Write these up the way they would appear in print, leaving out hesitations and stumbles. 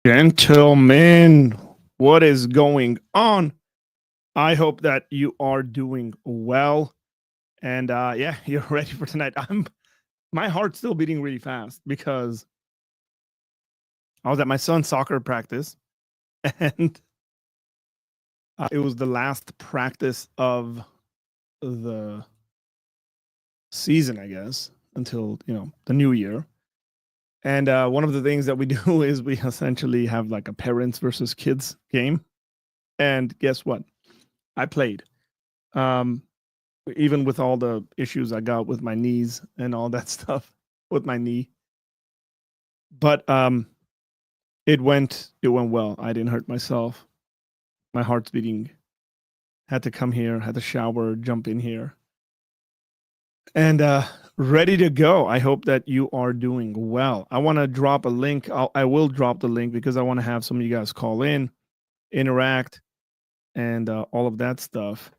Gentlemen, what is going on? I hope that you are doing well. And yeah, you're ready for tonight. My heart's still beating really fast because I was at my son's soccer practice and it was the last practice of the season, I guess, until, the new year. And one of the things that we do is we essentially have like a parents versus kids game. And guess what? I played. Um, Even with all the issues I got with my knees and all that stuff with my knee. But it went well. I didn't hurt myself. My heart's beating. Had to come here, had to shower, jump in here. And ready to go. I hope that you are doing well. I want to drop a link. I will drop the link because I want to have some of you guys call in, interact, and all of that stuff.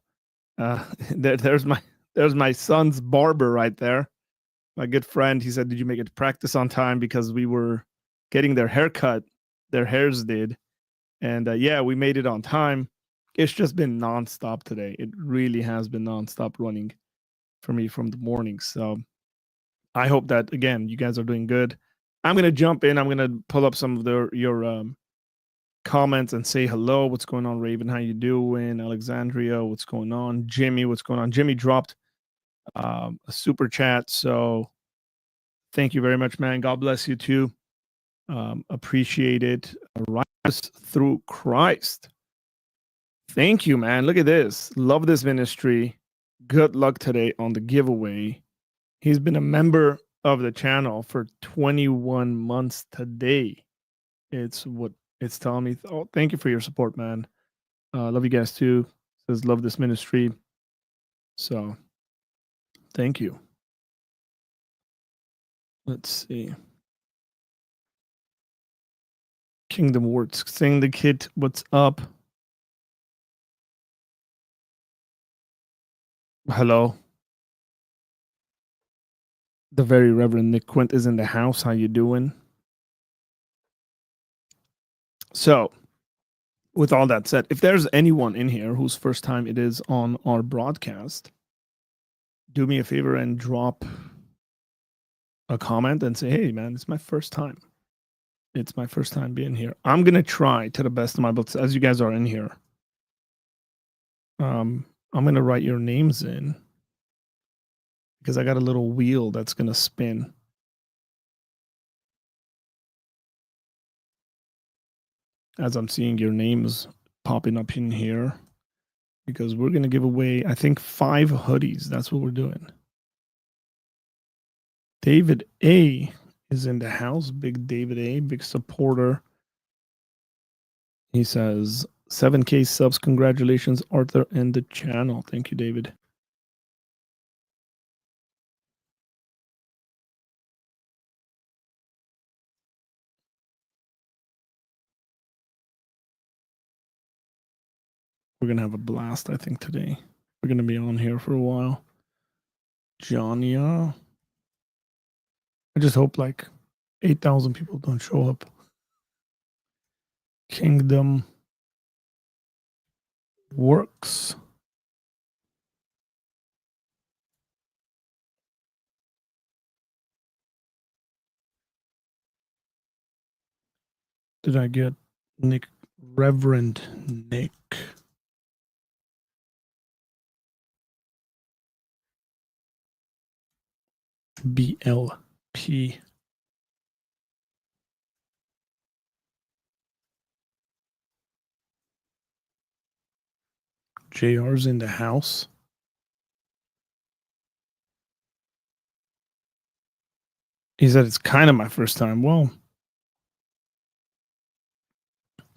There's my son's barber right there. My good friend, he said, "Did you make it to practice on time?" Because we were getting their haircut, their hairs did, and yeah, we made it on time. It's just been nonstop today. It really has been nonstop running for me from the morning. So I hope that again, you guys are doing good. I'm gonna jump in. I'm gonna pull up some of your comments and say hello. What's going on, Raven? How you doing? Alexandria, what's going on? Jimmy, what's going on? Jimmy dropped a super chat, so thank you very much, man. God bless you too. Appreciate it. Rise through Christ. Thank you, man. Look at this. Love this ministry. Good luck today on the giveaway. He's been a member of the channel for 21 months today. It's what it's telling me. Oh, thank you for your support, man. Love you guys too. Says love this ministry. So thank you. Let's see. Kingdom Words. Sing the kid, what's up? Hello. The very Reverend Nick Quint is in the house. How you doing? So, with all that said, if there's anyone in here whose first time it is on our broadcast, do me a favor and drop a comment and say, "Hey, man, it's my first time. It's my first time being here." I'm gonna try to the best of my ability as you guys are in here. I'm gonna write your names in because I got a little wheel that's gonna spin. As I'm seeing your names popping up in here, because we're gonna give away, I think, 5 hoodies. That's what we're doing. David A is in the house. Big David A, big supporter. He says 7K subs. Congratulations, Arthur, and the channel. Thank you, David. We're gonna have a blast, I think, today. We're gonna be on here for a while. Jonia. I just hope like 8,000 people don't show up. Kingdom Works. Did I get Nick? Reverend Nick. BLP. JR's in the house. He said it's kind of my first time. Well,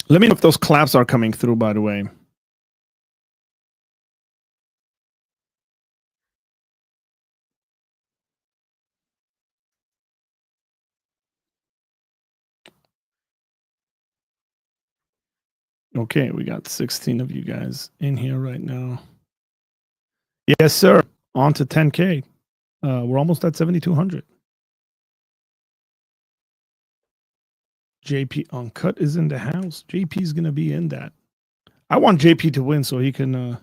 let me know if those claps are coming through, by the way. Okay, we got 16 of you guys in here right now. Yes, sir. On to 10K. We're almost at 7,200. JP Uncut is in the house. JP's gonna be in that. I want JP to win so he can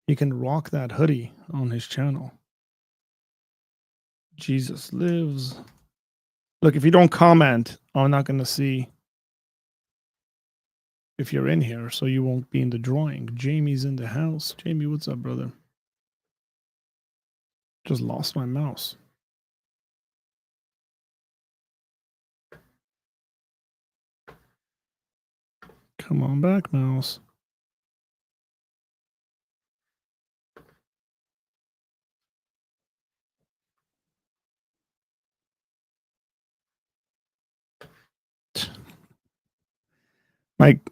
rock that hoodie on his channel. Jesus lives. Look, if you don't comment, I'm not gonna see if you're in here, so you won't be in the drawing. Jamie's in the house. Jamie, what's up, brother? Just lost my mouse. Come on back, mouse.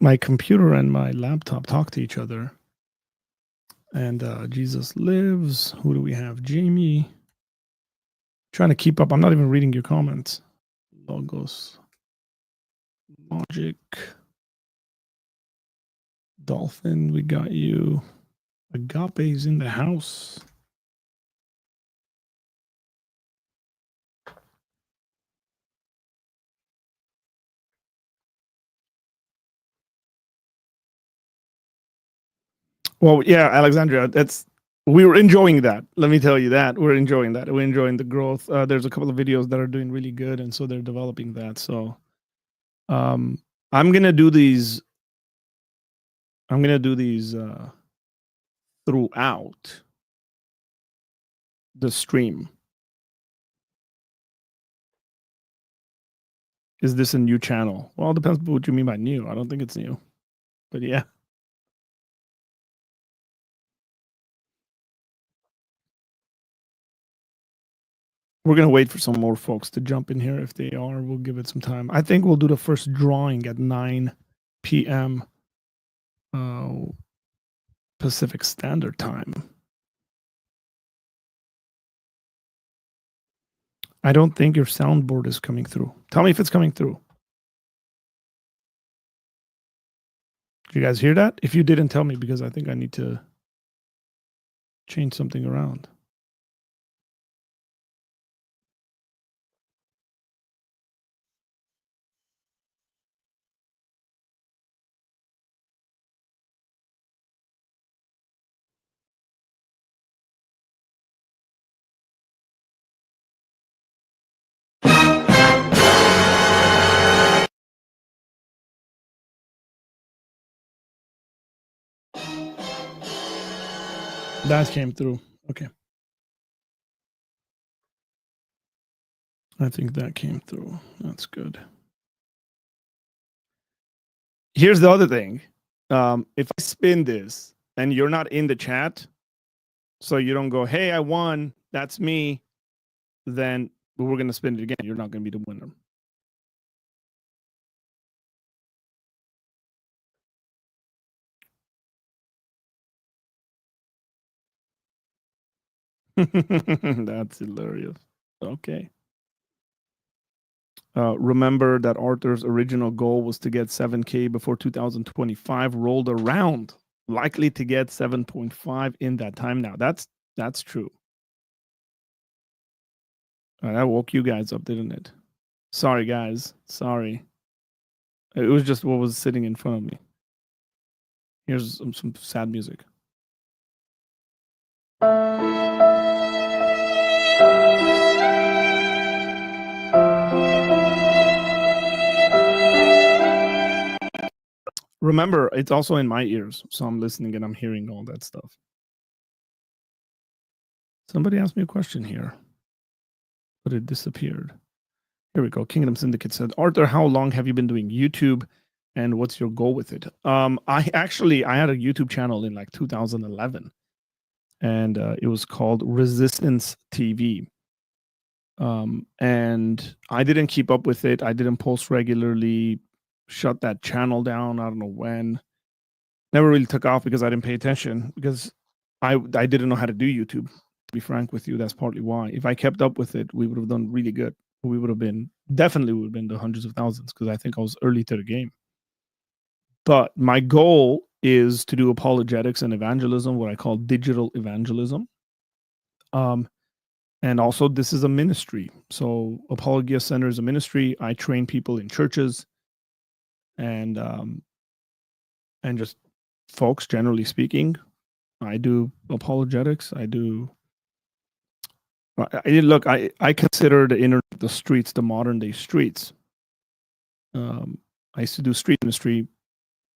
My computer and my laptop talk to each other. And Jesus lives. Who do we have? Jamie. Trying to keep up. I'm not even reading your comments. Logos. Logic. Dolphin, we got you. Agape's in the house. Well, yeah, Alexandria, we were enjoying that. Let me tell you that. We're enjoying that. We're enjoying the growth. There's a couple of videos that are doing really good, and so they're developing that. So I'm gonna do these. I'm gonna do these throughout the stream. Is this a new channel? Well, it depends what you mean by new. I don't think it's new, but yeah. We're going to wait for some more folks to jump in here. If they are, we'll give it some time. I think we'll do the first drawing at 9 p.m. Pacific Standard Time. I don't think your soundboard is coming through. Tell me if it's coming through. Did you guys hear that? If you didn't, tell me, because I think I need to change something around. That came through. Okay. I think that came through. That's good. Here's the other thing. If I spin this and you're not in the chat, so you don't go, hey, I won, that's me, then we're going to spin it again. You're not going to be the winner. That's hilarious. Okay. Remember that Arthur's original goal was to get 7K before 2025 rolled around, likely to get 7.5 in that time now. That's true. That woke you guys up, didn't it? Sorry, guys. Sorry. It was just what was sitting in front of me. Here's some sad music. Remember, it's also in my ears, so I'm listening and I'm hearing all that stuff. Somebody asked me a question here, but it disappeared. Here we go. Kingdom Syndicate said, Arthur, how long have you been doing YouTube, and what's your goal with it? I had a YouTube channel in like 2011, and it was called Resistance TV. And I didn't keep up with it. I didn't post regularly. Shut that channel down. I don't know when. Never really took off because I didn't pay attention, because I didn't know how to do YouTube. To be frank with you, that's partly why. If I kept up with it, we would have done really good. We would have been the hundreds of thousands, because I think I was early to the game. But my goal is to do apologetics and evangelism, what I call digital evangelism. And also, this is a ministry. So Apologia Center is a ministry. I train people in churches and just folks generally speaking. I do apologetics. Look. I consider the internet, the streets, the modern day streets. I used to do street ministry.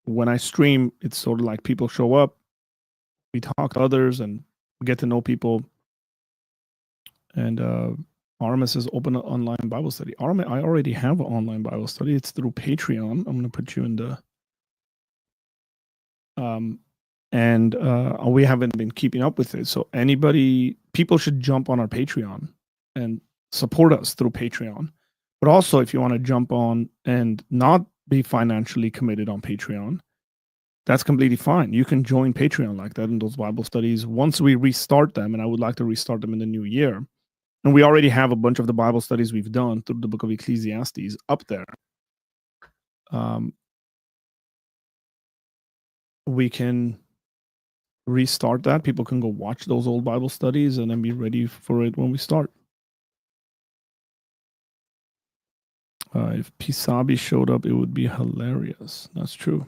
When I stream, it's sort of like people show up, we talk to others, and get to know people. And RMS is open online Bible study. RMS, I already have an online Bible study. It's through Patreon. I'm going to put you in the and we haven't been keeping up with it. So people should jump on our Patreon and support us through Patreon. But also, if you want to jump on and not be financially committed on Patreon, that's completely fine. You can join Patreon like that in those Bible studies once we restart them. And I would like to restart them in the new year. And we already have a bunch of the Bible studies we've done through the book of Ecclesiastes up there. We can restart that. People can go watch those old Bible studies and then be ready for it when we start. If Pisabi showed up, it would be hilarious. That's true.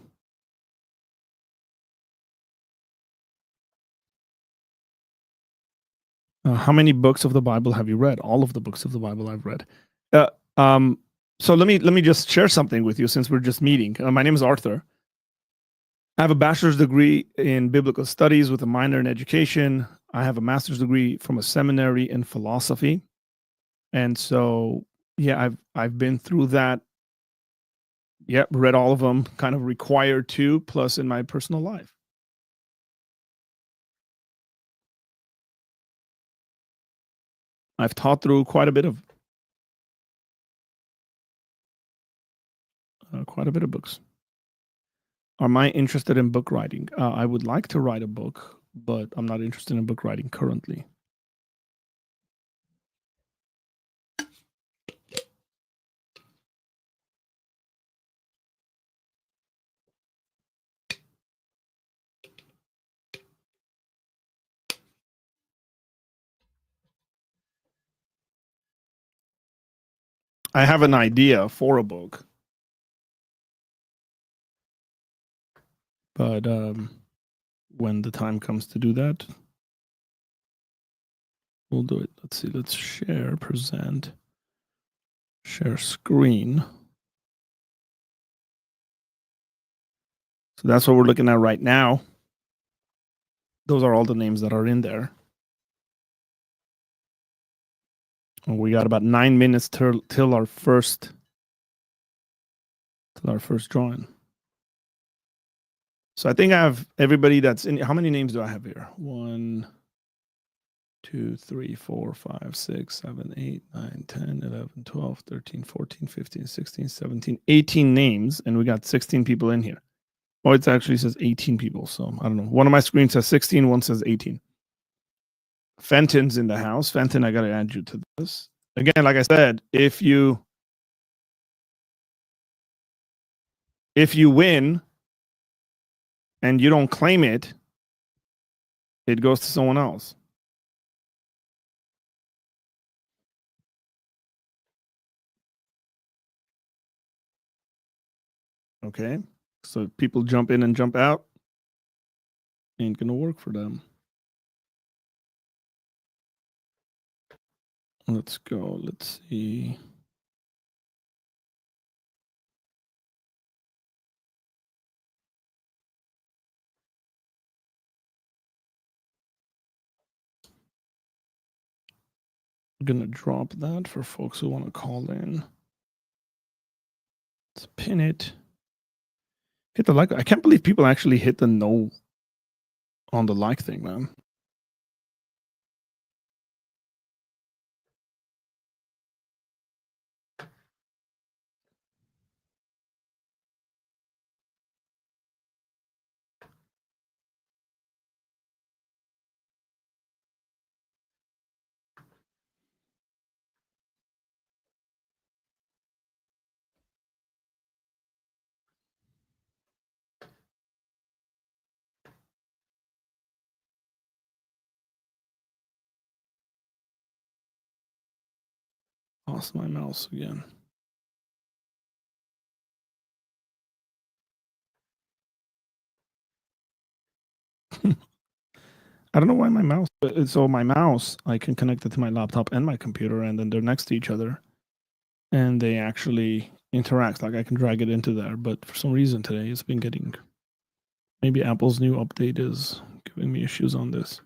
How many books of the Bible have you read? All of the books of the Bible I've read. So let me just share something with you since we're just meeting. My name is Arthur. I have a bachelor's degree in biblical studies with a minor in education. I have a master's degree from a seminary in philosophy. And so, yeah, I've been through that. Yep, read all of them, kind of required to, plus in my personal life. I've taught through quite a bit of books. Am I interested in book writing? I would like to write a book, but I'm not interested in book writing currently. I have an idea for a book, but when the time comes to do that, we'll do it. Let's see. Let's share, present, share screen. So that's what we're looking at right now. Those are all the names that are in there. And we got about 9 minutes till our first drawing. So I think I have everybody that's in. How many names do I have here? 1, 2, 3, 4, 5, 6, 7, 8, 9, 10, 11, 12, 13, 14, 15, 16, 17, 18 names. And we got 16 people in here. Oh, it actually says 18 people. So I don't know. One of my screens says 16, one says 18. Fenton's in the house. Fenton, I got to add you to this. Again, like I said, if you win and you don't claim it, it goes to someone else. Okay. So if people jump in and jump out, ain't going to work for them. Let's go. Let's see. I'm going to drop that for folks who want to call in. Let's pin it. Hit the like. I can't believe people actually hit the no on the like thing, man. Lost my mouse again. I don't know why my mouse. So my mouse, I can connect it to my laptop and my computer, and then they're next to each other, and they actually interact. Like I can drag it into there, but for some reason today it's been getting. Maybe Apple's new update is giving me issues on this.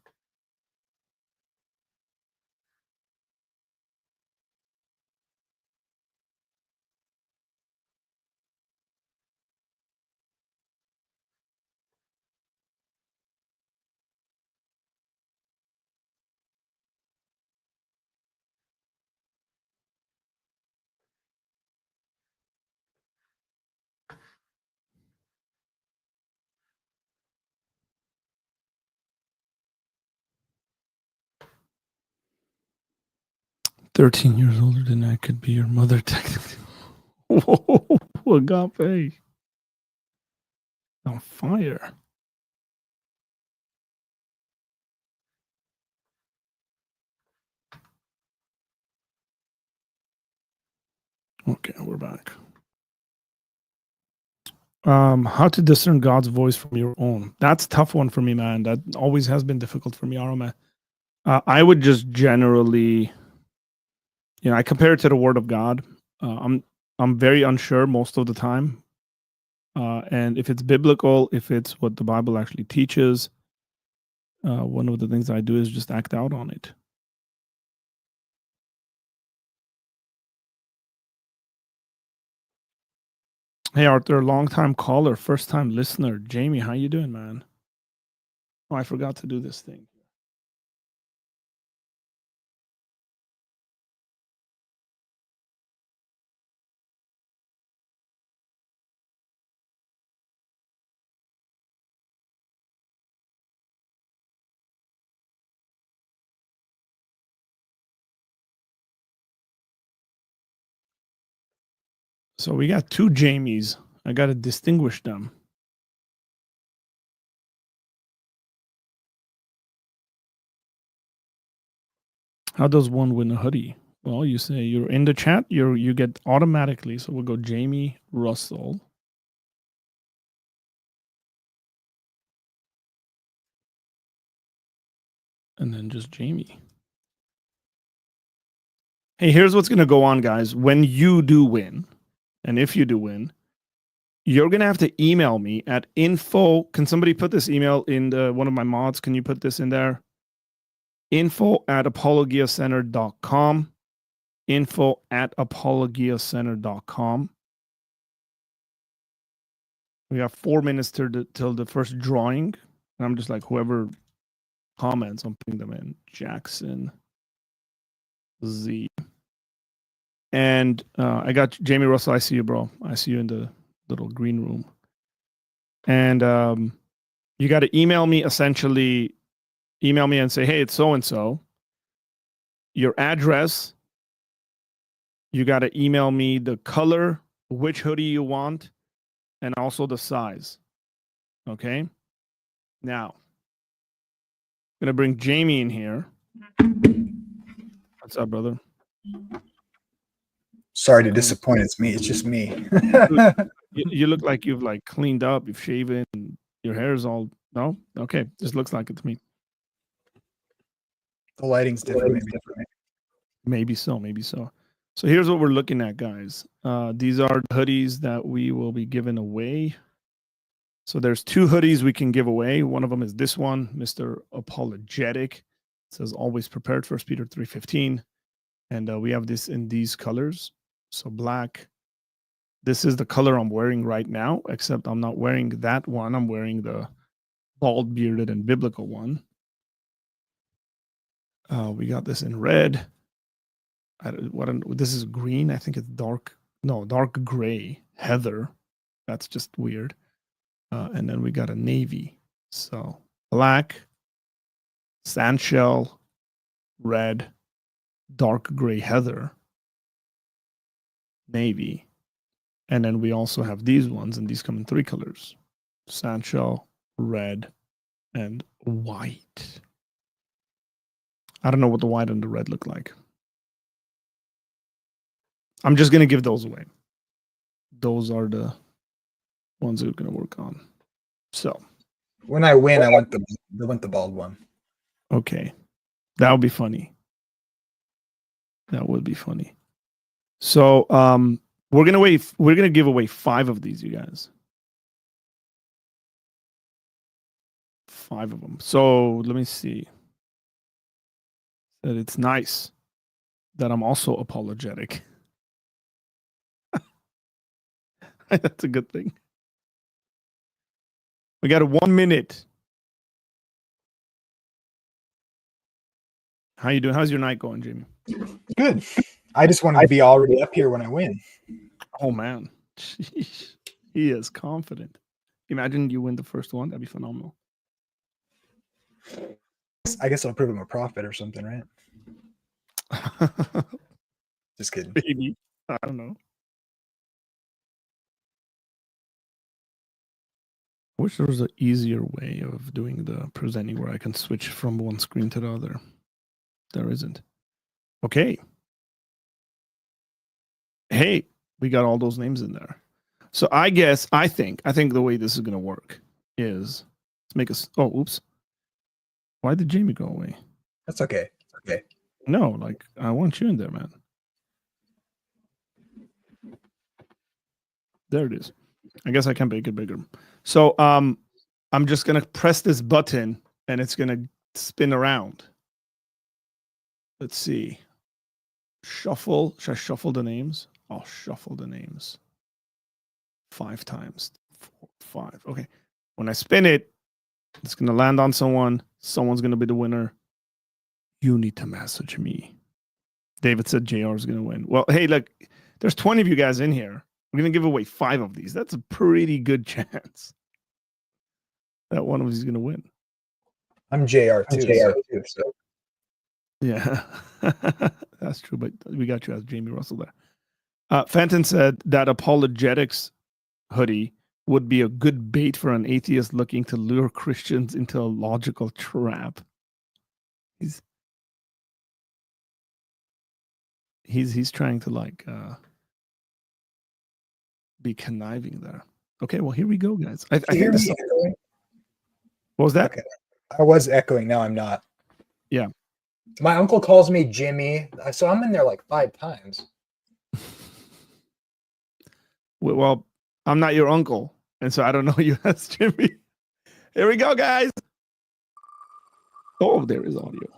"13 years older than I could be your mother, technically." Whoa, agape. On fire. Okay, we're back. How to discern God's voice from your own. That's a tough one for me, man. That always has been difficult for me, Aroma. I would just generally, I compare it to the Word of God. I'm very unsure most of the time, and if it's biblical, if it's what the Bible actually teaches, one of the things I do is just act out on it. Hey, Arthur, long time caller, first time listener. Jamie, how you doing, man? Oh, I forgot to do this thing. So we got two Jamies. I got to distinguish them. How does one win a hoodie? Well, you say you're in the chat, you get automatically. So we'll go Jamie Russell. And then just Jamie. Hey, here's what's going to go on, guys. When you do win, and if you do win, you're going to have to email me at info. Can somebody put this email in one of my mods? Can you put this in there? info@apologiacenter.com. info@apologiacenter.com. We have 4 minutes till the first drawing. And I'm just like, whoever comments, I'm putting them in. Jackson Z. And I got Jamie Russell. I see you, bro. I see you in the little green room. And you got to email me, essentially, email me and say, hey, it's so-and-so. Your address. You got to email me the color, which hoodie you want, and also the size. Okay? Now, I'm going to bring Jamie in here. What's up, brother? Sorry to disappoint. It's me. It's just me. You look like you've like cleaned up, you've shaven, your hair is all no? Okay, just looks like it to me. The lighting's different. Maybe so, maybe so. So here's what we're looking at, guys. These are the hoodies that we will be giving away. So there's two hoodies we can give away. One of them is this one, Mr. Apologetic. It says always prepared, 1 Peter 3:15. And we have this in these colors. So black. This is the color I'm wearing right now, except I'm not wearing that one. I'm wearing the bald, bearded, and biblical one. We got this in red. This is green. I think it's dark gray, heather. That's just weird. And then we got a navy. So black, sandshell, red, dark gray heather, navy. And then we also have these ones, and these come in 3 colors: sandshell, red, and white. I don't know what the white and the red look like. I'm just going to give those away. Those are the ones we're going to work on. So When I win, I want the bald one. Okay. That would be funny. That would be funny. So we're gonna give away 5 of these, you guys. 5 of them. So let me see. That it's nice that I'm also apologetic. That's a good thing. We got 1 minute. How you doing? How's your night going, Jamie? Good. I just wanted to be already up here when I win. Oh man. Sheesh. He is confident. Imagine you win the first one. That'd be phenomenal. I guess I'll prove I'm a prophet or something, right? Just kidding. Maybe. I don't know. I wish there was an easier way of doing the presenting where I can switch from one screen to the other. There isn't. Okay. Hey, we got all those names in there. So I think the way this is going to work is let's make us. Oh, oops. Why did Jamie go away? That's okay. Okay. No, like I want you in there, man. There it is. I guess I can make it bigger. So I'm just gonna press this button and it's gonna spin around. Let's see. Shuffle. Should I shuffle the names? I'll shuffle the names 5 times. 4, 5. Okay. When I spin it, it's gonna land on someone. Someone's gonna be the winner. You need to message me. David said JR is gonna win. Well, hey, look, there's 20 of you guys in here. We're gonna give away 5 of these. That's a pretty good chance that one of these is gonna win. I'm JR too. So. Yeah, that's true. But we got you as Jamie Russell there. Fenton said that apologetics hoodie would be a good bait for an atheist looking to lure Christians into a logical trap. He's trying to like be conniving there. Okay, well here we go, guys. I think this. What was that? Okay. I was echoing. Now I'm not. Yeah. My uncle calls me Jimmy, so I'm in there like 5 times. Well, I'm not your uncle, and so I don't know you as Jimmy. Here we go, guys. Oh, there is audio.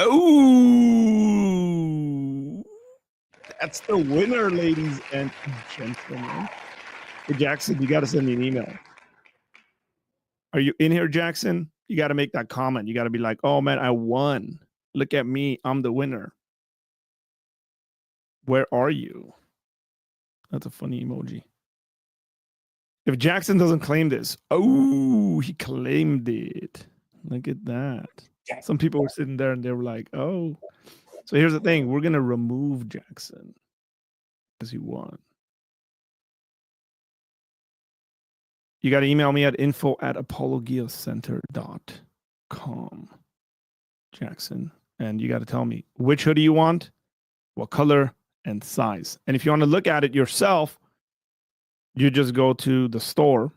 Oh, that's the winner, ladies and gentlemen. Hey, Jackson, you got to send me an email. Are you in here, Jackson? You got to make that comment. You got to be like, oh, man, I won. Look at me. I'm the winner. Where are you? That's a funny emoji. If Jackson doesn't claim this, oh, he claimed it. Look at that. Some people were sitting there and they were like, oh. So here's the thing. We're going to remove Jackson because he won. You got to email me at info@apologiacenter.com, Jackson. And you got to tell me which hoodie you want, what color, and size. And if you want to look at it yourself, you just go to the store,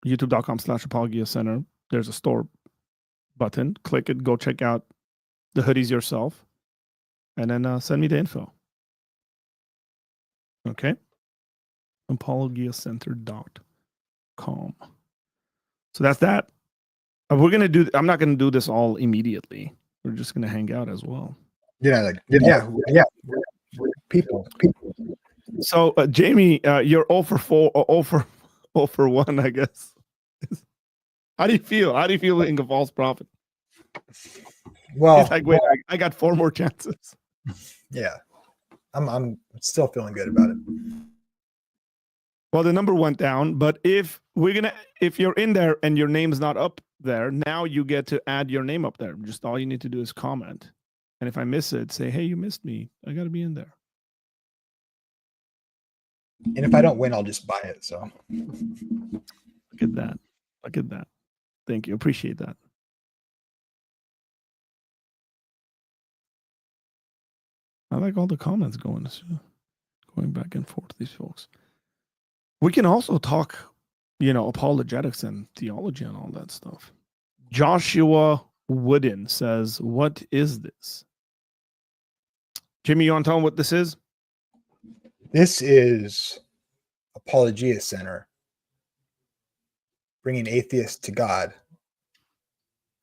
youtube.com/Apologia Center. There's a store button. Click it. Go check out the hoodies yourself. And then send me the info. Okay? apologiacenter.com. So that's that. I'm not going to do this all immediately. We're just going to hang out as well. Yeah. People. So Jamie, you're 0 for 4 or 0 for 1, I guess. How do you feel? How do you feel being a false prophet? Well, he's like, wait, I got 4 more chances. Yeah. I'm still feeling good about it. Well, the number went down, but if you're in there and your name's not up there, now you get to add your name up there. Just all you need to do is comment. And if I miss it, say, hey, you missed me. I got to be in there. And if I don't win, I'll just buy it. So look at that. Look at that. Thank you. Appreciate that. I like all the comments going going back and forth, these folks. We can also talk, apologetics and theology and all that stuff. Joshua Wooden says, "What is this?" Jimmy, you want to tell him what this is? This is Apologia Center, bringing atheists to God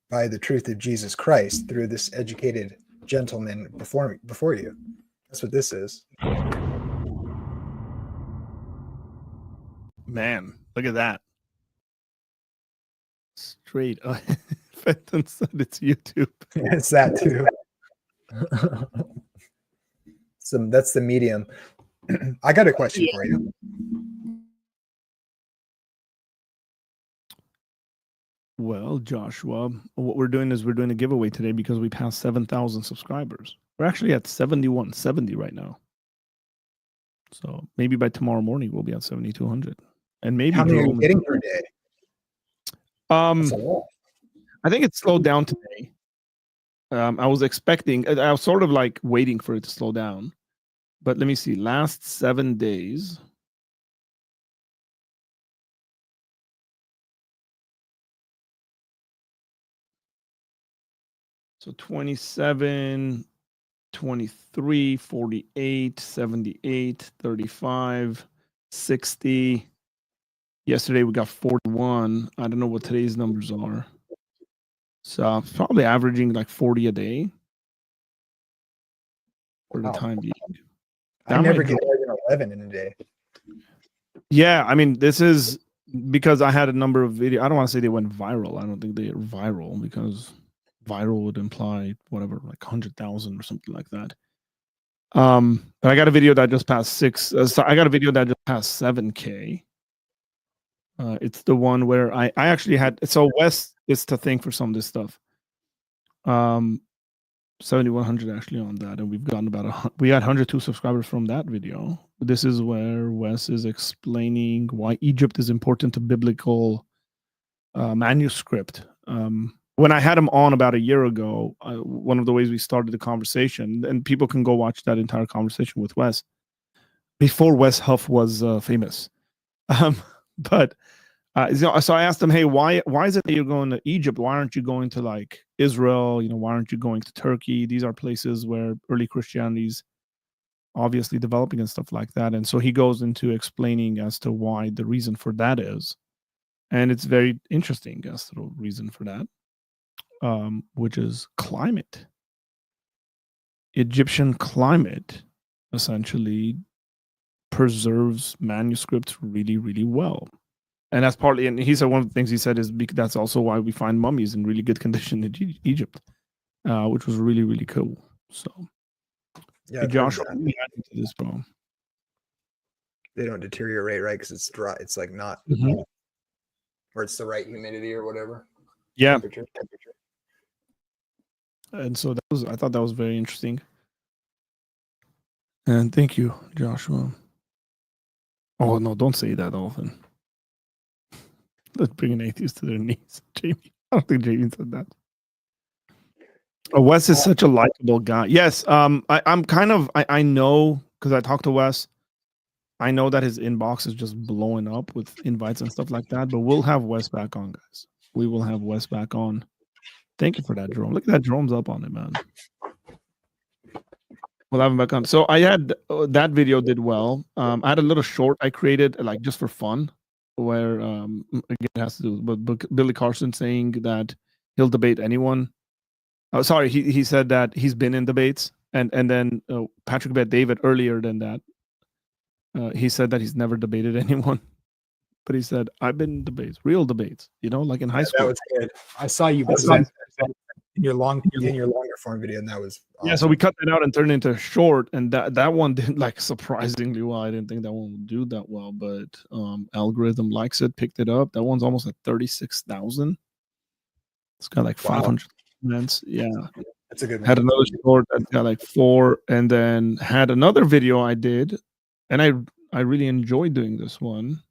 by the truth of Jesus Christ through this educated gentleman before you. That's what this is. Man, look at that. Straight up. Fenton said it's YouTube. It's that too. So that's the medium. I got a question for you. Well, Joshua, what we're doing is we're doing a giveaway today because we passed 7,000 subscribers. We're actually at 7170 right now. So maybe by tomorrow morning we'll be at 7,200. And maybe How many are you getting per day? That's a lot. I think it slowed down today. I was expecting, I was sort of like waiting for it to slow down. But let me see, last 7 days. So 27, 23, 48, 78, 35, 60. Yesterday we got 41. I don't know what today's numbers are. So probably averaging like 40 a day for the time being. I never get more than 11 in a day. Yeah, I mean, this is because I had a number of videos. I don't want to say they went viral. I don't think they're viral because viral would imply whatever, like 100,000 or something like that. But I got a video that just passed I got a video that just passed 7K. It's the one where I actually had, so Wes is the thing for some of this stuff. 7,100 actually on that, and we've gotten we got 102 subscribers from that video. This is where Wes is explaining why Egypt is important to biblical manuscript. When I had him on about a year ago, one of the ways we started the conversation, and people can go watch that entire conversation with Wes before Wes Huff was famous. But so I asked him, hey, why is it that you're going to Egypt? Why aren't you going to like Israel? Why aren't you going to Turkey? These are places where early Christianity's obviously developing and stuff like that. And so he goes into explaining as to why the reason for that is. And it's very interesting as to the reason for that, which is climate. Egyptian climate essentially preserves manuscripts really, really well. And that's partly, and he said one of the things he said is that's also why we find mummies in really good condition in Egypt, which was really, really cool. So, yeah, hey, Josh, what do you add to this, bro? They don't deteriorate, right? Because it's dry. It's like not, or it's the right humidity or whatever. Yeah. Temperature. And so I thought that was very interesting. And thank you, Joshua. Oh no, don't say that often. Let's bring an atheist to their knees, Jamie. I don't think Jamie said that. Wes is such a likable guy. Yes, I'm kind of I know because I talked to Wes. I know that his inbox is just blowing up with invites and stuff like that. But we'll have Wes back on, guys. We will have Wes back on. Thank you for that, Jerome. Look at that, Jerome's up on it, man. We'll have him back on. So I had that video did well. I had a little short I created like just for fun, where again it has to do with Billy Carson saying that he'll debate anyone. Oh, sorry, he said that he's been in debates, and then Patrick Bet David earlier than that. He said that he's never debated anyone, but he said I've been in debates, real debates, like in high school. That was good. I saw you present in your longer form video, and that was awesome. Yeah. So we cut that out and turned it into a short, and that one did like surprisingly well. I didn't think that one would do that well, but algorithm likes it, picked it up. That one's almost at 36,000. It's got like 500 comments. Yeah, that's a good one. Had another short that got like 4, and then had another video I did, and I really enjoyed doing this one.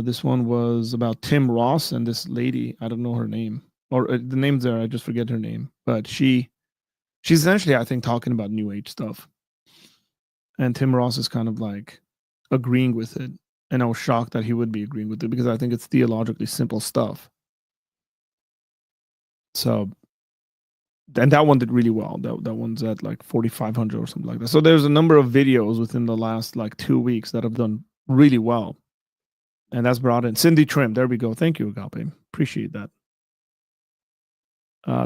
This one was about Tim Ross and this lady. I don't know her name. Or the name's there, I just forget her name. But she's essentially, I think, talking about New Age stuff. And Tim Ross is kind of like agreeing with it. And I was shocked that he would be agreeing with it because I think it's theologically simple stuff. So, and that one did really well. That one's at like 4,500 or something like that. So there's a number of videos within the last like 2 weeks that have done really well. And that's brought in Cindy Trim. There we go. Thank you, Agape. Appreciate that.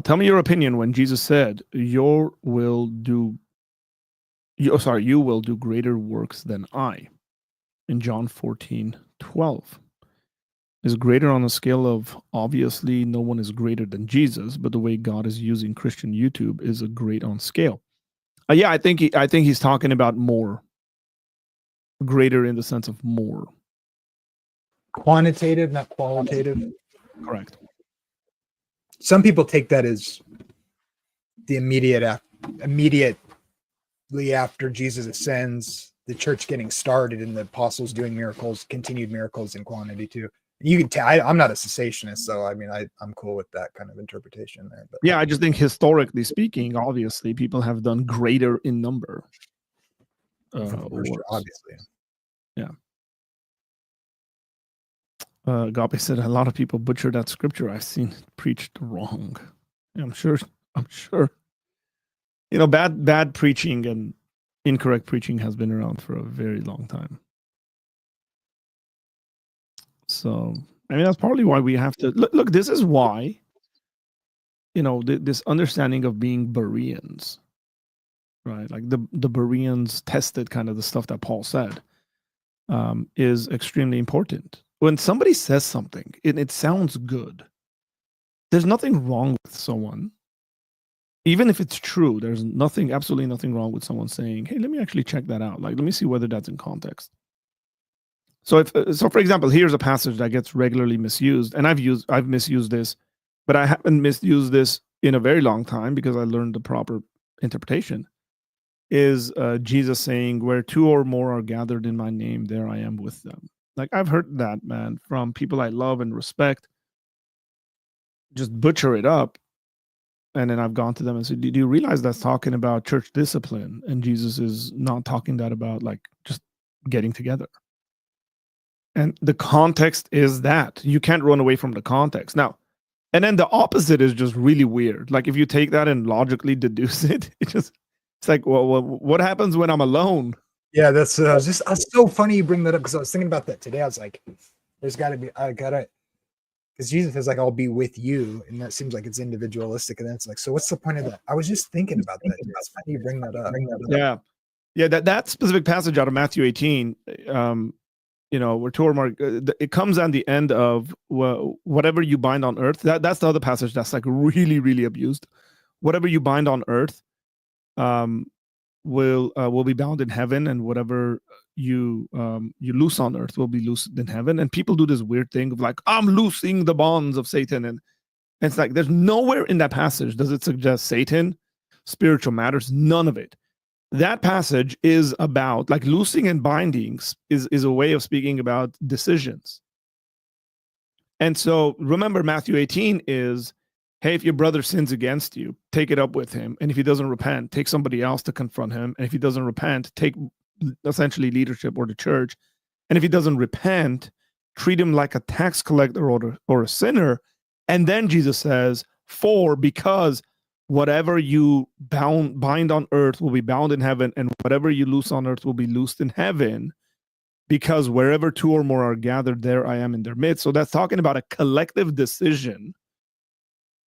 Tell me your opinion when Jesus said, you will do greater works than I, in John 14:12. Is greater on a scale of obviously no one is greater than Jesus, but the way God is using Christian YouTube is a great on scale. Yeah, I think he's talking about more, greater in the sense of more. Quantitative, not qualitative. Correct. Some people take that as the immediately after Jesus ascends, the church getting started and the apostles doing miracles, continued miracles in quantity too. You can tell I'm not a cessationist, so I mean I'm cool with that kind of interpretation there. But yeah, I just think historically speaking, obviously people have done greater in number. Sure, obviously. Yeah. Agape said a lot of people butcher that scripture. I've seen it preached wrong. I'm sure. You know, bad preaching and incorrect preaching has been around for a very long time. So, I mean, that's partly why we have to look. This is why, you know, this understanding of being Bereans, right? Like the Bereans tested kind of the stuff that Paul said, is extremely important. When somebody says something and it sounds good, there's nothing wrong with someone. Even if it's true, there's absolutely nothing wrong with someone saying, hey, let me actually check that out. Like, let me see whether that's in context. So for example, here's a passage that gets regularly misused, and I've misused this, but I haven't misused this in a very long time because I learned the proper interpretation. Is Jesus saying, where two or more are gathered in my name, there I am with them. Like, I've heard that, man, from people I love and respect, just butcher it up. And then I've gone to them and said, do you realize that's talking about church discipline? And Jesus is not talking that about like just getting together. And the context is that. You can't run away from the context. Now, and then the opposite is just really weird. Like if you take that and logically deduce it, it's like, well, what happens when I'm alone? Yeah, that's so funny you bring that up because I was thinking about that today. I was like, because Jesus is like, I'll be with you, and that seems like it's individualistic, and then it's like, so what's the point of that? I was just thinking about that. It's funny you bring that up. Yeah, that specific passage out of Matthew 18, you know, where two or more, it comes on the end of whatever you bind on earth. That's the other passage that's like really, really abused. Whatever you bind on earth, will be bound in heaven, and whatever you loose on earth will be loosed in heaven. And people do this weird thing of like, I'm loosing the bonds of Satan, and it's like there's nowhere in that passage does it suggest Satan, spiritual matters, none of it. That passage is about like loosing and bindings is a way of speaking about decisions. And so remember, Matthew 18 is, hey, if your brother sins against you, take it up with him. And if he doesn't repent, take somebody else to confront him. And if he doesn't repent, take essentially leadership or the church. And if he doesn't repent, treat him like a tax collector or a sinner. And then Jesus says, because whatever you bind on earth will be bound in heaven, and whatever you loose on earth will be loosed in heaven. Because wherever two or more are gathered, there I am in their midst. So that's talking about a collective decision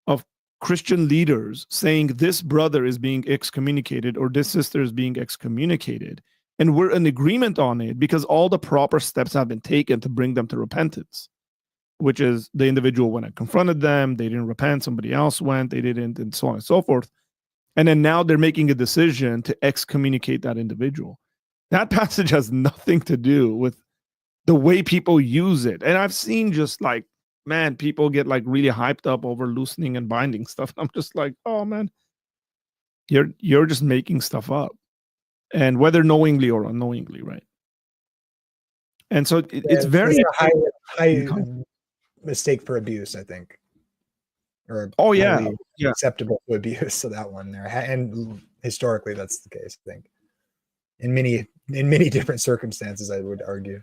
of Christian leaders saying this brother is being excommunicated or this sister is being excommunicated. And we're in agreement on it because all the proper steps have been taken to bring them to repentance, which is the individual when I confronted them, they didn't repent, somebody else went, they didn't, and so on and so forth. And then now they're making a decision to excommunicate that individual. That passage has nothing to do with the way people use it. And I've seen just like, man, people get like really hyped up over loosening and binding stuff. I'm just like, oh man, you're just making stuff up, and whether knowingly or unknowingly, right? And so it's very a high mistake for abuse, I think, or acceptable to abuse. So that one there, and historically that's the case, I think. in many different circumstances, I would argue.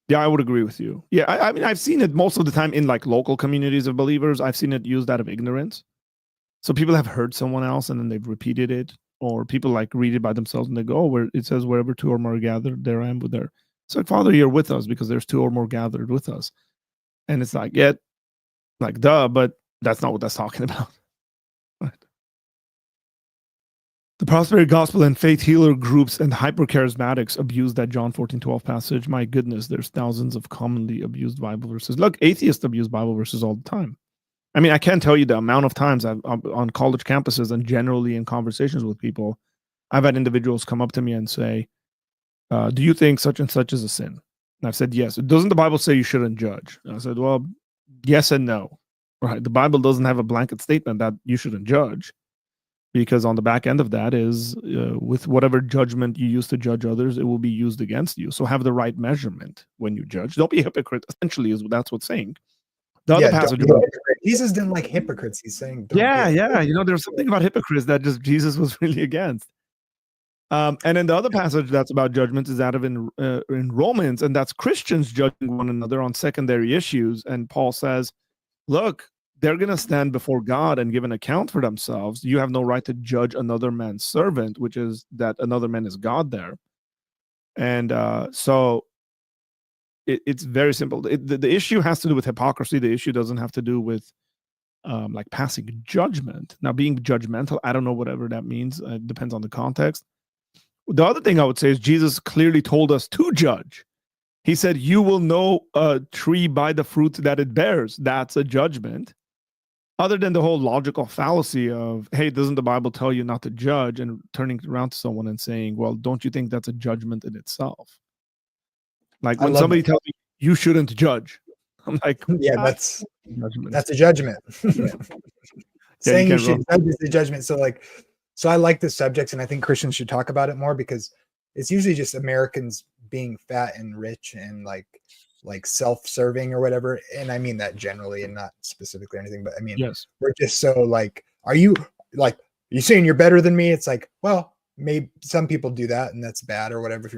Yeah, I would agree with you. Yeah, I mean, I've seen it most of the time in like local communities of believers. I've seen it used out of ignorance. So people have heard someone else and then they've repeated it, or people like read it by themselves and they go, "Oh, where it says wherever two or more are gathered, there I am with their." So, Father, you're with us because there's two or more gathered with us, and it's like, yeah, like duh, but that's not what that's talking about. Right. The prosperity gospel and faith healer groups and hypercharismatics abuse that John 14:12 passage. My goodness, there's thousands of commonly abused Bible verses. Look, atheists abuse Bible verses all the time. I mean, I can't tell you the amount of times I've on college campuses and generally in conversations with people, I've had individuals come up to me and say, do you think such and such is a sin? And I've said, yes. Doesn't the Bible say you shouldn't judge? And I said, well, yes and no. Right. The Bible doesn't have a blanket statement that you shouldn't judge, because on the back end of that is with whatever judgment you use to judge others, it will be used against you. So have the right measurement when you judge. Don't be a hypocrite, essentially, that's what's saying. The other passage. Jesus didn't like hypocrites. He's saying, yeah. You know, there's something about hypocrites that just Jesus was really against. And then the other passage that's about judgment is out of in Romans, and that's Christians judging one another on secondary issues. And Paul says, look, they're going to stand before God and give an account for themselves. You have no right to judge another man's servant, which is that another man is God there. And so it's very simple. The issue has to do with hypocrisy. The issue doesn't have to do with like passing judgment. Now, being judgmental, I don't know, whatever that means. It depends on the context. The other thing I would say is Jesus clearly told us to judge. He said, you will know a tree by the fruit that it bears. That's a judgment. Other than the whole logical fallacy of, hey, doesn't the Bible tell you not to judge, and turning around to someone and saying, well, don't you think that's a judgment in itself? Like when somebody tells me you shouldn't judge, I'm like, yeah, that's a judgment. Saying you should judge is the judgment. So I like this subject, and I think Christians should talk about it more, because it's usually just Americans being fat and rich and like self-serving or whatever. And I mean that generally and not specifically or anything, but I mean, yes, we're just so like, are you saying you're better than me? It's like, well, maybe some people do that and that's bad or whatever, if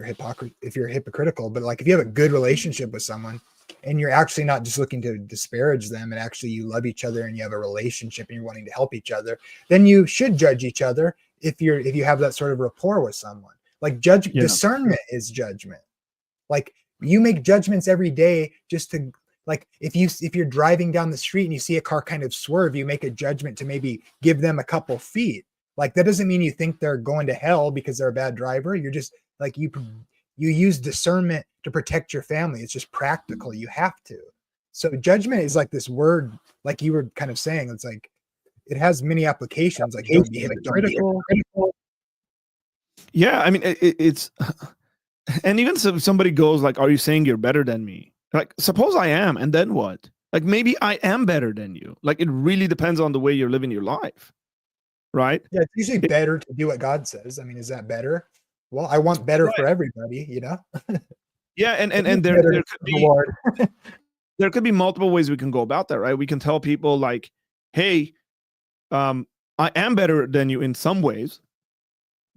you're hypocritical, but like if you have a good relationship with someone and you're actually not just looking to disparage them, and actually you love each other and you have a relationship and you're wanting to help each other, then you should judge each other if you have that sort of rapport with someone. Like discernment is judgment. Like you make judgments every day just to, like, if you're driving down the street and you see a car kind of swerve, you make a judgment to maybe give them a couple feet. Like that doesn't mean you think they're going to hell because they're a bad driver. You're just like, you use discernment to protect your family. It's just practical. You have to. So judgment is like this word, like you were kind of saying, it's like, it has many applications. Like don't be hypocritical. Yeah, I mean, it's, and even if somebody goes like, are you saying you're better than me? Like, suppose I am, and then what? Like, maybe I am better than you. Like, it really depends on the way you're living your life, right? Yeah, it's usually better to do what God says. I mean, is that better? Well, I want better for everybody, you know? Yeah, and there could be multiple ways we can go about that, right? We can tell people like, hey, I am better than you in some ways.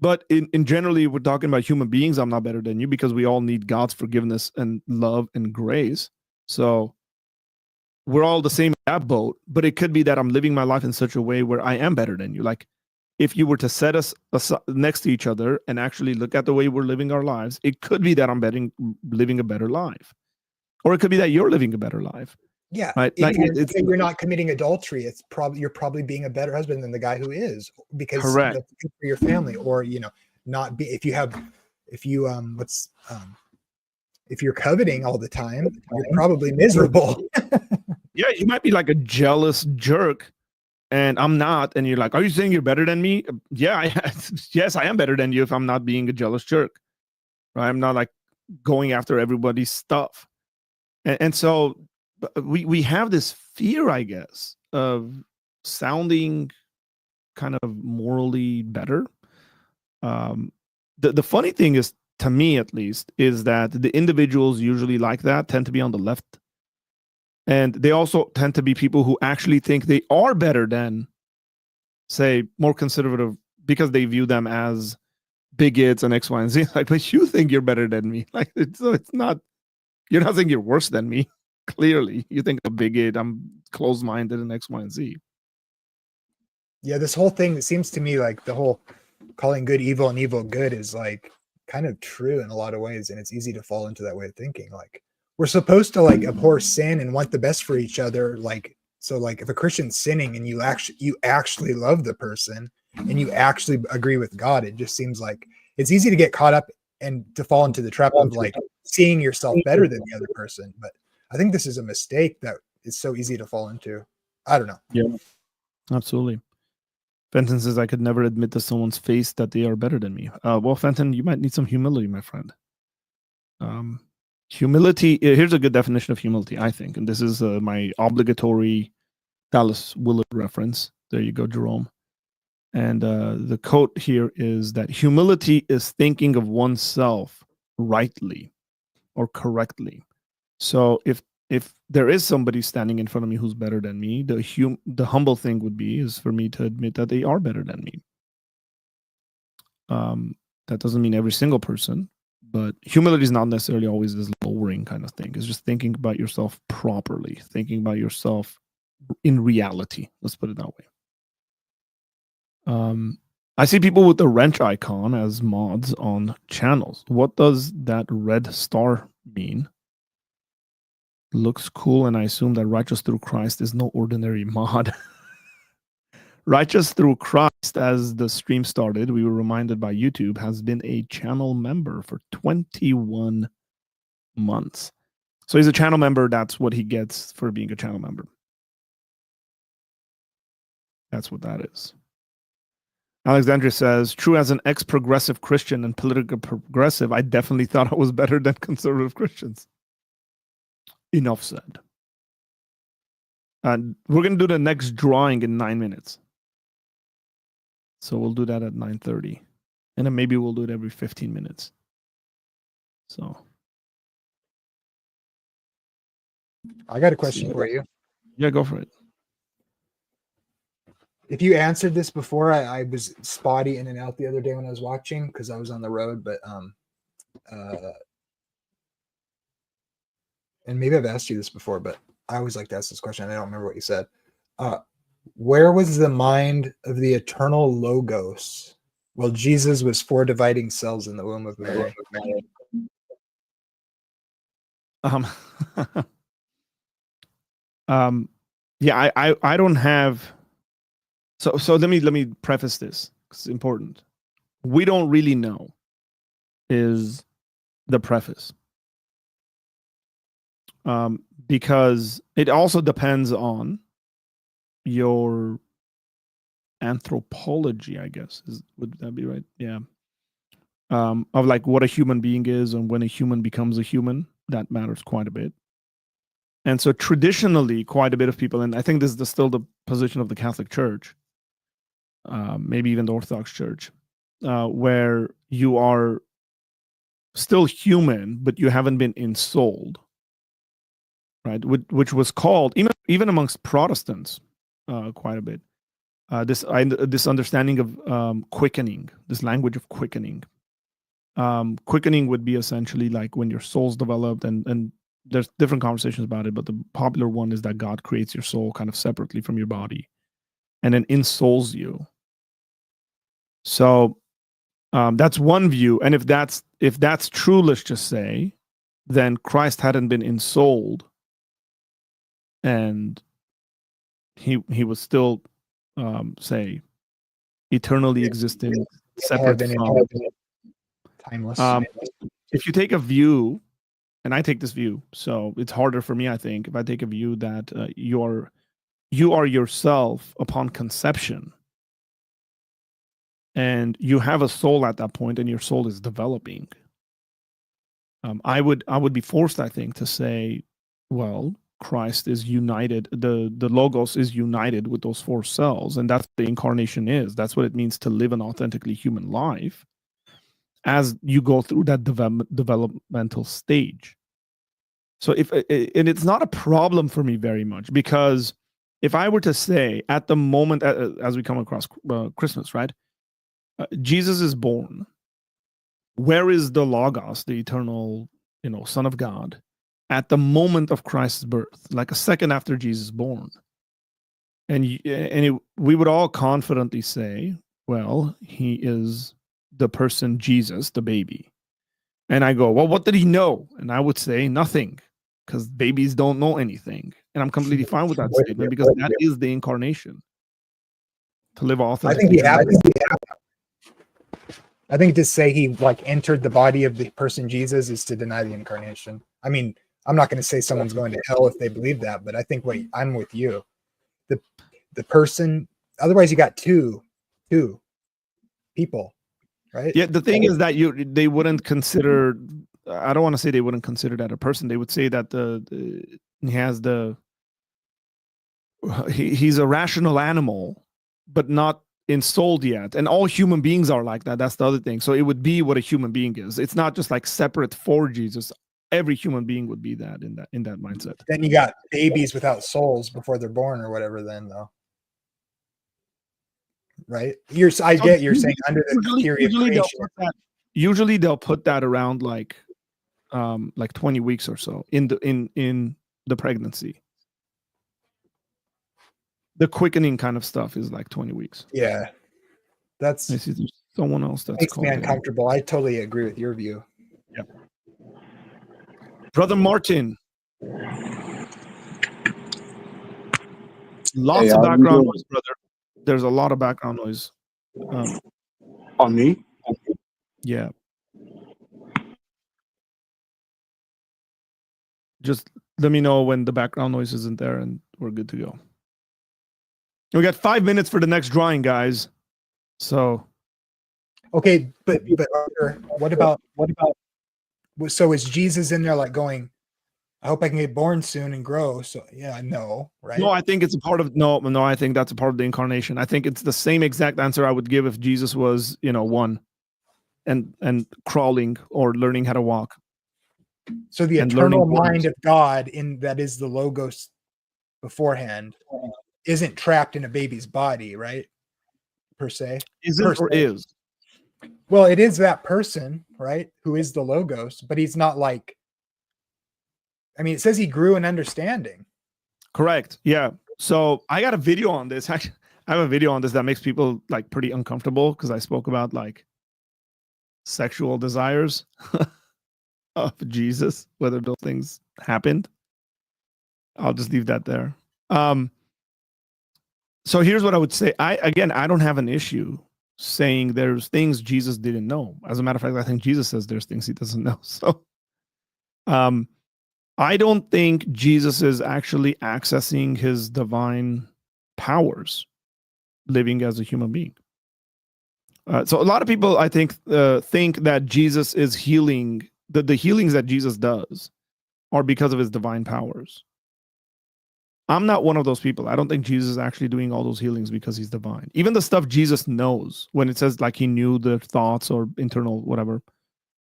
But in generally, we're talking about human beings. I'm not better than you, because we all need God's forgiveness and love and grace. So we're all the same in that boat. But it could be that I'm living my life in such a way where I am better than you. Like if you were to set us next to each other and actually look at the way we're living our lives, it could be that I'm living a better life. Or it could be that you're living a better life. Yeah, right? If you're not committing adultery, you're probably being a better husband than the guy who is, because that's good for your family. Or if you're coveting all the time, you're probably miserable. Yeah, you might be like a jealous jerk, and I'm not. And you're like, are you saying you're better than me? Yeah, yes, I am better than you if I'm not being a jealous jerk. Right? I'm not like going after everybody's stuff, and so. We have this fear, I guess, of sounding kind of morally better. The funny thing is, to me at least, is that the individuals usually like that tend to be on the left. And they also tend to be people who actually think they are better than, say, more conservative, because they view them as bigots and X, Y, and Z. Like, but you think you're better than me. Like, so it's not. You're not thinking you're worse than me. Clearly, you think I'm a bigot. I'm closed-minded and X, Y, and Z. Yeah, this whole thing, it seems to me like the whole calling good evil and evil good is like kind of true in a lot of ways, and it's easy to fall into that way of thinking. Like, we're supposed to like abhor sin and want the best for each other. Like, so like if a Christian's sinning and you actually love the person and you actually agree with God, it just seems like it's easy to get caught up and to fall into the trap of like seeing yourself better than the other person. But I think this is a mistake that is so easy to fall into. I don't know. Yeah, absolutely. Fenton says, I could never admit to someone's face that they are better than me. Well, Fenton, you might need some humility, my friend. Humility, here's a good definition of humility, I think. And this is my obligatory Dallas Willard reference. There you go, Jerome. And the quote here is that humility is thinking of oneself rightly or correctly. So if there is somebody standing in front of me who's better than me, the humble thing would be is for me to admit that they are better than me. That doesn't mean every single person, but humility is not necessarily always this lowering kind of thing. It's just thinking about yourself properly, thinking about yourself in reality. Let's put it that way. I see people with the wrench icon as mods on channels. What does that red star mean? Looks cool, and I assume that Righteous Through Christ is no ordinary mod. Righteous Through Christ, as the stream started, we were reminded by YouTube, has been a channel member for 21 months. So he's a channel member. That's what he gets for being a channel member. That's what that is. Alexandria says, true, as an ex-progressive Christian and political progressive, I definitely thought I was better than conservative Christians. Enough said. And we're going to do the next drawing in 9 minutes. So we'll do that at 9:30. And then maybe we'll do it every 15 minutes. So. I got a question for you. Yeah, go for it. If you answered this before, I was spotty in and out the other day when I was watching because I was on the road, but and maybe I've asked you this before, but I always like to ask this question. I don't remember what you said. Where was the mind of the eternal Logos while Jesus was 4 dividing cells in the womb of Mary? Yeah, I don't have. So let me preface this. It's important. We don't really know is the preface. Because it also depends on your anthropology, I guess. Would that be right? Yeah. Of like what a human being is and when a human becomes a human, that matters quite a bit. And so traditionally, quite a bit of people, and I think this is still the position of the Catholic Church, maybe even the Orthodox Church, where you are still human, but you haven't been ensouled, right? Which was called, even amongst Protestants, quite a bit, this understanding of quickening, this language of quickening. Quickening would be essentially like when your soul's developed, and there's different conversations about it, but the popular one is that God creates your soul kind of separately from your body and then insouls you. So that's one view. And if that's true, let's just say, then Christ hadn't been ensouled and he was still, say, eternally existing, separate from timeless. If you take a view, and I take this view, so it's harder for me, I think, if I take a view that you are yourself upon conception, and you have a soul at that point, and your soul is developing. I would be forced, I think, to say, well, Christ is united. The Logos is united with those 4 cells, and that's what the incarnation is. That's what it means to live an authentically human life as you go through that developmental stage. So and it's not a problem for me very much, because if I were to say at the moment, as we come across Christmas, right? Jesus is born. where is the Logos, the eternal, Son of God, at the moment of Christ's birth, like a second after Jesus is born? And we would all confidently say, well, he is the person Jesus, the baby. And I go, well, what did he know? And I would say nothing, because babies don't know anything. And I'm completely fine with that statement, because that is the incarnation, to live authentically. I think to say he like entered the body of the person Jesus is to deny the incarnation. I mean, I'm not going to say someone's going to hell if they believe that, but I think I'm with you. The person, otherwise you got two people, right? Yeah, the thing is that they wouldn't consider, I don't want to say they wouldn't consider that a person. They would say that he's a rational animal, but not ensouled yet. And all human beings are like that. That's the other thing. So it would be what a human being is. It's not just like separate for Jesus. Every human being would be that in that mindset. Then you got babies without souls before they're born or whatever then though. Right? You're saying under the theory of creation. Usually they'll put that around like 20 weeks or so in the pregnancy. The quickening kind of stuff is like 20 weeks. Yeah. That's there's someone else that's makes me uncomfortable. I totally agree with your view. Yeah. Brother Martin. Lots of background noise, brother. There's a lot of background noise. On me? Yeah. Just let me know when the background noise isn't there and we're good to go. We got 5 minutes for the next drawing, guys. So. Okay, but what about so is Jesus in there like going, I hope I can get born soon and grow? So yeah, no, right? No, I think it's a part of I think that's a part of the incarnation. I think it's the same exact answer I would give if Jesus was, one and crawling or learning how to walk. So the eternal mind of God that is the Logos beforehand isn't trapped in a baby's body, right? Per se. Or is? Well, it is that person, right? Who is the Logos, but he's not like, I mean, it says he grew in understanding. Correct. Yeah. So I got a video on this. Actually, I have a video on this that makes people like pretty uncomfortable because I spoke about like sexual desires of Jesus, whether those things happened. I'll just leave that there. So here's what I would say. I don't have an issue saying there's things Jesus didn't know. As a matter of fact, I think Jesus says there's things he doesn't know. So I don't think Jesus is actually accessing his divine powers living as a human being. So a lot of people, I think that Jesus is healing, the healings that Jesus does are because of his divine powers. I'm not one of those people. I don't think Jesus is actually doing all those healings because he's divine. Even the stuff Jesus knows, when it says like he knew the thoughts or internal whatever,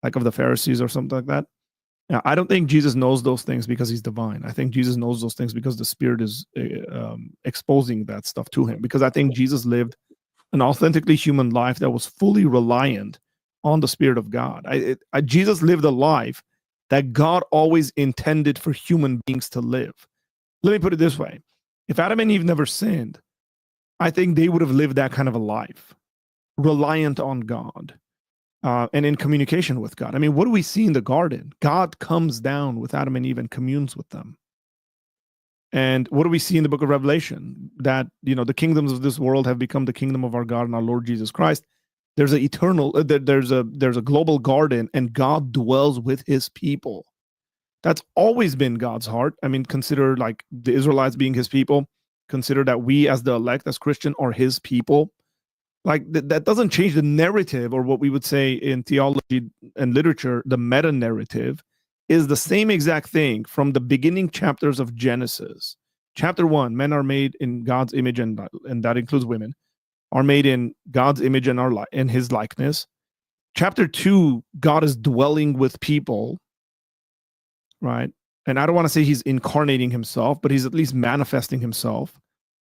like of the Pharisees or something like that. Yeah, I don't think Jesus knows those things because he's divine. I think Jesus knows those things because the Spirit is exposing that stuff to him. Because I think Jesus lived an authentically human life that was fully reliant on the Spirit of God. Jesus lived a life that God always intended for human beings to live. Let me put it this way. If Adam and Eve never sinned, I think they would have lived that kind of a life, reliant on God. And in communication with God. I mean, what do we see in the garden? God comes down with Adam and Eve and communes with them. And what do we see in the book of Revelation? That, the kingdoms of this world have become the kingdom of our God and our Lord Jesus Christ. There's a global garden, and God dwells with his people. That's always been God's heart. I mean, consider like the Israelites being his people. Consider that we as the elect, as Christian, are his people. Like that doesn't change the narrative, or what we would say in theology and literature, the meta narrative is the same exact thing from the beginning chapters of Genesis. Chapter 1, men are made in God's image, and that includes women, are made in God's image and in his likeness. Chapter 2, God is dwelling with people, right? And I don't want to say he's incarnating himself, but he's at least manifesting himself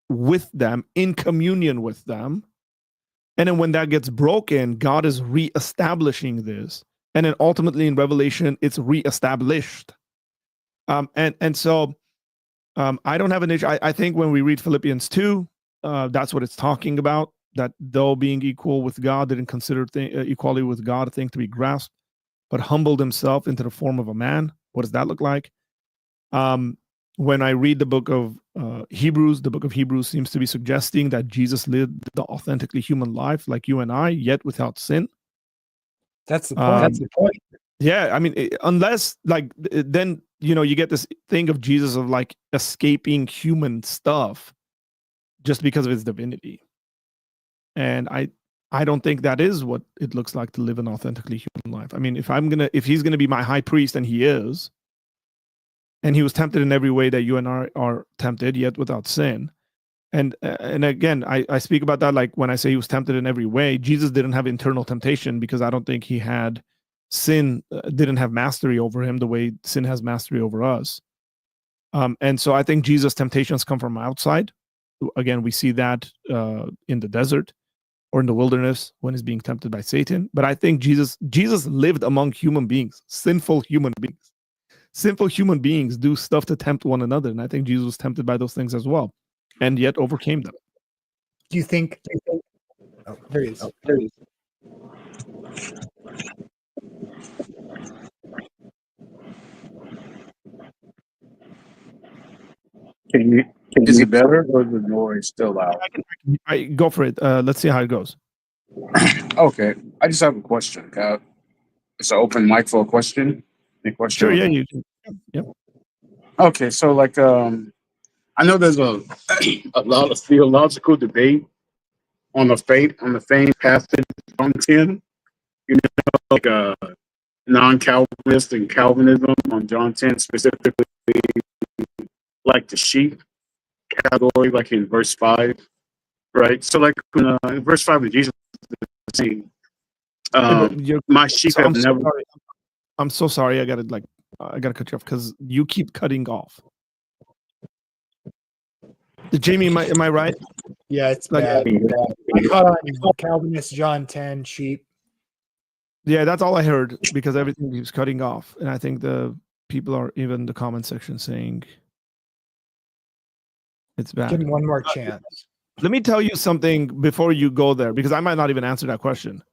with them, in communion with them. And then when that gets broken, God is reestablishing this and then ultimately in Revelation it's reestablished. So I don't have an issue. I think when we read Philippians 2, that's what it's talking about, that though being equal with God, didn't consider equality with God a thing to be grasped, but humbled himself into the form of a man. What does that look like? When I read the book of Hebrews, the book of Hebrews seems to be suggesting that Jesus lived the authentically human life like you and I, yet without sin. That's the point. That's the point. Yeah, I mean, unless like then you get this thing of Jesus of like escaping human stuff just because of his divinity, and I don't think that is what it looks like to live an authentically human life. I mean, if he's gonna be my high priest, and he is, and he was tempted in every way that you and I are tempted, yet without sin. And again, I speak about that like when I say he was tempted in every way, Jesus didn't have internal temptation because I don't think he had sin, didn't have mastery over him the way sin has mastery over us. And so I think Jesus' temptations come from outside. Again, we see that in the desert or in the wilderness when he's being tempted by Satan. But I think Jesus lived among human beings, sinful human beings. Sinful human beings do stuff to tempt one another. And I think Jesus was tempted by those things as well, and yet overcame them. Do you think? Oh, there he is. Is it better or is the noise still loud? I go for it. Let's see how it goes. Okay, I just have a question. It's an open mic for a question. Any question? Sure. Yeah. You. Yep. Okay, so like I know there's a lot of theological debate on the famed passage John 10. Like non-Calvinist and Calvinism on John 10, specifically like the sheep category, like in verse 5, right? So like in verse 5 of Jesus is saying, my sheep have never. I'm so sorry. I gotta cut you off because you keep cutting off. Jamie, am I right? Yeah, it's bad. I caught on Calvinist John 10 sheep. Yeah, that's all I heard because everything keeps cutting off, and I think the people are even in the comment section saying it's bad. Give him one more chance. Let me tell you something before you go there, because I might not even answer that question.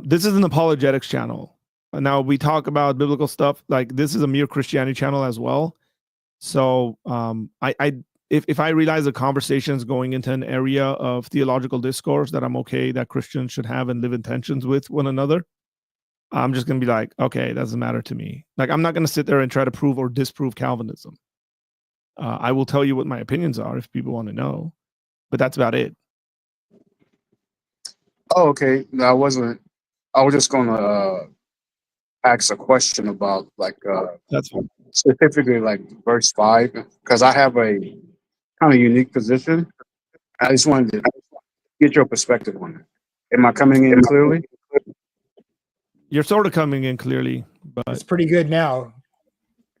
This is an apologetics channel. Now we talk about biblical stuff. Like this is a mere Christianity channel as well. So if I realize the conversation is going into an area of theological discourse that I'm okay that Christians should have and live in tensions with one another, I'm just going to be like, okay, it doesn't matter to me. Like, I'm not going to sit there and try to prove or disprove Calvinism. I will tell you what my opinions are if people want to know, but that's about it. Oh, okay. No, I wasn't. I was just going to ask a question about like That's fine. Specifically like verse 5, because I have a kind of unique position. I just wanted to get your perspective on it. Am I coming in clearly? You're sort of coming in clearly, but It's pretty good now.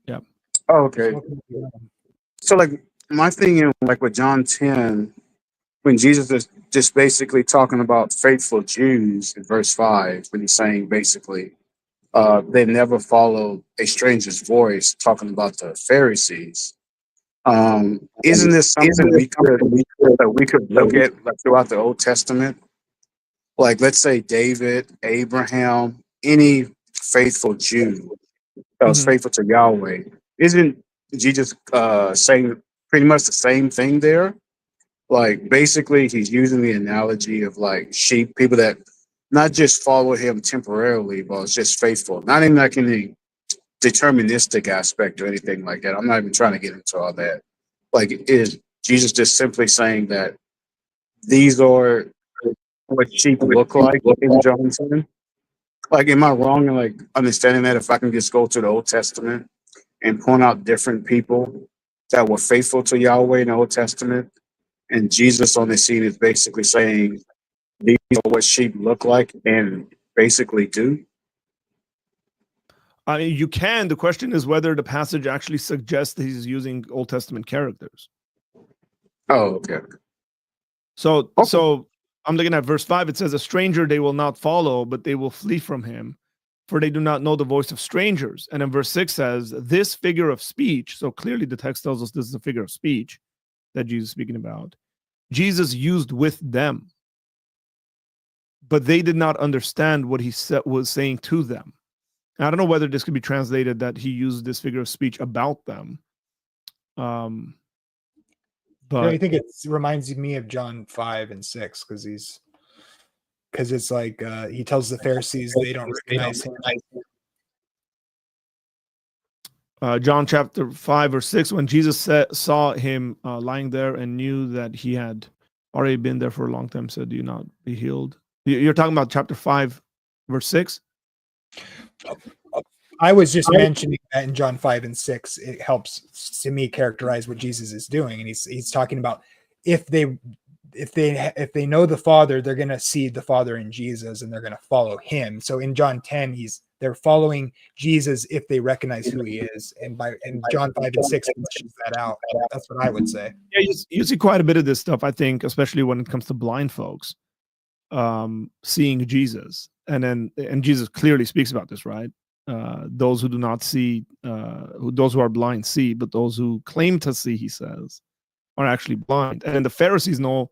Yeah. Oh, okay. So like my thing in like with John 10, when Jesus is just basically talking about faithful Jews in verse 5, when he's saying basically they never follow a stranger's voice, talking about the Pharisees. Isn't this something we could look at like throughout the Old Testament? Like let's say David, Abraham, any faithful Jew that was faithful to Yahweh. Isn't Jesus saying pretty much the same thing there? Like basically he's using the analogy of like sheep, people that not just follow him temporarily, but it's just faithful. Not in like any deterministic aspect or anything like that. I'm not even trying to get into all that. Like is Jesus just simply saying that these are what sheep look like in John 10? Like, am I wrong in like understanding that if I can just go to the Old Testament and point out different people that were faithful to Yahweh in the Old Testament, and Jesus on the scene is basically saying these are what sheep look like and basically do? I mean, you can. The question is whether the passage actually suggests that he's using Old Testament characters. Oh, okay. So I'm looking at verse 5. It says, "A stranger they will not follow, but they will flee from him, for they do not know the voice of strangers. And then verse 6 says, this figure of speech, so clearly the text tells us this is a figure of speech that Jesus is speaking about, Jesus used with them, but they did not understand what he was saying to them. I don't know whether this could be translated that he used this figure of speech about them. I But think it reminds me of John 5 and 6 because it's like he tells the Pharisees they don't recognize him. John chapter 5 or 6, when Jesus saw him lying there and knew that he had already been there for a long time, said, do you not be healed? You're talking about chapter 5, verse 6? I was just mentioning that in John 5 and 6, it helps to me characterize what Jesus is doing. And he's talking about if they know the Father, they're going to see the Father in Jesus and they're going to follow him. So in John 10, they're following Jesus if they recognize who he is. And John 5 and 6 fleshes that out. That's what I would say. Yeah, you see quite a bit of this stuff, I think, especially when it comes to blind folks seeing Jesus. And Jesus clearly speaks about this, right? Those who do not see, those who are blind see, but those who claim to see, he says, are actually blind. And the Pharisees know,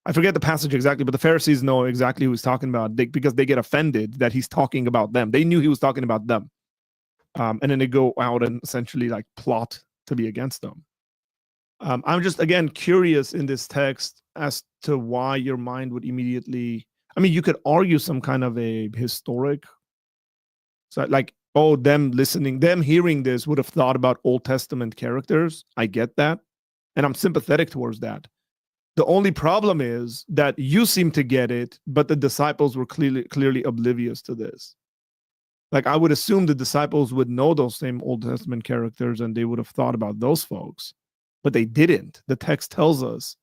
I forget the passage exactly, but the Pharisees know exactly who he's talking about because they get offended that he's talking about them. They knew he was talking about them. And then they go out and essentially like plot to be against them. I'm just, again, curious in this text as to why your mind would immediately, I mean, you could argue some kind of a historic, so like, oh, them hearing this would have thought about Old Testament characters. I get that. And I'm sympathetic towards that. The only problem is that you seem to get it, but the disciples were clearly oblivious to this. Like, I would assume the disciples would know those same Old Testament characters and they would have thought about those folks, but they didn't. The text tells us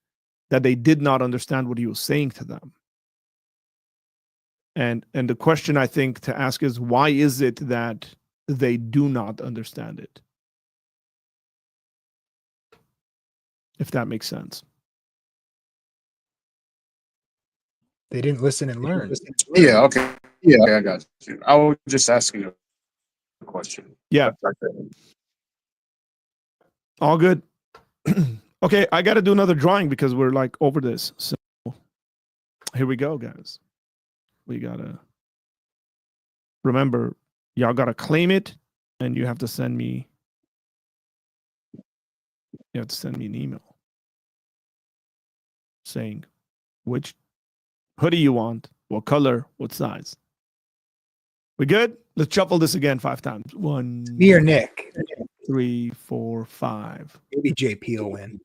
that they did not understand what he was saying to them. And the question I think to ask is, why is it that they do not understand it? If that makes sense. They didn't listen and learn. Yeah, okay. Yeah, I got you. I was just asking a question. Yeah. All good. Okay, I got to do another drawing because we're like over this. So here we go, guys. We got to remember, y'all got to claim it and you have to send me an email saying which hoodie you want, what color, what size. We good? Let's shuffle this again 5 times. 1, Me or Nick? 3, 4, 5. Maybe JP will win.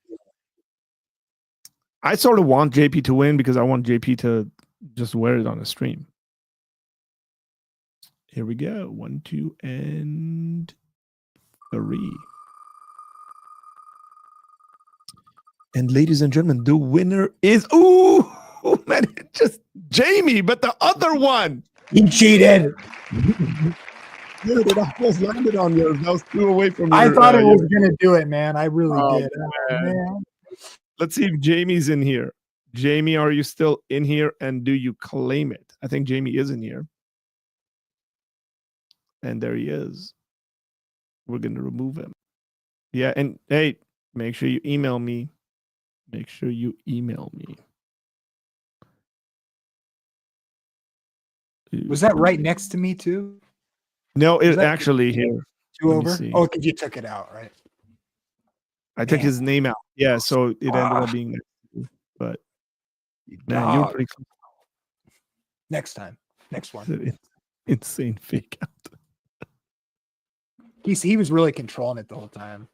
I sort of want JP to win because I want JP to just wear it on the stream. Here we go. 1, 2, and 3. And ladies and gentlemen, the winner is, ooh, man, it's just Jamie, but the other one. He cheated. Dude, it almost landed on yours. That was 2 away from I your, thought it was going to do it, man. I really Oh, did. man. Let's see if Jamie's in here. Jamie, are you still in here? And do you claim it? I think Jamie is in here. And there he is. We're going to remove him. Yeah, and hey, make sure you email me. Make sure you email me. Was that right next to me too? No, it's that actually here. 2 Let me over? see. Oh, because you took it out, right? I took Man. his name out. Yeah, so it ended up being next to you. But man, you're pretty close. Next time. Next one. Insane fake out. He was really controlling it the whole time.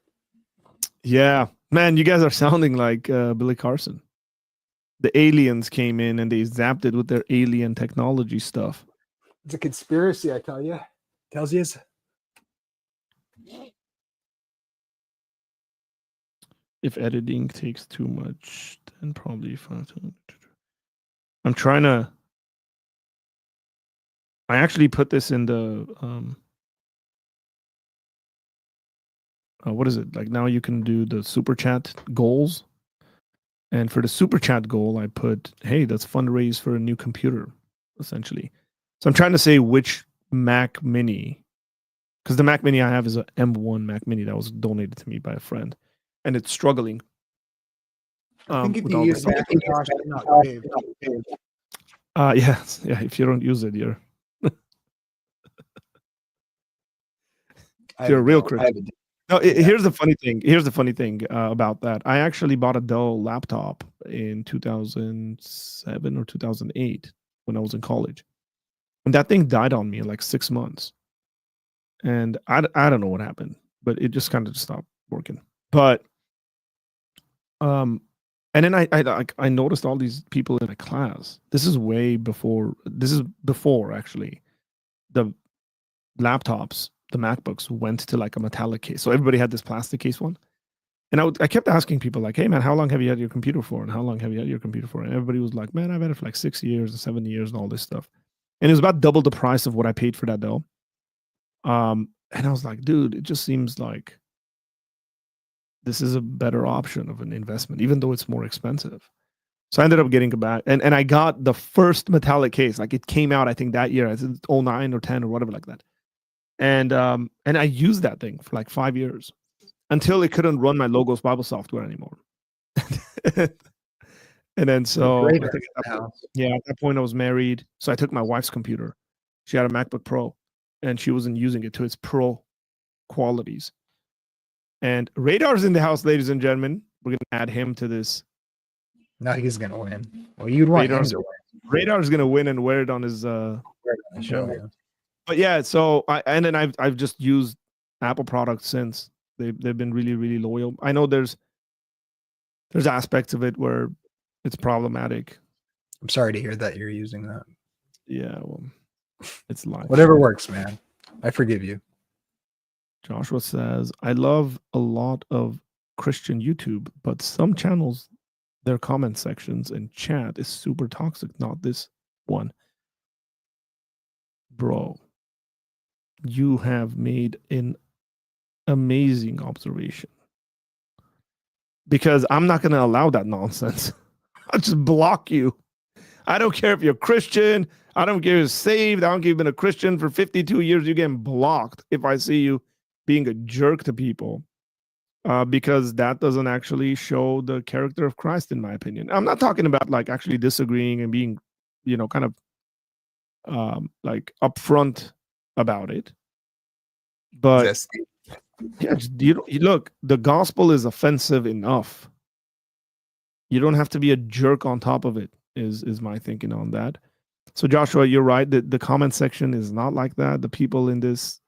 Yeah, man, you guys are sounding like Billy Carson. The aliens came in and they zapped it with their alien technology stuff. It's a conspiracy, I tell you. Tells you. If editing takes too much, then probably fine. I'm trying to. I actually put this in the. What is it? Like now you can do the super chat goals. And for the super chat goal, I put, hey, let's fundraise for a new computer, essentially. So I'm trying to say which Mac Mini, because the Mac Mini I have is a M1 Mac Mini that was donated to me by a friend, and it's struggling. I think if with you all use the- Macintosh, you're not saved. yes, yeah. If you don't use it, you're I you're a have real Dell. critic. No, here's the funny thing. Here's the funny thing about that. I actually bought a Dell laptop in 2007 or 2008 when I was in college, and that thing died on me in like 6 months. And I don't know what happened, but it just kind of stopped working. But and then I noticed all these people in my class. This is way before. This is before actually the laptops, the MacBooks went to like a metallic case. So everybody had this plastic case one. And I kept asking people like, hey man, how long have you had your computer for? And how long have you had your computer for? And everybody was like, man, I've had it for like 6 years and 7 years and all this stuff. And it was about double the price of what I paid for that Dell. And I was like, dude, it just seems like this is a better option of an investment, even though it's more expensive. So I ended up getting it back. And I got the first metallic case. Like it came out, I think that year, I think 09 or 10 or whatever like that. And I used that thing for like 5 years until it couldn't run my Logos Bible software anymore. And then so I think at that point I was married. So I took my wife's computer. She had a MacBook Pro and she wasn't using it to its pro qualities. And Radar's in the house, ladies and gentlemen. We're gonna add him to this. No, he's gonna win. Well, you'd want him to win. Radar's gonna win and wear it on his Show, yeah. But yeah, so I've just used Apple products since. They've been really, really loyal. I know there's aspects of it where it's problematic. I'm sorry to hear that you're using that. Yeah, well, it's life. Whatever works, man. I forgive you. Joshua says, I love a lot of Christian YouTube, but some channels, their comment sections and chat is super toxic. Not this one. Bro, you have made an amazing observation. Because I'm not going to allow that nonsense. I'll just block you. I don't care if you're Christian. I don't care if you're saved. I don't care if you've been a Christian for 52 years. You're getting blocked if I see you being a jerk to people. Because that doesn't actually show the character of Christ, in my opinion. I'm not talking about like actually disagreeing and being, kind of like upfront about it. But yeah, look, the gospel is offensive enough. You don't have to be a jerk on top of it, is my thinking on that. So Joshua, you're right. The comment section is not like that. The people in this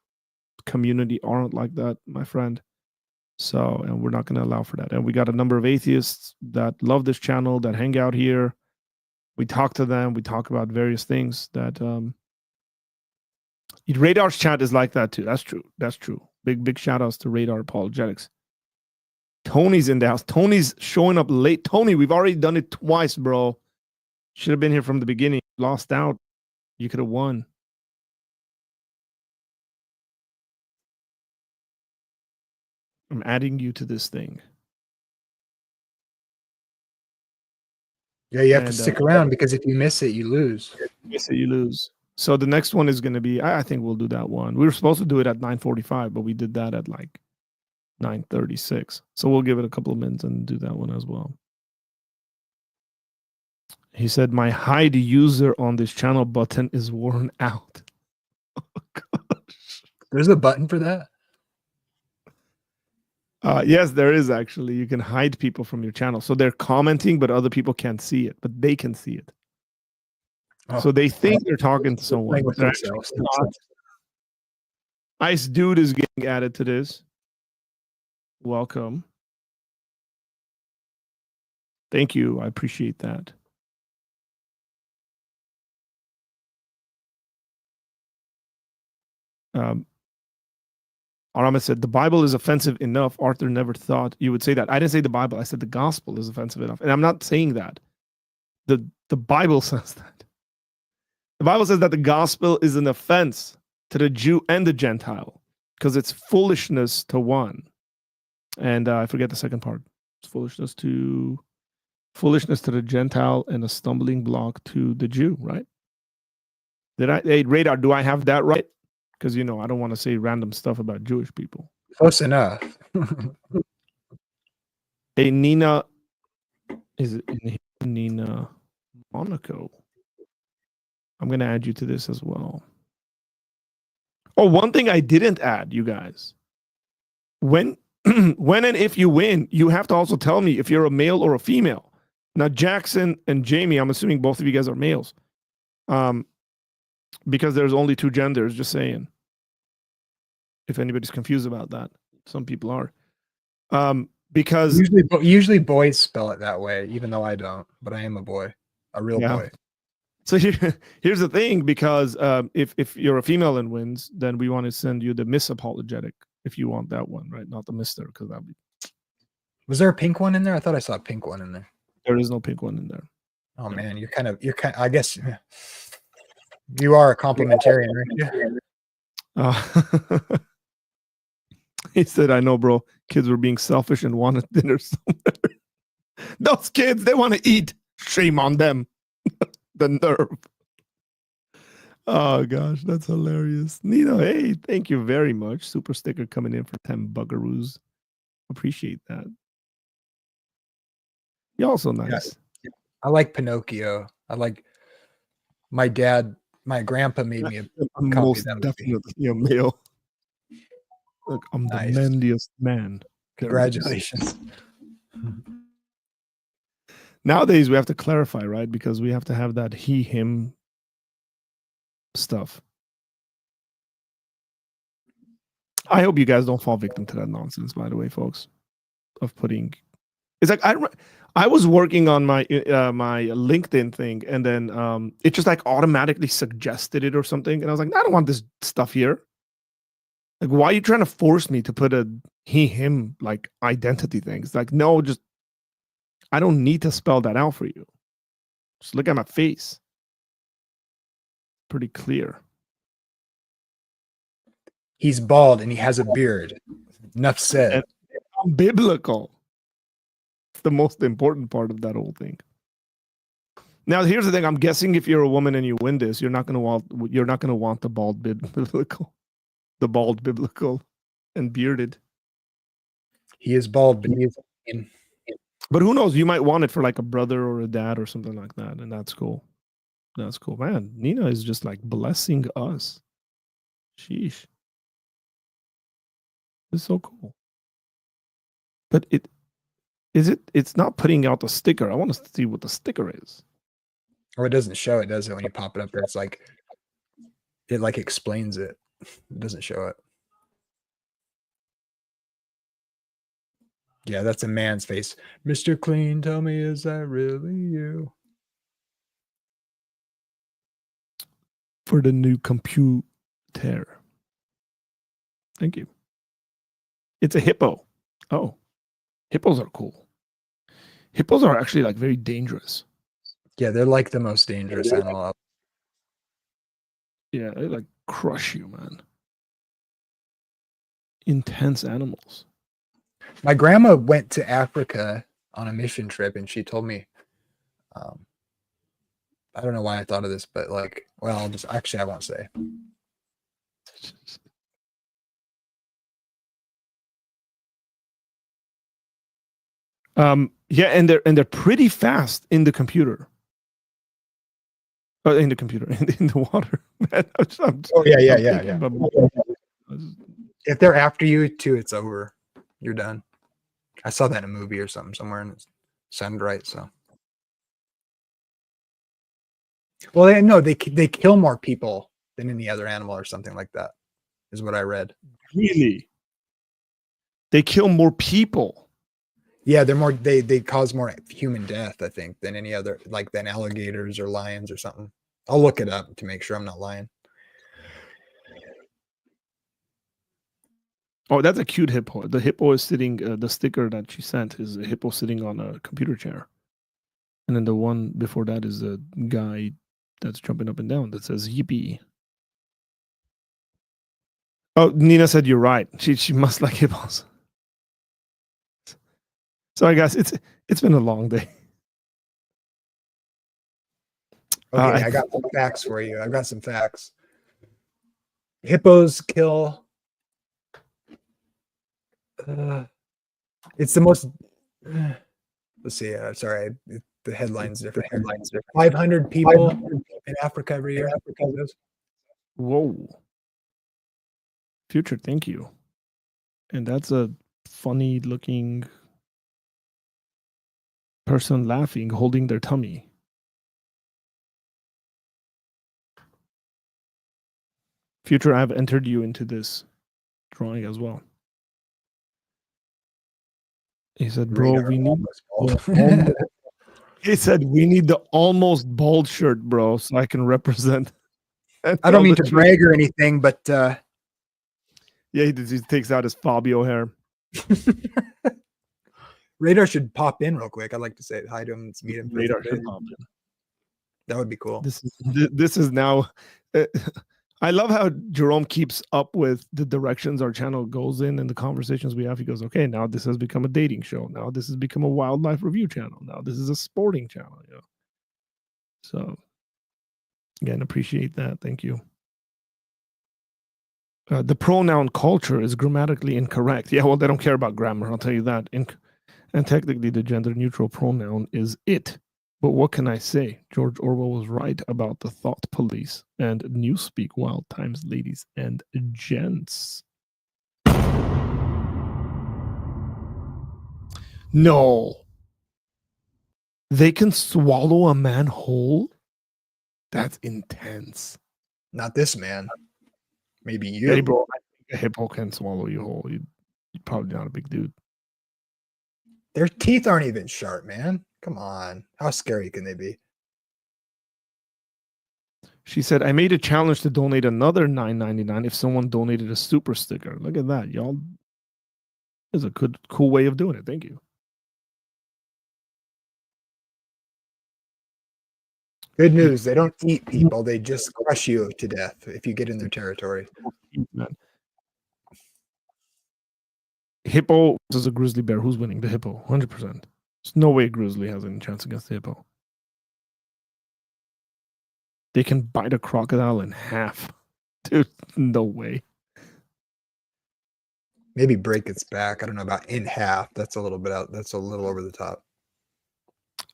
community aren't like that, my friend. So, and we're not going to allow for that. And we got a number of atheists that love this channel, that hang out here. We talk to them. We talk about various things that Radar's chat is like that too. That's true. That's true. Big shout outs to Radar Apologetics. Tony's in the house. Tony's showing up late. Tony, we've already done it twice, bro. Should have been here from the beginning. Lost out. You could have won. I'm adding you to this thing. Yeah, you have to stick around because if you miss it, you lose. You lose. So the next one is going to be, I think we'll do that one. We were supposed to do it at 9:45, but we did that at like 9:36. So we'll give it a couple of minutes and do that one as well. He said, my hide user on this channel button is worn out. Oh, gosh. There's a button for that? Yes, there is actually. You can hide people from your channel. So they're commenting, but other people can't see it, but they can see it. Oh, so they think they're talking to someone. But they're not. Ice Dude is getting added to this. Welcome. Thank you. I appreciate that. Arama said, the Bible is offensive enough. Arthur never thought you would say that. I didn't say the Bible. I said the gospel is offensive enough. And I'm not saying that. The Bible says that. The Bible says that the gospel is an offense to the Jew and the Gentile because it's foolishness to one. And I forget the second part. It's foolishness to the Gentile and a stumbling block to the Jew, right? Hey, Radar, do I have that right? Because, I don't want to say random stuff about Jewish people. Close enough. Hey, Nina, is it Nina Monaco? I'm going to add you to this as well. Oh, one thing I didn't add, you guys. When and if you win, you have to also tell me if you're a male or a female. Now, Jackson and Jamie, I'm assuming both of you guys are males. Because there's only two genders, just saying. If anybody's confused about that. Some people are. Because usually boys spell it that way, even though I don't, but I am a boy, a real boy. So here's the thing, because if you're a female and wins, then we want to send you the Miss Apologetic if you want that one, right? Not the Mister, because that'd be. Was there a pink one in there? I thought I saw a pink one in there. There is no pink one in there. Oh man, you're kind of. I guess you are a complimentarian, right? He said, "I know, bro. Kids were being selfish and wanted dinner somewhere. Those kids, they want to eat. Shame on them." The nerve. Oh gosh, that's hilarious. Nino, hey, thank you very much. Super sticker coming in for 10 buggeroos. Appreciate that. You're also nice. Yeah. I like Pinocchio. I like my grandpa made me a most definitely a male. Look, I'm nice. The manliest man. Congratulations. Nowadays we have to clarify, right? Because we have to have that he, him stuff. I hope you guys don't fall victim to that nonsense, by the way, folks. Of putting, it's like I was working on my my LinkedIn thing, and then it just like automatically suggested it or something, and I was like, I don't want this stuff here. Like, why are you trying to force me to put a he, him like identity thing? It's like, no, just I don't need to spell that out for you. Just look at my face. Pretty clear. He's bald and he has a beard. Enough said. And biblical. It's the most important part of that whole thing. Now, here's the thing. I'm guessing if you're a woman and you win this, you're not gonna want the bald biblical, the bald biblical, and bearded. He is bald, but he is. But who knows? You might want it for like a brother or a dad or something like that, and that's cool. That's cool, man. Nina is just like blessing us. Sheesh. It's so cool. But it's not putting out the sticker. I want to see what the sticker is. Or it doesn't show it, does it? When you pop it up there, it's like it like explains it. It doesn't show it. Yeah, that's a man's face. Mr. Clean, tell me, is that really you? For the new computer. Thank you. It's a hippo. Oh, hippos are cool. Hippos are actually like very dangerous. Yeah, they're like the most dangerous animal. Yeah, they like crush you, man. Intense animals. My grandma went to Africa on a mission trip, and she told me, I don't know why I thought of this, but like, well, I won't say. Yeah, and they're pretty fast in the computer. In the computer, in the water. Man, yeah. If they're after you too, it's over. You're done. I saw that in a movie or something somewhere, and it sounded right. So, well, they kill more people than any other animal or something like that, is what I read. Really? They kill more people. Yeah, they cause more human death, I think, than any other, like than alligators or lions or something. I'll look it up to make sure I'm not lying. Oh, that's a cute hippo. The hippo is sitting, the sticker that she sent is a hippo sitting on a computer chair. And then the one before that is a guy that's jumping up and down that says yippee. Oh, Nina said you're right. She must like hippos. Sorry, guys. It's been a long day. Okay, I got some facts for you. I've got some facts. Hippos kill. It's the most. Let's see. Sorry, the headline's different. 500 people in Africa every year. Whoa. Future, thank you. And that's a funny looking person laughing, holding their tummy. Future, I've entered you into this drawing as well. He said, bro, we need he said we need the almost bald shirt, bro, so I can represent. I don't mean to brag or anything, but yeah, he takes out his Fabio hair. Radar should pop in real quick. I'd like to say hi to him and meet him. Radar should pop in. That would be cool. This is now. I love how Jerome keeps up with the directions our channel goes in and the conversations we have. He goes, okay, now this has become a dating show. Now this has become a wildlife review channel. Now this is a sporting channel. You know? So, again, appreciate that. Thank you. The pronoun culture is grammatically incorrect. Yeah, well, they don't care about grammar. I'll tell you that. And technically, the gender-neutral pronoun is it. But what can I say? George Orwell was right about the thought police and newspeak, wild times, ladies and gents. No. They can swallow a man whole? That's intense. Not this man. Maybe you. Hey, bro, I think a hippo can swallow you whole. You're probably not a big dude. Their teeth aren't even sharp, man. Come on. How scary can they be? She said, I made a challenge to donate another $9.99 if someone donated a super sticker. Look at that, y'all. That's a good, cool way of doing it. Thank you. Good news. They don't eat people. They just crush you to death if you get in their territory. Man. Hippo versus a grizzly bear. Who's winning? The hippo. 100%. There's no way grizzly has any chance against the hippo. They can bite a crocodile in half. Dude, no way. Maybe break its back. I don't know about in half. That's a little bit out. That's a little over the top.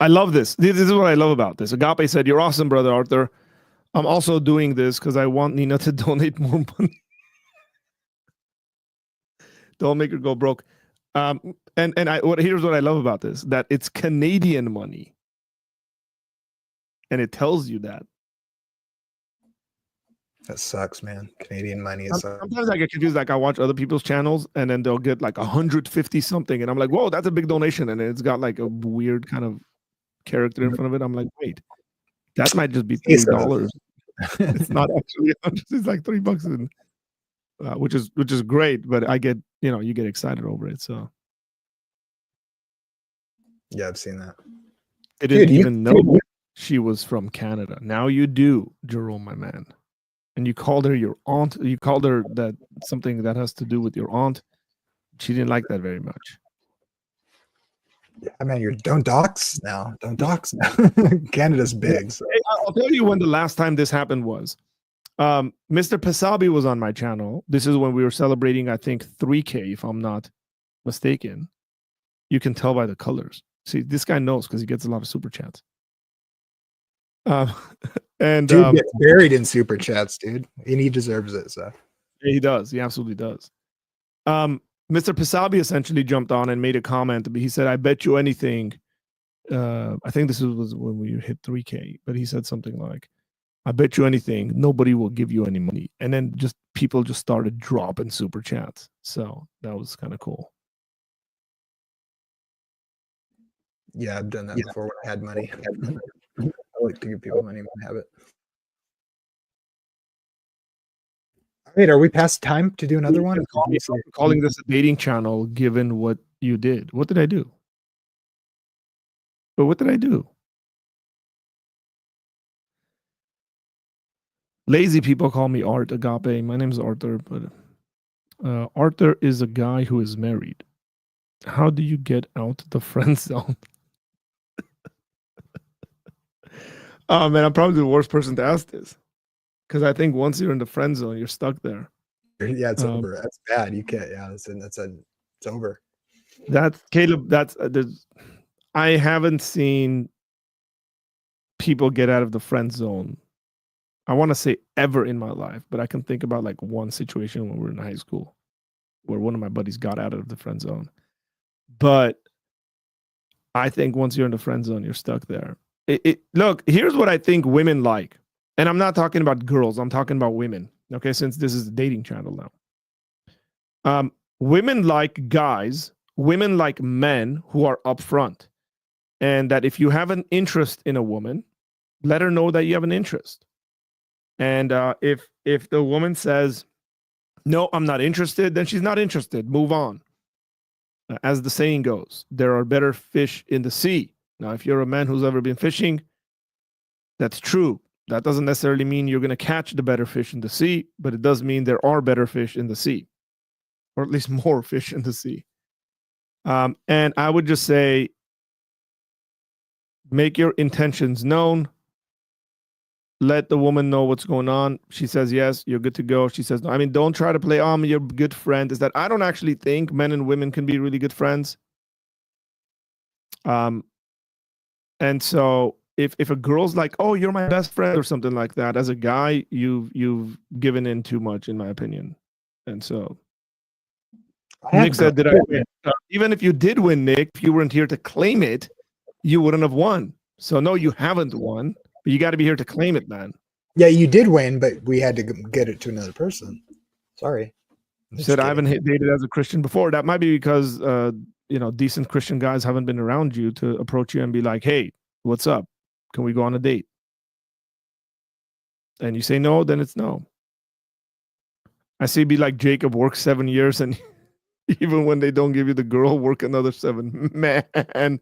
I love this. This is what I love about this. Agape said, you're awesome, brother Arthur. I'm also doing this because I want Nina to donate more money. Don't make her go broke. Here's what I love about this, that it's Canadian money. And it tells you that. That sucks, man. Canadian money is. Sometimes I get confused. Like I watch other people's channels, and then they'll get like 150 something, and I'm like, "Whoa, that's a big donation!" And it's got like a weird kind of character in front of it. I'm like, "Wait, that might just be $3. It's not actually 100. It's like $3, and which is great. But I get, you get excited over it. So yeah, I've seen that. I didn't even know she was from Canada. Now you do, Jerome, my man. And you called her your aunt. You called her that something that has to do with your aunt. She didn't like that very much. I mean, don't dox now. Don't dox now. Canada's big. So. Hey, I'll tell you when the last time this happened was. Mr. Pasabi was on my channel. This is when we were celebrating, I think, 3K, if I'm not mistaken. You can tell by the colors. See, this guy knows because he gets a lot of super chats. And dude gets buried in super chats, dude, and he deserves it. So he does. He absolutely does. Mr. Pasabi essentially jumped on and made a comment. He said, "I bet you anything." I think this was when we hit 3K, but he said something like, "I bet you anything, nobody will give you any money." And then people just started dropping super chats. So that was kind of cool. Yeah, I've done that before when I had money. I like to give people money when I have it. All right, are we past time to do another one? Calling this a dating channel, given what you did. What did I do? But what did I do? Lazy people call me Art Agape. My name is Arthur, but Arthur is a guy who is married. How do you get out the friend zone? Oh man, I'm probably the worst person to ask this because I think once you're in the friend zone, you're stuck there. Yeah, it's Um, over. That's bad. You can't. Yeah, it's over. That's Caleb. I haven't seen people get out of the friend zone. I want to say ever in my life, but I can think about like one situation when we were in high school where one of my buddies got out of the friend zone. But I think once you're in the friend zone, you're stuck there. Look, here's what I think women like. And I'm not talking about girls, I'm talking about women. Okay, since this is a dating channel now. Women like guys, women like men who are upfront. And that if you have an interest in a woman, let her know that you have an interest. And if the woman says, no, I'm not interested, then she's not interested. Move on. As the saying goes, there are better fish in the sea. Now, if you're a man who's ever been fishing, that's true. That doesn't necessarily mean you're going to catch the better fish in the sea, but it does mean there are better fish in the sea, or at least more fish in the sea. And I would just say, make your intentions known. Let the woman know what's going on. She says yes, you're good to go. She says no. I mean, don't try to play, I'm your good friend. Is that I don't actually think men and women can be really good friends. And so if a girl's like, oh, you're my best friend or something like that, as a guy, you've given in too much, in my opinion. And so Nick said, did I win? Even if you did win, Nick, if you weren't here to claim it, you wouldn't have won. So no, you haven't won. But you got to be here to claim it, man. Yeah, you did win, but we had to get it to another person. Sorry. Said I haven't dated as a Christian before. That might be because decent Christian guys haven't been around you to approach you and be like, hey, what's up? Can we go on a date? And you say no, then it's no. I see be like Jacob works 7 years, and even when they don't give you the girl, work another 7. Man,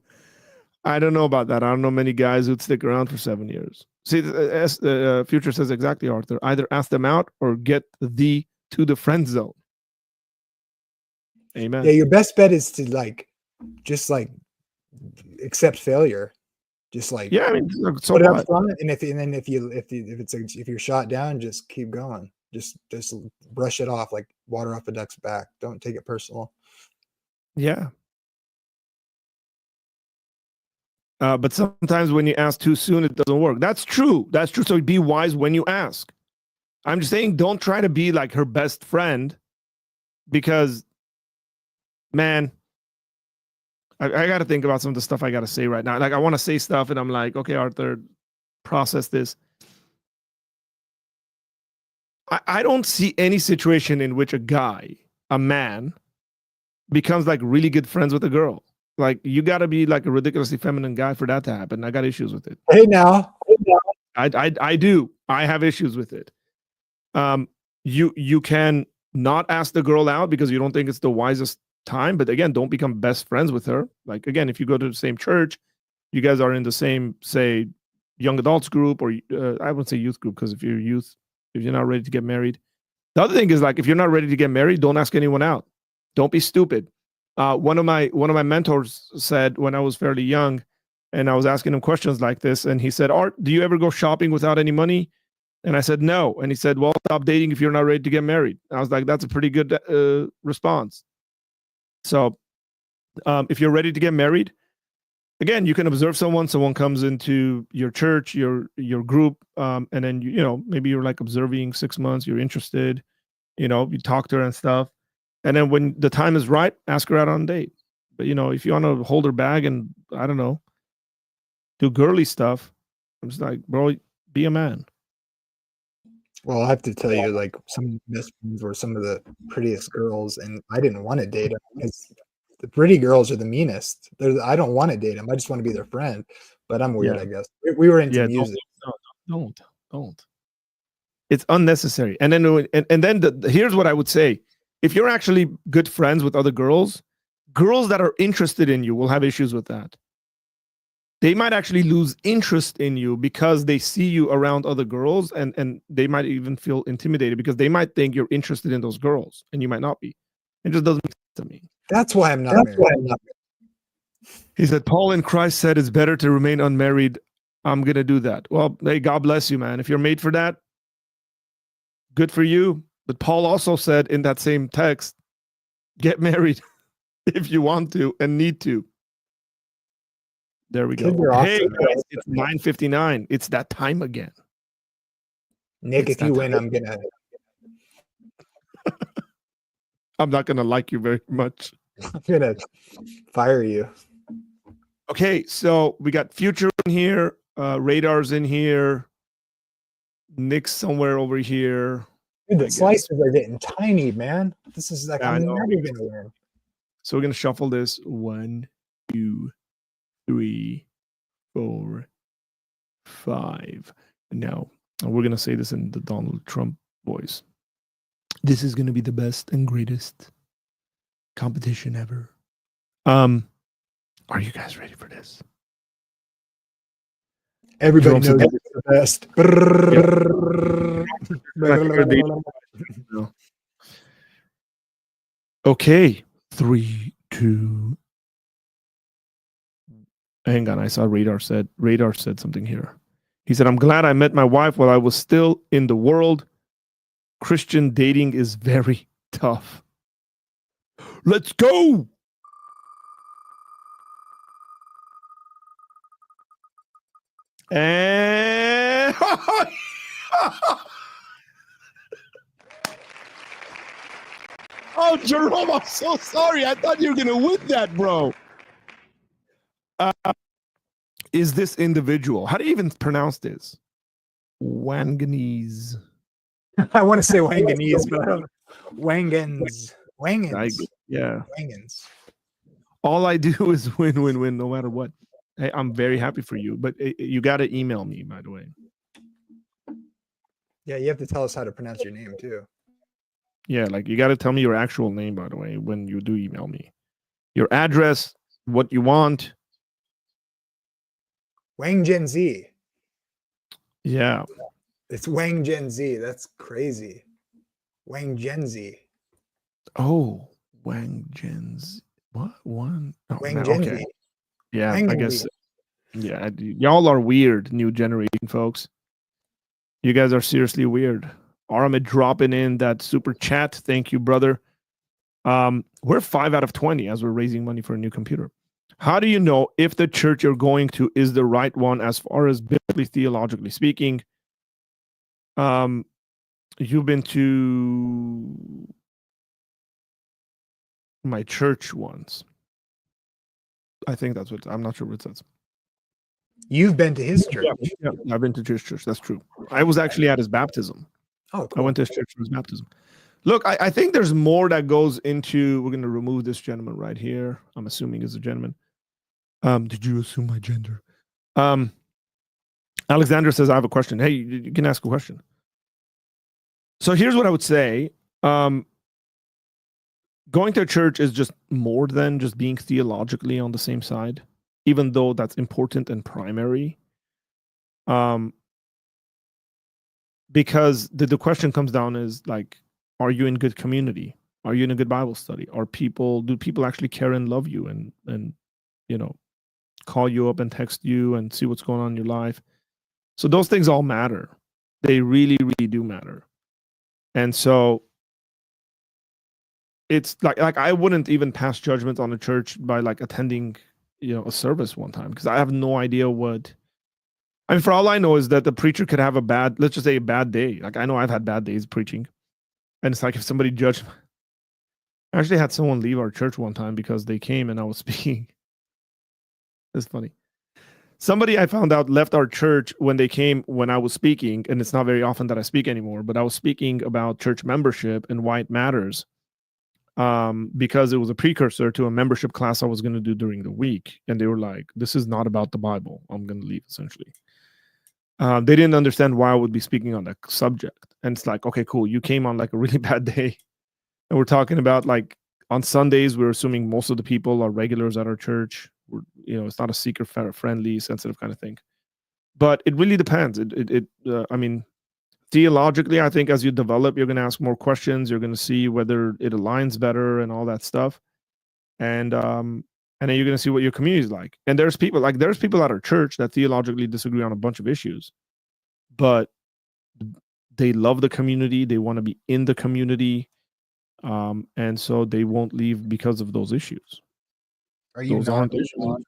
I don't know about that. I don't know many guys who'd stick around for 7 years. See, Future says exactly, Arthur. Either ask them out or get thee to the friend zone. Amen. Yeah, your best bet is to just accept failure. Just yeah, I mean, so put it up front, and if you're shot down, just keep going. Just brush it off like water off a duck's back. Don't take it personal. Yeah. But sometimes when you ask too soon, it doesn't work. That's true. That's true. So be wise when you ask. I'm just saying, don't try to be like her best friend, because, man, I got to think about some of the stuff I got to say right now. Like, I want to say stuff, and I'm like, okay, Arthur, process this. I don't see any situation in which a man, becomes like really good friends with a girl. Like, you got to be like a ridiculously feminine guy for that to happen. I got issues with it. Hey now. I do. I have issues with it. You can not ask the girl out because you don't think it's the wisest time, but again, don't become best friends with her. Like, again, if you go to the same church, you guys are in the same, say, young adults group, or I wouldn't say youth group, because if you're not ready to get married. The other thing is, like, if you're not ready to get married, don't ask anyone out. Don't be stupid. One of my mentors said when I was fairly young, and I was asking him questions like this, and he said, Art, do you ever go shopping without any money? And I said, no. And he said, well, stop dating if you're not ready to get married. I was like, that's a pretty good response. So if you're ready to get married, again, you can observe someone comes into your church, your group, and then, maybe you're like observing 6 months, you're interested, you talk to her and stuff. And then when the time is right, ask her out on a date. But, if you want to hold her bag and, I don't know, do girly stuff, I'm just like, bro, be a man. Well, I have to tell you, like, some of the best friends were some of the prettiest girls, and I didn't want to date them because the pretty girls are the meanest. I don't want to date them. I just want to be their friend. But I'm weird, I guess. We were into music. Don't. It's unnecessary. And then here's what I would say. If you're actually good friends with other girls that are interested in you will have issues with that. They might actually lose interest in you because they see you around other girls, and they might even feel intimidated because they might think you're interested in those girls, and you might not be. It just doesn't make sense to me. That's why I'm not married. He said, Paul in Christ said it's better to remain unmarried I'm going to do that. Well, hey, God bless you, man. If you're made for that, good for you. But Paul also said in that same text, get married if you want to and need to. There we go. Kids are Hey, awesome. guys, it's 9:59. It's that time again. Nick, It's if you that win, time. I'm not gonna like you very much. I'm gonna fire you. Okay, so we got Future in here, Radar's in here, Nick's somewhere over here. Dude, I the guess. slices are getting tiny, man. This is like Yeah, I I'm know. never gonna win. So we're gonna shuffle this 1, 2, 3, 4, 5. No, we're gonna say this in the Donald Trump voice. This is gonna be the best and greatest competition ever. Are you guys ready for this? Everybody Jerome knows said it's the best. no. Okay, 3, 2. Hang on, I saw Radar said something here. He said, I'm glad I met my wife while I was still in the world. Christian dating is very tough. Let's go. And oh, Jerome, I'm so sorry. I thought you were gonna win that, bro. Is this individual? How do you even pronounce this? Wanganese. I want to say Wanganese, but I don't know. Wangans. Yeah. Wangans. All I do is win, win, win, no matter what. Hey, I'm very happy for you, but you got to email me, by the way. Yeah, you have to tell us how to pronounce your name too. Yeah, like you got to tell me your actual name, by the way, when you do email me. Your address, what you want. Wang Gen Z. Yeah. It's Wang Gen Z. That's crazy. Wang Gen Z. Oh, Wang Jens. What one? Oh, Wang Gen okay. Z. Yeah, Wang I Gen guess. Z. Yeah, y'all are weird, new generation folks. You guys are seriously weird. Aramid dropping in that super chat. Thank you, brother. We're 5 out of 20 as we're raising money for a new computer. How do you know if the church you're going to is the right one as far as biblically, theologically speaking? You've been to my church once. I think that's what, I'm not sure what it says. You've been to his church. Yeah, I've been to his church. That's true. I was actually at his baptism. Oh, I cool. went to his church for his baptism. Look, I think there's more that goes into, we're going to remove this gentleman right here. I'm assuming is a gentleman. Did you assume my gender? Alexander says, I have a question. Hey, you can ask a question. So here's what I would say. Going to a church is just more than just being theologically on the same side, even though that's important and primary. Because the question comes down is like, are you in good community? Are you in a good Bible study? Do people actually care and love you and call you up and text you and see what's going on in your life? So those things all matter. They really, really do matter. And so it's like I wouldn't even pass judgment on a church by like attending, a service one time, because I have no idea what. I mean, for all I know is that the preacher could have let's just say a bad day. Like I know I've had bad days preaching, and it's like if somebody judged. I actually had someone leave our church one time because they came and I was speaking. It's funny. Somebody I found out left our church when they came when I was speaking, and it's not very often that I speak anymore, but I was speaking about church membership and why it matters. Because it was a precursor to a membership class I was going to do during the week. And they were like, this is not about the Bible. I'm going to leave, essentially. They didn't understand why I would be speaking on that subject. And it's like, okay, cool. You came on like a really bad day. And we're talking about like on Sundays, we're assuming most of the people are regulars at our church. It's not a seeker friendly, sensitive kind of thing. But it really depends. I mean, theologically, I think as you develop, you're going to ask more questions. You're going to see whether it aligns better and all that stuff. And And then you're going to see what your community is like. And there's people at our church that theologically disagree on a bunch of issues, but they love the community. They want to be in the community. And so they won't leave because of those issues. Are you Those aren't non-denom?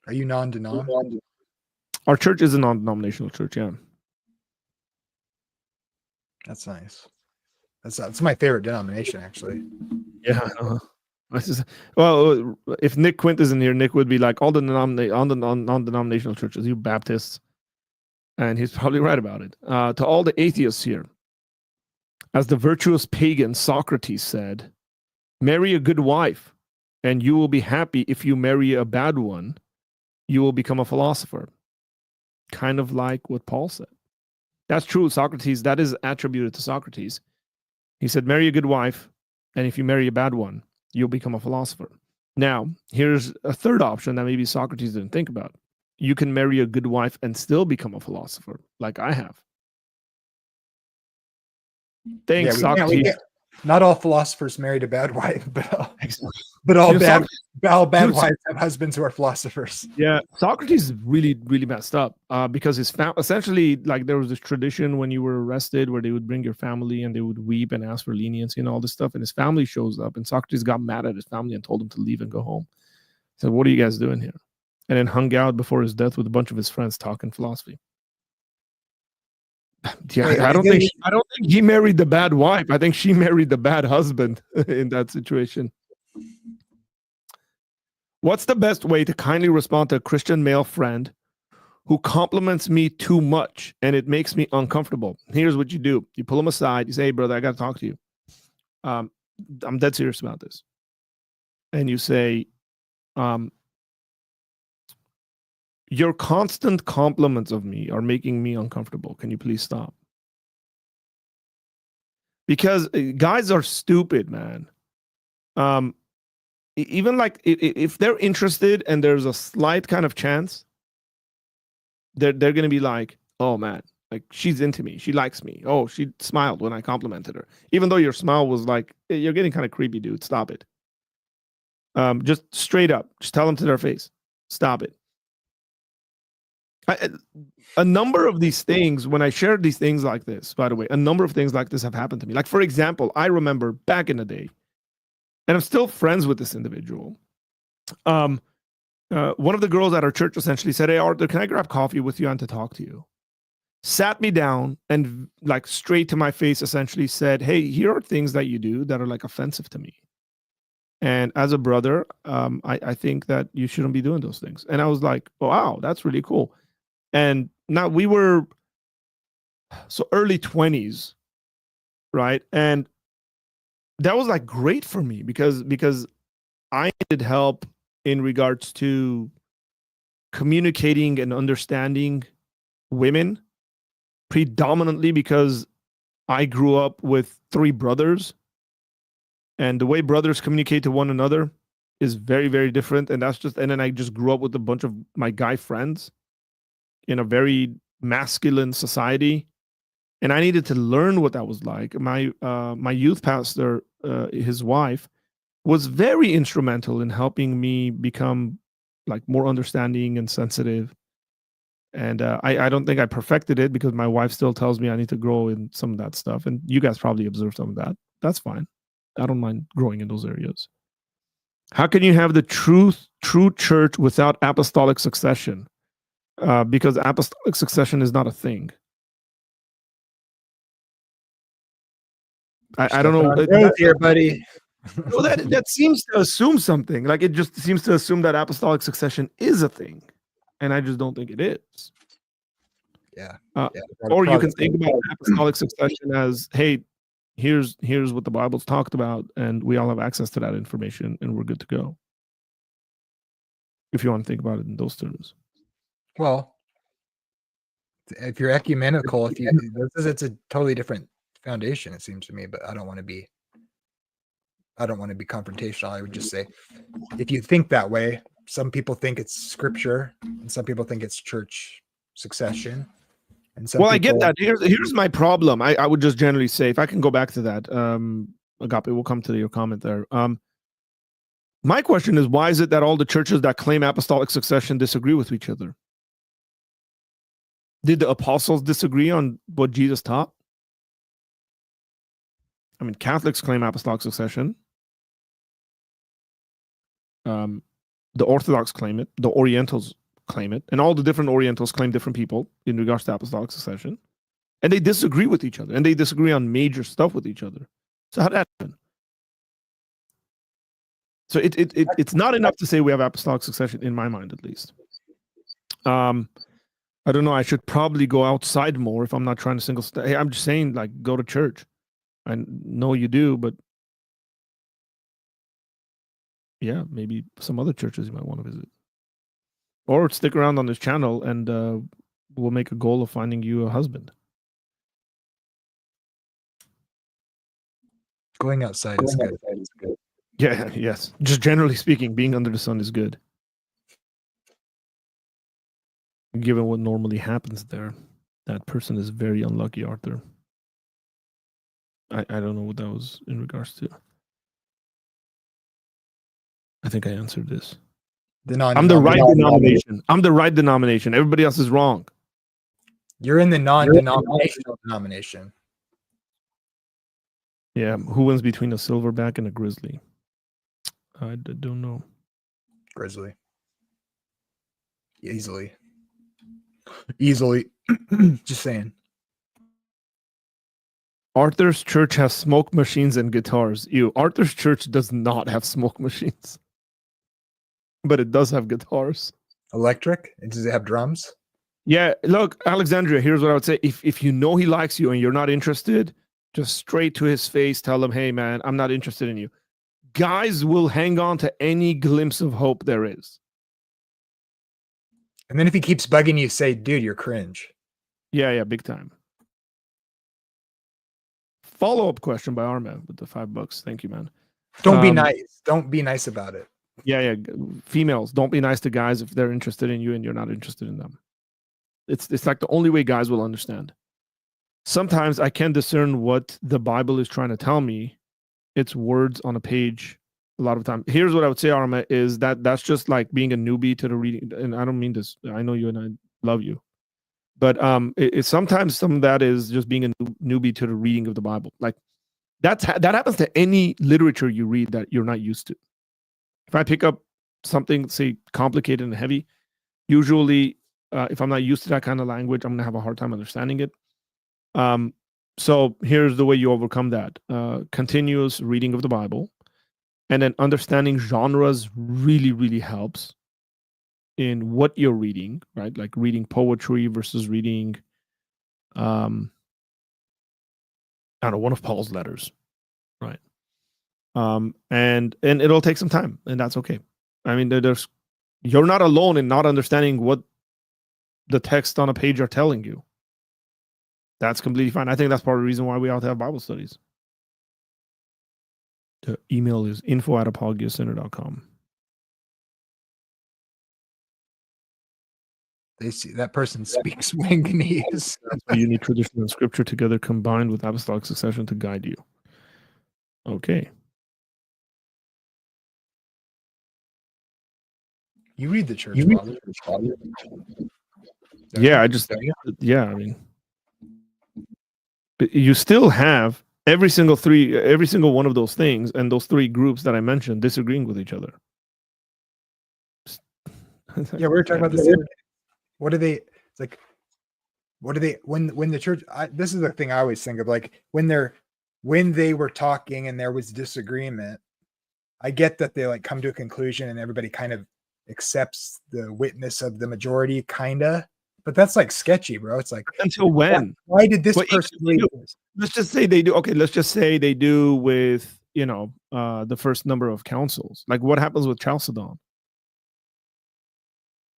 Are you non-denom? Our church is a non-denominational church, yeah. That's nice. That's my favorite denomination, actually. Yeah. Well, if Nick Quint isn't here, Nick would be like, all the non-denominational churches, you Baptists. And he's probably right about it. To all the atheists here, as the virtuous pagan Socrates said, marry a good wife, and you will be happy. If you marry a bad one, you will become a philosopher. Kind of like what Paul said. That's true, Socrates. That is attributed to Socrates. He said, marry a good wife, and if you marry a bad one, you'll become a philosopher. Now, here's a third option that maybe Socrates didn't think about. You can marry a good wife and still become a philosopher, like I have. Thanks, Socrates. Not all philosophers married a bad wife, but all bad wives have husbands who are philosophers. Yeah, Socrates really, really messed up because his family, essentially, like there was this tradition when you were arrested where they would bring your family and they would weep and ask for leniency and all this stuff. And his family shows up, and Socrates got mad at his family and told him to leave and go home. He said, "What are you guys doing here?" And then hung out before his death with a bunch of his friends talking philosophy. Yeah, I don't think he married the bad wife. I think she married the bad husband in that situation. What's the best way to kindly respond to a Christian male friend who compliments me too much and it makes me uncomfortable? Here's what you do. You pull him aside. You say, "Hey, brother, I got to talk to you. I'm dead serious about this." And you say, "Your constant compliments of me are making me uncomfortable. Can you please stop?" Because guys are stupid, man. Even like if they're interested and there's a slight kind of chance, they're going to be like, "Oh man, like she's into me. She likes me. Oh, she smiled when I complimented her." Even though your smile was like, "Hey, you're getting kind of creepy, dude. Stop it." Just straight up, just tell them to their face, "Stop it." A number of these things, when I shared these things like this, by the way, a number of things like this have happened to me. Like, for example, I remember back in the day, and I'm still friends with this individual. One of the girls at our church essentially said, "Hey, Arthur, can I grab coffee with you and to talk to you?" Sat me down and like straight to my face essentially said, "Hey, here are things that you do that are like offensive to me. And as a brother, I think that you shouldn't be doing those things." And I was like, "Oh, wow, that's really cool." And now we were so early 20s, right? And that was like great for me because I needed help in regards to communicating and understanding women, predominantly because I grew up with 3 brothers, and the way brothers communicate to one another is very, very different. And then I just grew up with a bunch of my guy friends in a very masculine society, and I needed to learn what that was like. My youth pastor, his wife, was very instrumental in helping me become like more understanding and sensitive. And I don't think I perfected it because my wife still tells me I need to grow in some of that stuff. And you guys probably observe some of that. That's fine. I don't mind growing in those areas. How can you have the true church without apostolic succession? Because apostolic succession is not a thing. I don't know. Here, buddy. Well, that seems to assume something. Like it just seems to assume that apostolic succession is a thing, and I just don't think it is. Yeah. Or you can think about apostolic succession as, "Hey, here's what the Bible's talked about, and we all have access to that information, and we're good to go." If you want to think about it in those terms. Well, if you're ecumenical, it's a totally different foundation, it seems to me. But I don't want to be confrontational. I would just say, if you think that way, some people think it's scripture, and some people think it's church succession. And some I get that. Here's my problem. I would just generally say, if I can go back to that, Agape, we'll come to your comment there. My question is, why is it that all the churches that claim apostolic succession disagree with each other? Did the apostles disagree on what Jesus taught? I mean, Catholics claim apostolic succession. The Orthodox claim it. The Orientals claim it. And all the different Orientals claim different people in regards to apostolic succession. And they disagree with each other. And they disagree on major stuff with each other. So how did that happen? So it's not enough to say we have apostolic succession, in my mind, at least. I don't know. I should probably go outside more if I'm not trying to hey, I'm just saying, like, go to church. I know you do, but yeah, maybe some other churches you might want to visit. Or stick around on this channel and we'll make a goal of finding you a husband. Going outside is good. Yeah, yes. Just generally speaking, being under the sun is good. Given what normally happens there, that person is very unlucky, Arthur. I don't know what that was in regards to. I think I answered this. I'm the right denomination. I'm the right denomination. Everybody else is wrong. You're in the non-denominational denomination. Yeah. Who wins between a silverback and a grizzly? I don't know. Grizzly. Easily. Just saying. Arthur's church has smoke machines and guitars. Ew. Arthur's church does not have smoke machines. But it does have guitars. Electric? And does it have drums? Yeah, look, Alexandria, here's what I would say. If you know he likes you and you're not interested, just straight to his face, tell him, hey, man, I'm not interested in you. Guys will hang on to any glimpse of hope there is. And then if he keeps bugging you, say, dude, you're cringe. Yeah, big time. Follow-up question by Arma with the $5. Thank you, man. Don't be nice. Don't be nice about it. Yeah. Females, don't be nice to guys if they're interested in you and you're not interested in them. It's like the only way guys will understand. Sometimes I can discern what the Bible is trying to tell me. It's words on a page a lot of time. Here's what I would say, Arma, is that's just like being a newbie to the reading. And I don't mean this. I know you and I love you. But it's sometimes some of that is just being a newbie to the reading of the Bible. Like that happens to any literature you read that you're not used to. If I pick up something, say, complicated and heavy, usually if I'm not used to that kind of language, I'm going to have a hard time understanding it. So here's the way you overcome that. Continuous reading of the Bible. And then understanding genres really, really helps in what you're reading, right? Like reading poetry versus reading, I don't know, one of Paul's letters, right? And it'll take some time, and that's okay. I mean, you're not alone in not understanding what the text on a page are telling you. That's completely fine. I think that's part of the reason why we ought to have Bible studies. The email is info@apologiacenter.com. They see that person speaks Wanganese. That's why you need tradition and scripture together combined with apostolic succession to guide you. Okay. You read the church father. Yeah, I mean, but you still have every single one of those things and those three groups that I mentioned disagreeing with each other. Yeah, we were talking about this. What do they? It's like, what do they? When the church? This is the thing I always think of. Like when they were talking and there was disagreement. I get that they like come to a conclusion and everybody kind of accepts the witness of the majority, kinda. But that's like sketchy, bro. It's like until when? Why did this person leave? Let's just say they do. Okay, let's just say they do with the first number of councils. Like what happens with Chalcedon?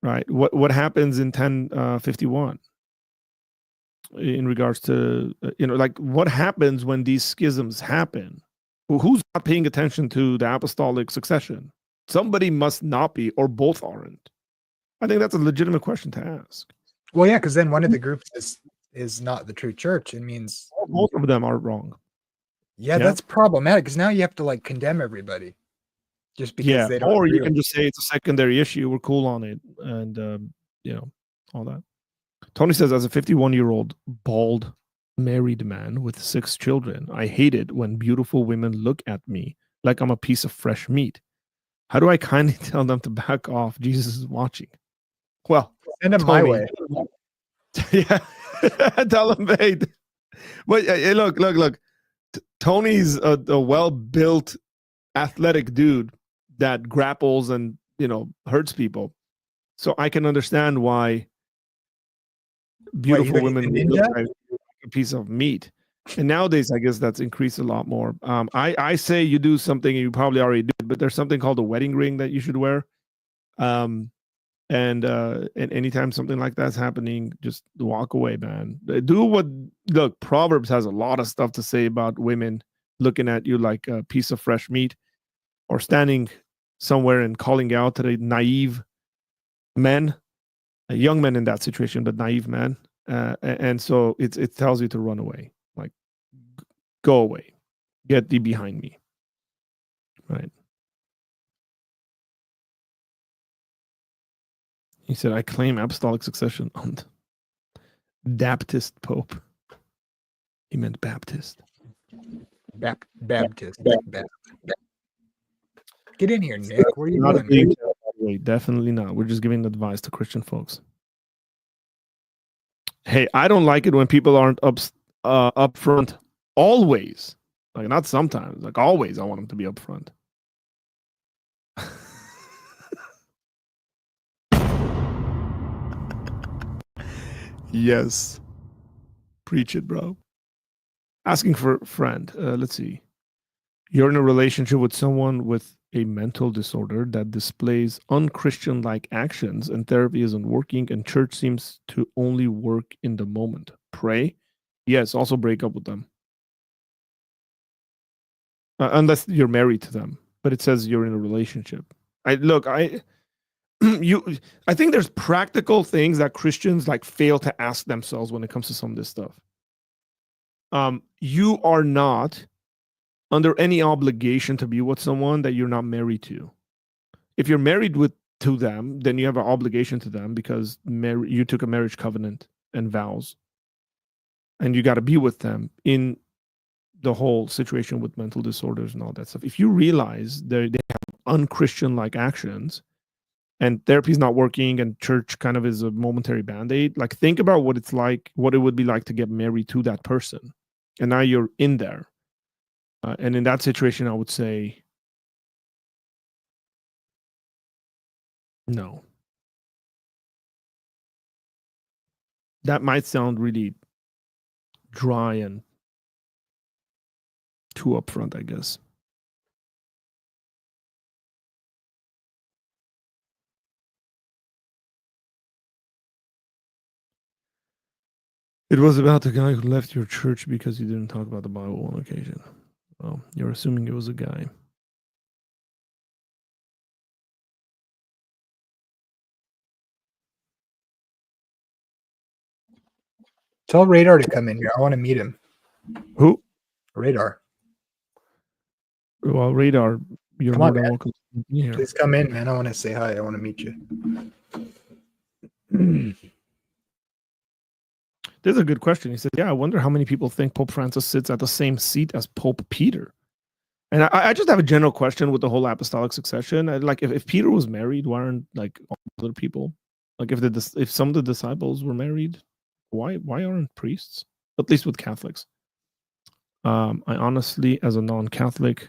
Right. What happens in 1051 in regards to like what happens when these schisms happen? Who's not paying attention to the apostolic succession? Somebody must not be, or both aren't. I think that's a legitimate question to ask. Well, yeah, because then one of the groups is not the true church. It means both of them are wrong. Yeah, that's problematic because now you have to like condemn everybody. just because they don't or you agree can with just say it's a secondary issue. We're cool on it, and all that. Tony says, as a 51-year-old bald married man with 6 children, I hate it when beautiful women look at me like I'm a piece of fresh meat. How do I kindly tell them to back off? Jesus is watching. Well, send them my Tony, way. yeah, tell them, hey. But hey, look. Tony's a well-built, athletic dude that grapples and hurts people. So I can understand why beautiful He's women a would ninja? look like a piece of meat. And nowadays, I guess that's increased a lot more. I say you do something you probably already did, but there's something called a wedding ring that you should wear. And anytime something like that's happening, just walk away, man. Look, Proverbs has a lot of stuff to say about women looking at you like a piece of fresh meat, or standing somewhere and calling out to the naive men, young men in that situation, but naive men. And so it tells you to run away, like, go away, get thee behind me, right? He said, I claim apostolic succession on Baptist Pope. He meant Baptist. Baptist. Get in here, Nick. What are you doing? Definitely not. We're just giving advice to Christian folks. Hey, I don't like it when people aren't up front always. Like, not sometimes, like always. I want them to be up front. Yes. Preach it, bro. Asking for a friend. Let's see. You're in a relationship with someone with a mental disorder that displays unchristian-like actions, and therapy isn't working, and church seems to only work in the moment. Pray. Yes, also break up with them. Unless you're married to them, but it says you're in a relationship. I think there's practical things that Christians like fail to ask themselves when it comes to some of this stuff. You are not under any obligation to be with someone that you're not married to. If you're married to them, then you have an obligation to them because you took a marriage covenant and vows, and you got to be with them in the whole situation with mental disorders and all that stuff. If you realize they have unchristian-like actions, and therapy's not working, and church kind of is a momentary band-aid, like, think about what it would be like to get married to that person, and now you're in there. And in that situation, I would say no. That might sound really dry and too upfront, I guess. It was about the guy who left your church because you didn't talk about the Bible on occasion. Well, you're assuming it was a guy. Tell Radar to come in here. I want to meet him. Who? Radar. Well, Radar, you're Come more on, than man. welcome to be here. Please come in, man. I want to say hi. I want to meet you. There's a good question. He said, yeah, I wonder how many people think Pope Francis sits at the same seat as Pope Peter. And I just have a general question with the whole apostolic succession. Like, if Peter was married, why aren't like all other people? Like, if some of the disciples were married, why aren't priests? At least with Catholics. I honestly, as a non-Catholic,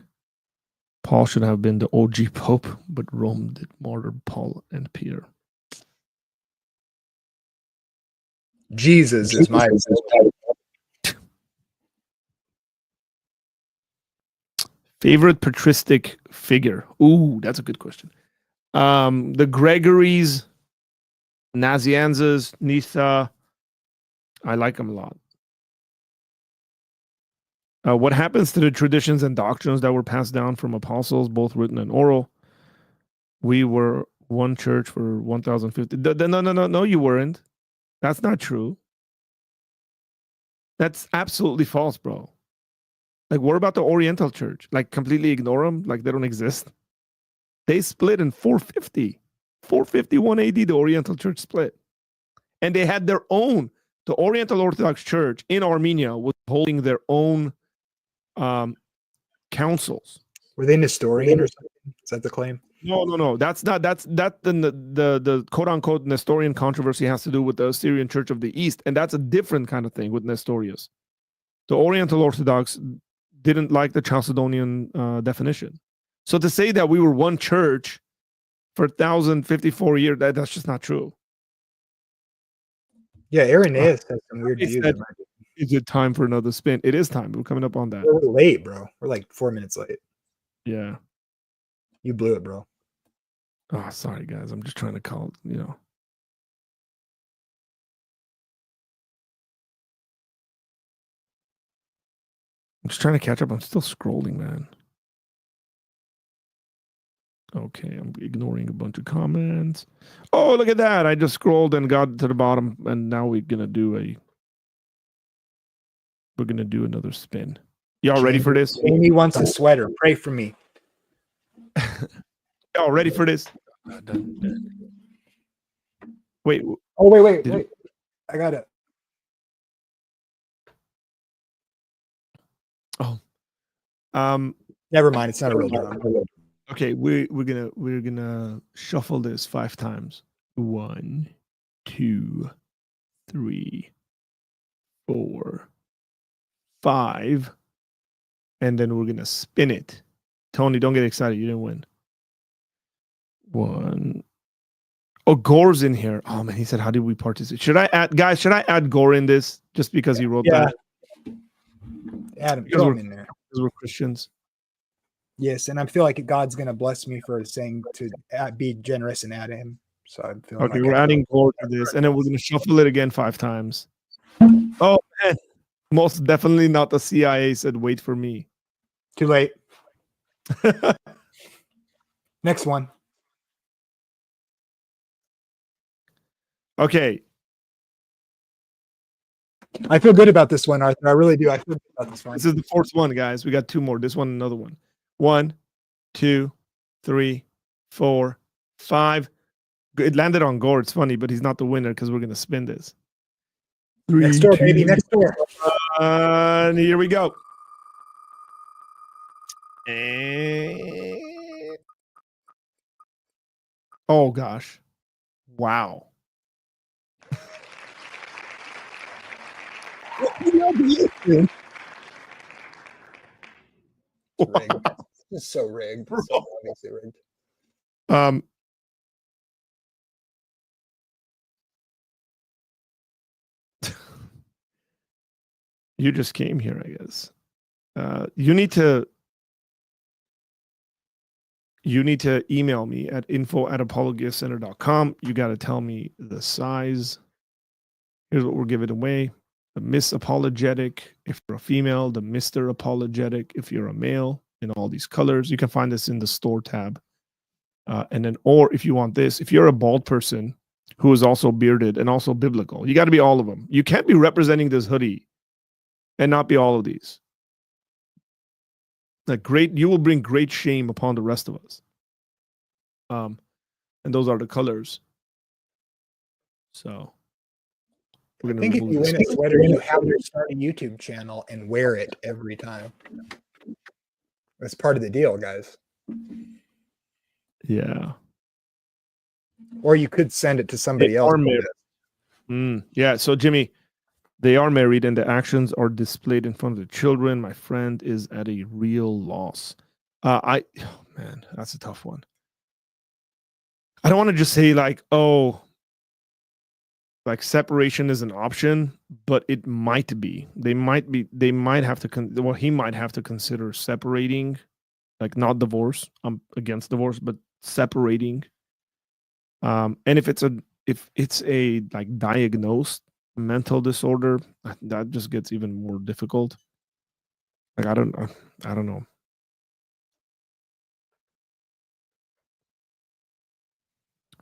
Paul should have been the OG Pope, but Rome did martyr Paul and Peter. Jesus is my favorite patristic figure. Ooh, that's a good question. The Gregories, Nazianzas, Nitha. I like them a lot. What happens to the traditions and doctrines that were passed down from apostles, both written and oral? We were one church for 1,050. No, you weren't. That's not true. That's absolutely false, bro. Like, what about the Oriental Church? Like, completely ignore them? Like, they don't exist? They split in 450. 451 AD, the Oriental Church split. And they had their own, the Oriental Orthodox Church in Armenia was holding their own councils. Were they Nestorian or something? Is that the claim? No. That's not. The quote unquote Nestorian controversy has to do with the Assyrian Church of the East, and that's a different kind of thing with Nestorius. The Oriental Orthodox didn't like the Chalcedonian definition. So to say that we were one church for 1,054 years, that's just not true. Yeah, Irenaeus has some weird views. Is it time for another spin? It is time. We're coming up on that. We're late, bro. We're like 4 minutes late. Yeah. You blew it, bro. Oh, sorry, guys. I'm just trying to call, I'm just trying to catch up. I'm still scrolling, man. Okay, I'm ignoring a bunch of comments. Oh, look at that. I just scrolled and got to the bottom, and now we're going to do another spin. Y'all ready for this? Amy wants a sweater. Pray for me. Y'all ready for this? Wait. Oh, wait. I got it. Oh. Never mind. It's not a real drum. Okay, we're gonna shuffle this 5 times. 1, 2, 3, 4, 5, and then we're gonna spin it. Tony, don't get excited. You didn't win. 1. Oh, Gore's in here. Oh man, he said, "How did we participate?" Should I add Gore in this just because he wrote that? Adam, Because throw him in there. Because we're Christians. Yes, and I feel like God's gonna bless me for saying to be generous and add him. So I'm feeling Okay, like we're adding Gore to this, and then we're gonna shuffle it again 5 times. Oh man, most definitely not the CIA said wait for me. Too late. Next one. Okay. I feel good about this one, Arthur. I really do. I feel good about this one. This is the 4th one, guys. We got 2 more. This one, another one. 1, 2, 3, 4, 5. It landed on Gore. It's funny, but he's not the winner because we're gonna spin this. 3, Next door, 2, baby. Next door. And here we go. And... Oh gosh. Wow. Rigged. This is so rigged. It's so obviously rigged. You just came here, I guess. You need to email me at info@apologiacenter.com. You got to tell me the size. Here's what we're giving away. The Miss Apologetic if you're a female, the Mr. Apologetic if you're a male, in all these colors. You can find this in the store tab. And then, or if you want this, if you're a bald person who is also bearded and also biblical, you got to be all of them. You can't be representing this hoodie and not be all of these. You will bring great shame upon the rest of us. And those are the colors. So I think if you win a sweater, you have to start a YouTube channel and wear it every time. That's part of the deal, guys. Yeah. Or you could send it to somebody else. Yeah. So Jimmy, they are married and the actions are displayed in front of the children. My friend is at a real loss. Man, that's a tough one. I don't want to just say like separation is an option, but it might be. He might have to consider separating, like not divorce. I'm against divorce, but separating. And if it's a like diagnosed mental disorder, that just gets even more difficult. Like I don't know.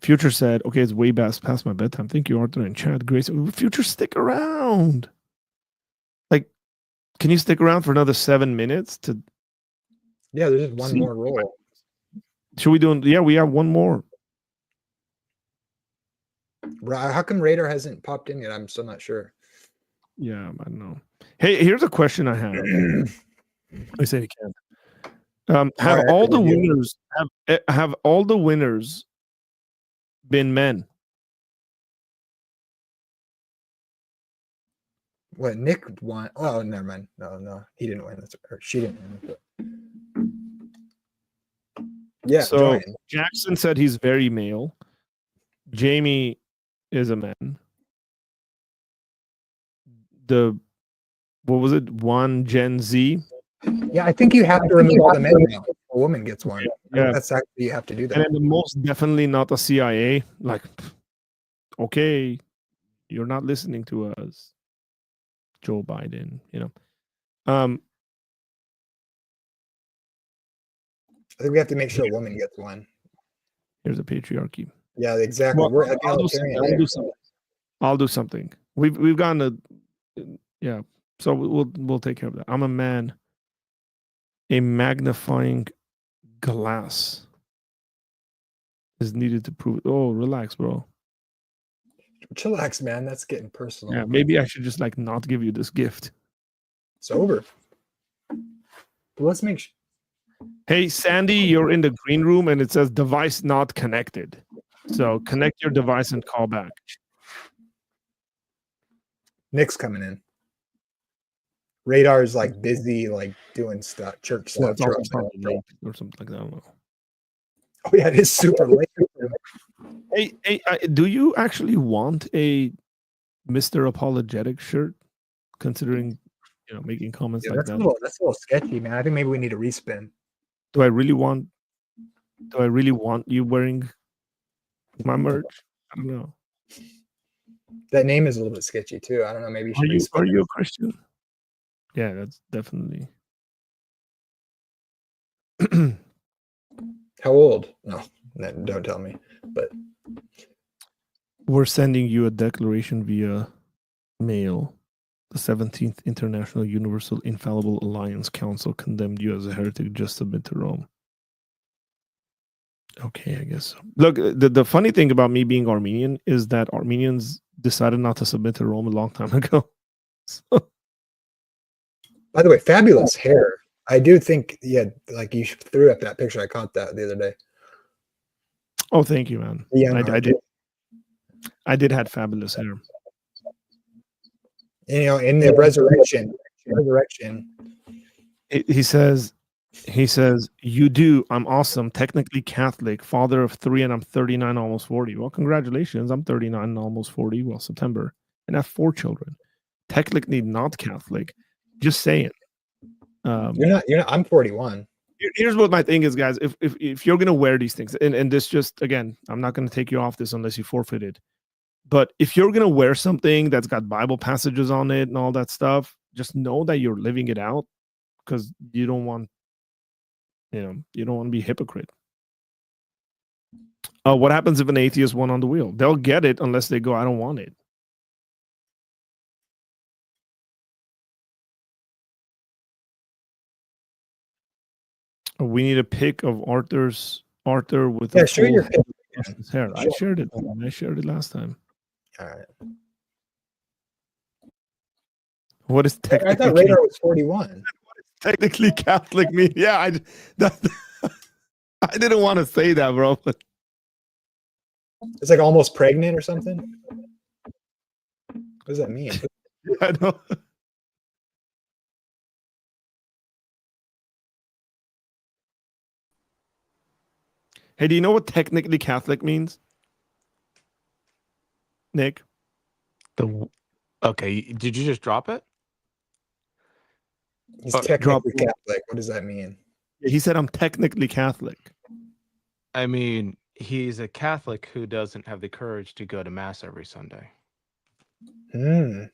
Future said, okay, it's way past my bedtime. Thank you, Arthur and Chad. Grace. Future, stick around. Like, can you stick around for another 7 minutes to... Yeah, there's just one more roll. Should we do? Yeah, we have one more. How come Radar hasn't popped in yet? I'm still not sure. Yeah, I don't know. Hey, here's a question I have. I said he can. Have Alright, all the we do. winners have all the winners been men? What Nick won? Oh, never mind. No, he didn't win. Or she didn't win. But... Yeah, So join. Jackson said he's very male. Jamie is a man. What was it? One Gen Z. Yeah, I think you have to remove all the men now. A woman gets one. Yeah. That's actually you have to do that. And then most definitely not the CIA. Like, okay, you're not listening to us, Joe Biden. I think we have to make sure a woman gets one. Here's a patriarchy. Yeah, exactly. Well, We're I'll do something. I'll do something. We've gotten a So we'll take care of that. I'm a man. A magnifying glass is needed to prove it. Oh, relax, bro. Chillax, man. That's getting personal. Yeah, maybe I should just like not give you this gift. It's over. But let's make sure. Hey, Sandy, you're in the green room and it says device not connected. So connect your device and call back. Nick's coming in. Radar's like busy, like doing stuff, church stuff. It's also probably late or something like that. I don't know. Oh yeah, it is super late. Hey, do you actually want a Mr. Apologetic shirt? Considering making comments like That's that. That's a little sketchy, man. I think maybe we need a respin. Do I really want you wearing my merch? I don't know. That name is a little bit sketchy too. I don't know. Maybe Are you a Christian? Yeah, that's definitely. How old? No, don't tell me. But we're sending you a declaration via mail. The 17th International Universal Infallible Alliance Council condemned you as a heretic. Just submit to Rome. Okay, I guess so. Look, the funny thing about me being Armenian is that Armenians decided not to submit to Rome a long time ago. So. By the way, fabulous hair. I do think, like you threw up that picture. I caught that the other day. Oh, thank you, man. Yeah, I did have fabulous hair. In the resurrection. He says, you do. I'm awesome. Technically Catholic, father of 3, and I'm 39, almost 40. Well, congratulations. I'm 39 and almost 40. Well, September, and I have 4 children. Technically not Catholic. Just saying. You're not. I'm 41. Here's what my thing is, guys. If you're gonna wear these things, and this just again, I'm not gonna take you off this unless you forfeited. But if you're gonna wear something that's got Bible passages on it and all that stuff, just know that you're living it out, because you don't want to be a hypocrite. What happens if an atheist won on the wheel? They'll get it unless they go, I don't want it. We need a pic of Arthur with show your his hair. I shared it. I shared it last time. All right. What is technically? I thought Radar was 41. What is technically Catholic mean? Yeah, I didn't want to say that, bro. But it's like almost pregnant or something. What does that mean? I know. Hey, do you know what technically Catholic means? Nick? Okay, did you just drop it? He's technically Catholic. What does that mean? He said, I'm technically Catholic. I mean, he's a Catholic who doesn't have the courage to go to Mass every Sunday. Like,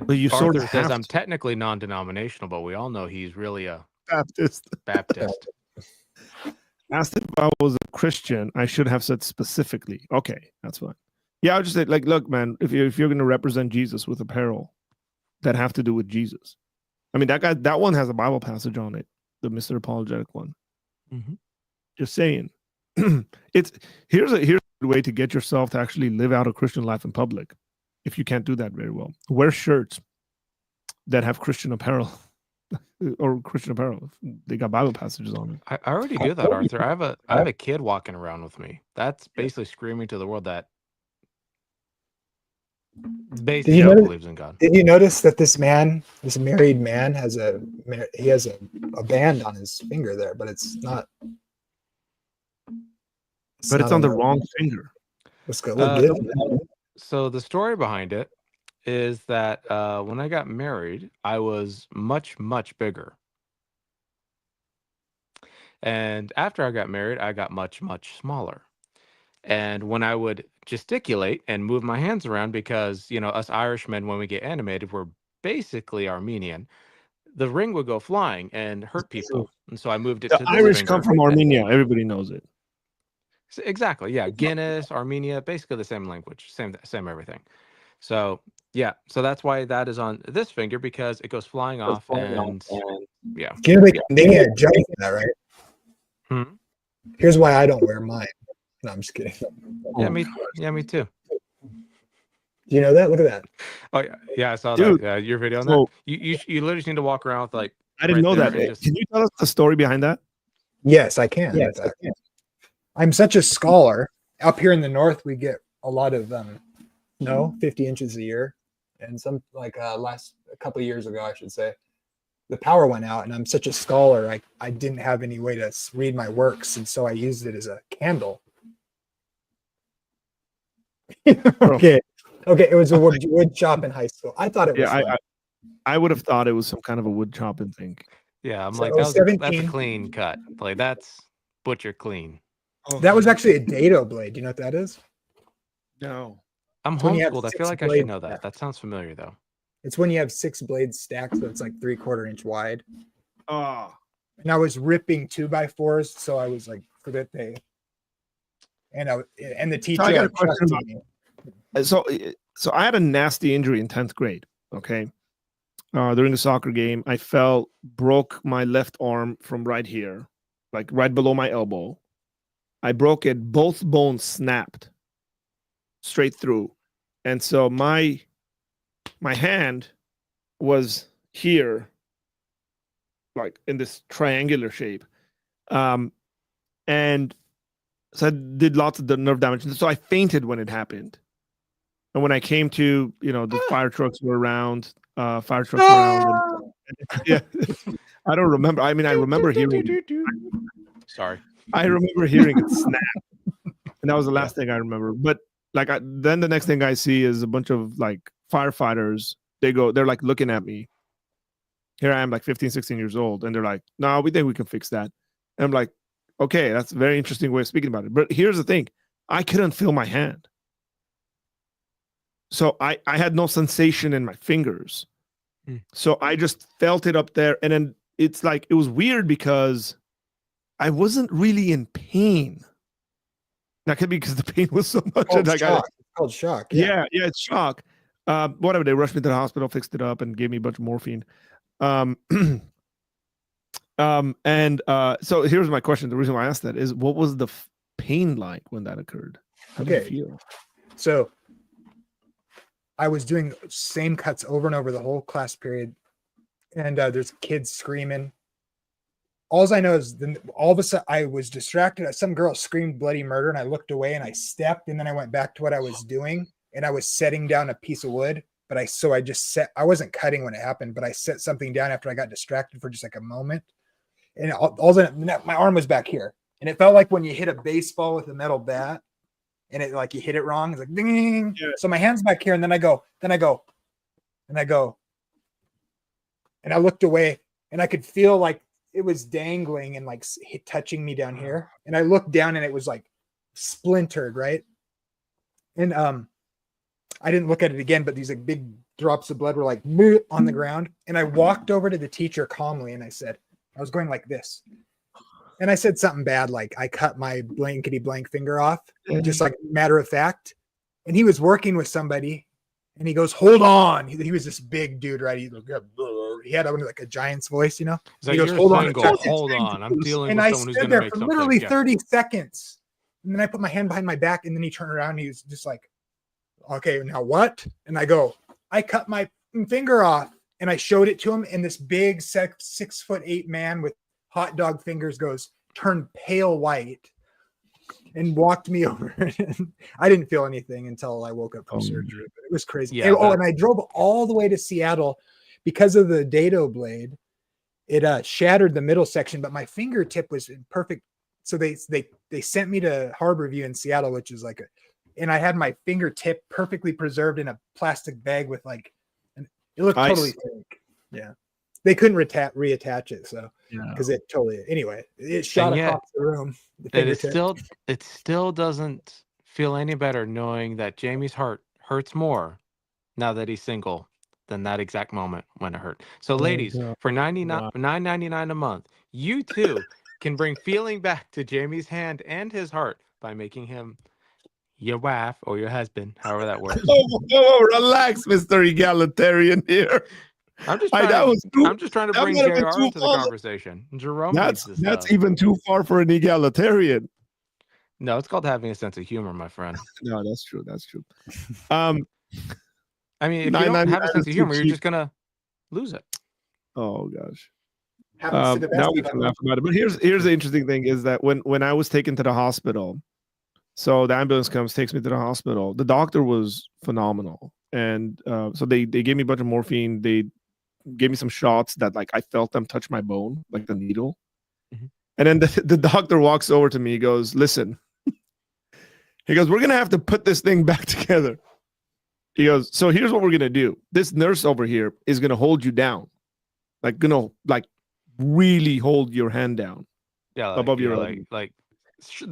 but you Arthur sort of says, I'm technically non-denominational, but we all know he's really a Baptist. Asked if I was a Christian, I should have said specifically. Okay, that's fine. Yeah, I'll just say, like, look, man, if you're going to represent Jesus with apparel that have to do with Jesus, I mean, that one has a Bible passage on it, the Mr. Apologetic one. Mm-hmm. Just saying. Here's a good way to get yourself to actually live out a Christian life in public. If you can't do that very well, wear shirts that have Christian apparel or Christian apparel. They got Bible passages on it. I already do that, Arthur. I have a kid walking around with me. That's basically screaming to the world that basically believes in God. Did you notice that this married man, has a band on his finger there, but it's not. But it's on the wrong finger. Let's go. Look good. So the story behind it is that when I got married, I was much, much bigger. And after I got married, I got much, much smaller. And when I would gesticulate and move my hands around, because, you know, us Irishmen, when we get animated, we're basically Armenian, the ring would go flying and hurt people. And so I moved it to The this Irish finger. come from Armenia. Everybody knows it. Exactly. Yeah. Guinness, Armenia, basically the same language, same everything. So yeah. So that's why that is on this finger, because it goes flying off. And yeah. They get a joke in that, right? Hmm? Here's why I don't wear mine. No, I'm just kidding. Yeah, me too. Do you know that? Look at that. Oh yeah, I saw Dude, that. Your video on so- that. You literally just need to walk around with like. I didn't right know there that. and just- Can you tell us the story behind that? Yes, I can. Yes, I can. I'm such a scholar. Up here in the north, we get a lot of snow, 50 inches a year, and some like a couple of years ago, I should say, the power went out, and I'm such a scholar, I didn't have any way to read my works, and so I used it as a candle. Okay, it was a wood shop in high school. I thought it was. Yeah, I would have thought it was some kind of a wood chopping thing. Yeah, I'm So like, I was that's a 17. clean cut. Like that's butcher clean. That was actually a dado blade. Do you know what that is? No. I'm when you have homeschooled. I 6 feel like I blades should know that. stacked. That sounds familiar though. It's when you have 6 blades stacked, so it's like 3/4 inch wide. Oh. And I was ripping 2x4s, so I was like, for that day. And the teacher. I got a question trusted about- me. So I had a nasty injury in 10th grade. Okay. During a soccer game, I broke my left arm from right here, like right below my elbow. I broke it, both bones snapped straight through. And so my hand was here, like in this triangular shape. And so I did lots of the nerve damage. So I fainted when it happened. And when I came to, the fire trucks were around. Yeah, I don't remember. I mean, I remember hearing. Sorry. I remember hearing it snap, and that was the last thing I remember. But then the next thing I see is a bunch of like firefighters. They're like looking at me. Here I am, like 15, 16 years old, and they're like, "No, we think we can fix that." And I'm like, "Okay, that's a very interesting way of speaking about it." But here's the thing: I couldn't feel my hand. So I had no sensation in my fingers. So I just felt it up there. And then it's like, it was weird because I wasn't really in pain. That could be because the pain was so much. It's called shock. Yeah, it's shock. Whatever, they rushed me to the hospital, fixed it up, and gave me a bunch of morphine. So here's my question. The reason why I asked that is, what was the pain like when that occurred? How did you feel? So I was doing same cuts over and over the whole class period, and there's kids screaming. All I know is then all of a sudden I was distracted. Some girl screamed bloody murder, and I looked away and I stepped, and then I went back to what I was doing, and I was setting down a piece of wood. But I wasn't cutting when it happened, but I set something down after I got distracted for just like a moment, and my arm was back here, and it felt like when you hit a baseball with a metal bat. And it like you hit it wrong. It's like ding. Yeah. So my hand's back here, and then I go, and I looked away, and I could feel like it was dangling and like touching me down here. And I looked down, and it was like splintered, right? And I didn't look at it again, but these like big drops of blood were like on the ground. And I walked over to the teacher calmly, and I was going like this. And I said something bad, like I cut my blankety blank finger off, just like matter of fact. And he was working with somebody, and he goes, "Hold on." He was this big dude, right? He he had like a giant's voice, you know. He's like, He goes, "You're "Hold on, single. check Hold this on. I'm thing." dealing And with I someone who's stood gonna there make for something." literally Yeah. 30 seconds. And then I put my hand behind my back, and then he turned around and he was just like, "Okay, now what?" And I go, "I cut my finger off." And I showed it to him, and this big 6'8" man with hot dog fingers turned pale white and walked me over. I didn't feel anything until I woke up from surgery, but it was crazy. Yeah, and I drove all the way to Seattle because of the dado blade. It shattered the middle section, but my fingertip was in perfect. So they sent me to Harborview in Seattle, which is and I had my fingertip perfectly preserved in a plastic bag with it looked totally fake. Yeah. They couldn't reattach it. So, because it totally, anyway, it shot across the room. It still doesn't feel any better knowing that Jamie's heart hurts more now that he's single than that exact moment when it hurt. So, ladies, for $9.99 a month, you too can bring feeling back to Jamie's hand and his heart by making him your wife or your husband, however that works. Relax, Mr. Egalitarian here. I'm just trying to bring JR into the conversation. Jerome needs this that's stuff. even too far for an egalitarian. No, it's called having a sense of humor, my friend. No, that's true. I mean, if you don't have a sense of humor, you're just gonna lose it. Oh gosh. Now we can laugh about it. But here's the interesting thing is that when I was taken to the hospital, so the ambulance comes, takes me to the hospital. The doctor was phenomenal, and so they gave me a bunch of morphine. They gave me some shots that I felt them touch my bone, like the needle. Mm-hmm. And then the doctor walks over to me. He goes, "Listen," he goes, "We're gonna have to put this thing back together." He goes, "So here's what we're gonna do. This nurse over here is gonna hold you down, really hold your hand down, above your The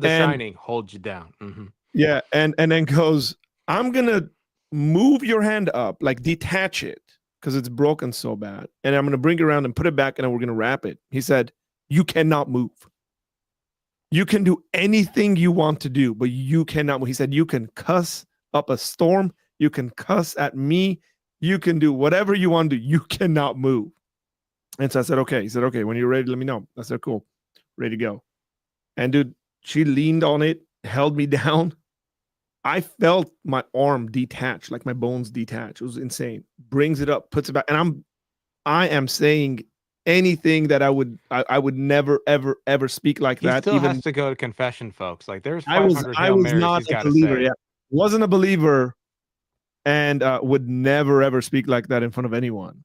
Shining holds you down." Mm-hmm. Yeah, and then goes, "I'm gonna move your hand up, detach it, because it's broken so bad, and I'm gonna bring it around and put it back, and then we're gonna wrap it." He said, "You cannot move. You can do anything you want to do, but you cannot move." He said, "You can cuss up a storm, you can cuss at me, you can do whatever you want to do. You cannot move." And so I said, "Okay." He said, "Okay, when you're ready, let me know." I said, "Cool, ready to go." And dude, she leaned on it, held me down. I felt my arm detach, like my bones detach. It was insane. Brings it up, puts it back, and I am saying anything that I would never ever speak like that. He still has to go to confession, folks. There's 500 I Hail was Marys not he's a got to believer. say. Yeah, wasn't a believer, and would never ever speak like that in front of anyone.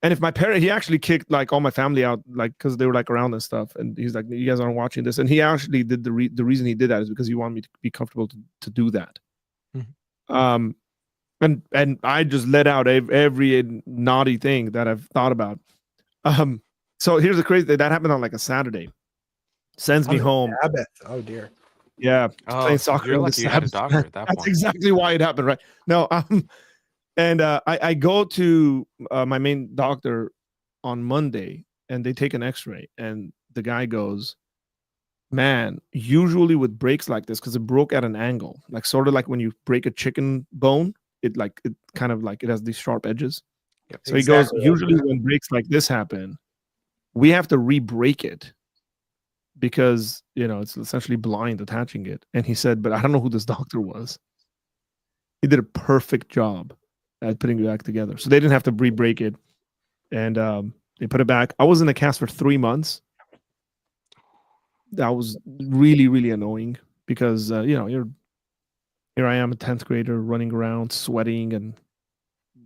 And if my parent, he actually kicked all my family out, because they were around and stuff. And he's like, "You guys aren't watching this." And he actually did the reason he did that is because he wanted me to be comfortable to do that. Mm-hmm. And I just let out every naughty thing that I've thought about. So here's the crazy thing that happened on a Saturday. Sends me home. Sabbath. Oh dear. Yeah, playing soccer. You're lucky you had a doctor at that point. That's exactly why it happened, right? No, and I go to my main doctor on Monday, and they take an X-ray, and the guy goes, "Man, usually with breaks like this, because it broke at an angle, sort of like when you break a chicken bone, it kind of it has these sharp edges." Yep. So exactly. He goes, "Usually when breaks like this happen, we have to re-break it because it's essentially blind attaching it." And he said, "But I don't know who this doctor was. He did a perfect job at putting it back together." So they didn't have to re-break it, and they put it back. I was in a cast for 3 months. That was really, really annoying because here I am, a 10th grader, running around, sweating, and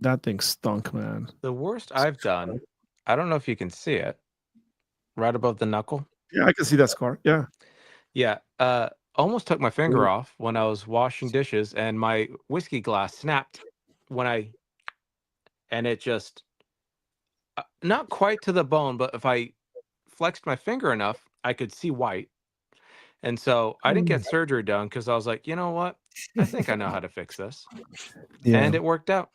that thing stunk, man. The worst I've done, I don't know if you can see it, right above the knuckle. Yeah, I can see that scar. Yeah. Yeah. Almost took my finger off when I was washing dishes, and my whiskey glass snapped and it just, not quite to the bone, but if I flexed my finger enough, I could see white. And so I didn't get surgery done because I was like, you know what? I think I know how to fix this. Yeah. And it worked out.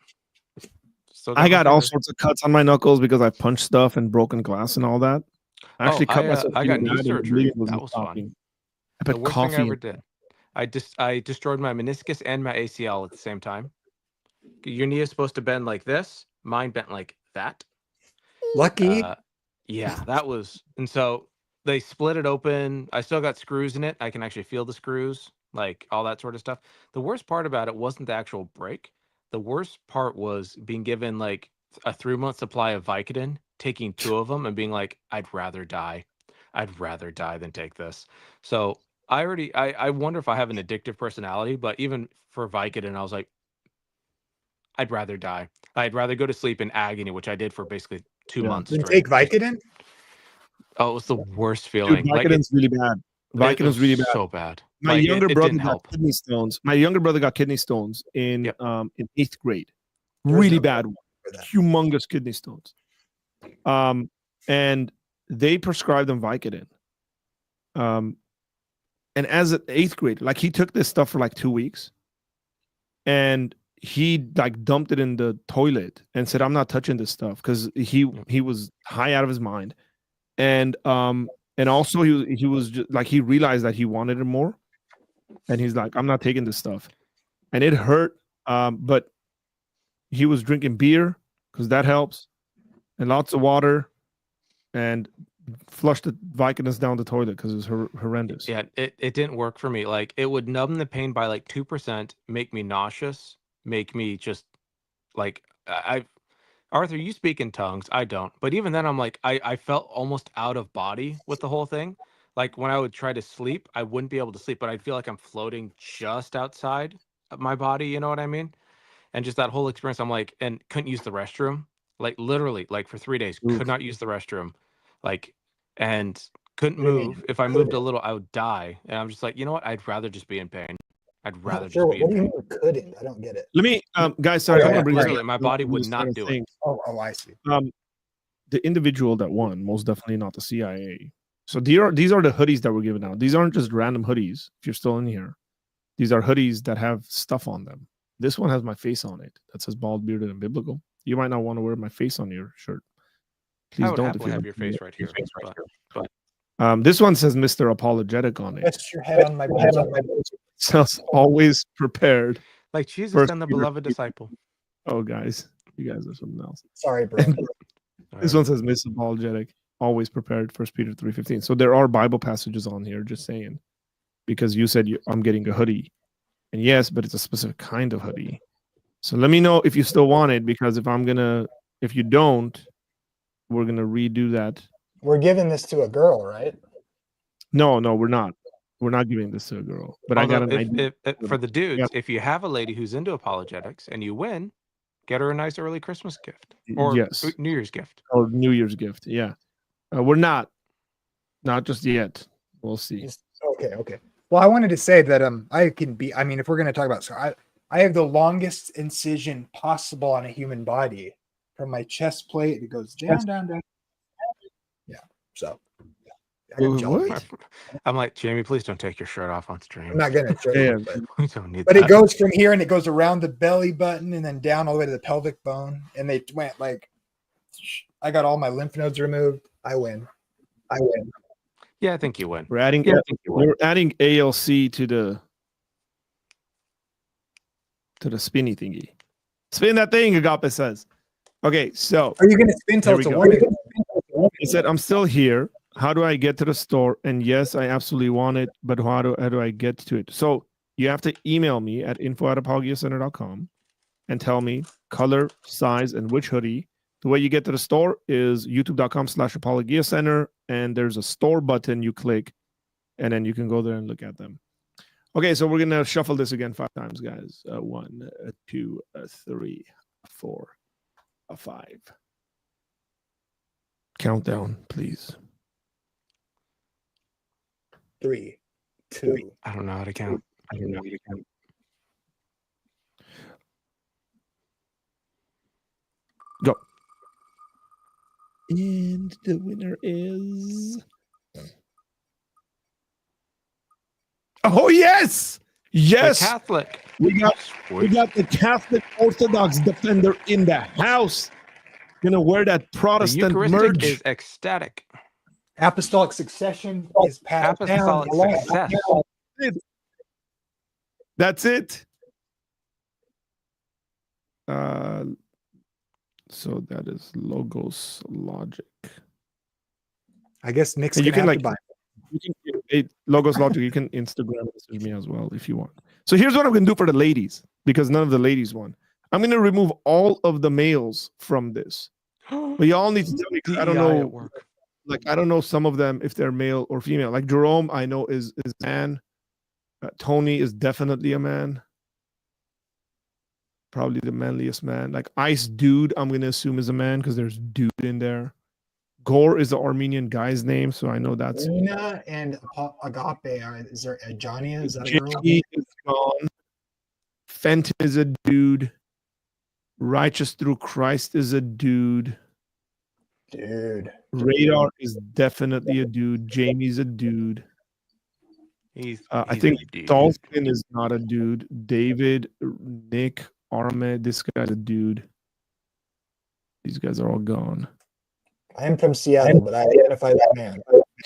So I got all sorts of cuts on my knuckles because I punched stuff and broken glass and all that. I actually cut myself. I got knee surgery. That was fun. I put the worst coffee thing I ever did. I destroyed my meniscus and my ACL at the same time. Your knee is supposed to bend like this. Mine bent like that. Lucky. Yeah, that was, and so they split it open. I still got screws in it. I can actually feel the screws, like all that sort of stuff. The worst part about it wasn't the actual break. The worst part was being given like a 3-month supply of Vicodin, taking 2 of them and being like, I'd rather die. I'd rather die than take this. So I wonder if I have an addictive personality, but even for Vicodin, I was like, I'd rather die. I'd rather go to sleep in agony, which I did for basically 2 Yeah. months Didn't straight. take Vicodin? Oh, it was the worst Dude, feeling. Like Vicodin's really bad. it Vicodin's was really bad. so bad. My Like, younger it brother didn't got help. kidney stones. My younger brother got kidney stones in Yep. in 8th grade. There's Really no bad one. for that. Humongous kidney stones. And they prescribed him Vicodin. And as an 8th grade, like he took this stuff for like 2 weeks, and he like dumped it in the toilet and said, "I'm not touching this stuff," because he was high out of his mind, and also he was just like, he realized that he wanted it more, and he's like, "I'm not taking this stuff," and it hurt, but he was drinking beer because that helps, and lots of water, and flushed the Vicodins down the toilet because it was horrendous. Yeah, it didn't work for me. Like it would numb the pain by like 2%, make me nauseous, make me just like Arthur, you speak in tongues. I don't. But even then I'm like I felt almost out of body with the whole thing. Like when I would try to sleep, I wouldn't be able to sleep, but I'd feel like I'm floating just outside of my body, you know what I mean? And just that whole experience, I'm like, and couldn't use the restroom. Like literally, like for 3 days, Oof. could not use the restroom. Like, and couldn't What do you mean? move. If I moved a little, I would die. And I'm just like, you know what? I'd rather just be in pain. I'd rather Not sure. just be What in do you pain. mean couldn't? I don't get it. Let me, guys, sorry, Oh, I'm yeah, gonna bring this literally, up. my body I'm would just not trying to do it. think. Oh, I see. The individual that won, most definitely not the CIA. So these are the hoodies that were given out. These aren't just random hoodies. If you're still in here, these are hoodies that have stuff on them. This one has my face on it that says bald, bearded, and biblical. You might not want to wear my face on your shirt. Please I would don't. happily have your face right here. But This one says Mr. Apologetic on it. Rest your head on my bosom. Says always prepared. like Jesus First and the Peter- beloved disciple. Oh, guys, you guys are something else. Sorry, bro. This one says Mr. Apologetic, always prepared. 1 Peter 3:15. So there are Bible passages on here. Just saying, because you said I'm getting a hoodie, and yes, but it's a specific kind of hoodie. So let me know if you still want it, because if you don't, we're gonna redo that. We're giving this to a girl, right? No, we're not. We're not giving this to a girl. But I got Although an idea. if for the dudes, Yeah. if you have a lady who's into apologetics and you win, get her a nice early Christmas gift or Yes. New Year's gift. Or New Year's gift. Yeah. We're not just yet. We'll see. Okay. Well, I wanted to say that I mean, if we're going to talk about, so I have the longest incision possible on a human body from my chest plate. It goes down. Yeah. So I got jello What? beans. I'm like, Jamie, please don't take your shirt off on stream. I'm not going to show you, We don't need but that. it goes from here and it goes around the belly button and then down all the way to the pelvic bone. And they went like, I got all my lymph nodes removed. I win. Yeah, I think you win. We're adding ALC to the spinny thingy. Spin that thing, Agape says. Okay, so Are you going to spin till There it's a we warning? he said, I'm still here. How do I get to the store? And yes, I absolutely want it, but how do I get to it? So you have to email me at info@apologiacenter.com and tell me color, size, and which hoodie. The way you get to the store is youtube.com/Apologia Center, and there's a store button you click, and then you can go there and look at them. Okay, so we're gonna shuffle this again 5 times, guys. 1, 2, 3, 4, 5. Countdown, please. 3, 2. I don't know how to count. Go. And the winner is. Oh yes, yes. The Catholic. We got the Catholic Orthodox defender in the house. Gonna wear that The Protestant Eucharistic merge. is ecstatic. Apostolic succession is passed Apostolic down. success. That's it. So that is Logos Logic. I guess Nick's And you gonna can have to buy. Logos Logic. You can Instagram message me as well if you want. So here's what I'm gonna do for the ladies, because none of the ladies won. I'm gonna remove all of the males from this. But y'all need to tell me, 'cause I don't DEI know. at work. Like, I don't know some of them if they're male or female. Like Jerome, I know is a man. Tony is definitely a man. Probably the manliest man. Like Ice Dude, I'm gonna assume is a man because there's dude in there. Gore is the Armenian guy's name, so I know that's Nina and Agape. Is there a Johnny? Is that a girl? Jimmy is gone. Fenton is a dude. Righteous Through Christ is a dude. Dude. Radar is definitely a dude. Jamie's a dude. I think Dalton is not a dude. David, Nick, Ahmed, this guy's a dude. These guys are all gone. I am from Seattle, but I identify as a man.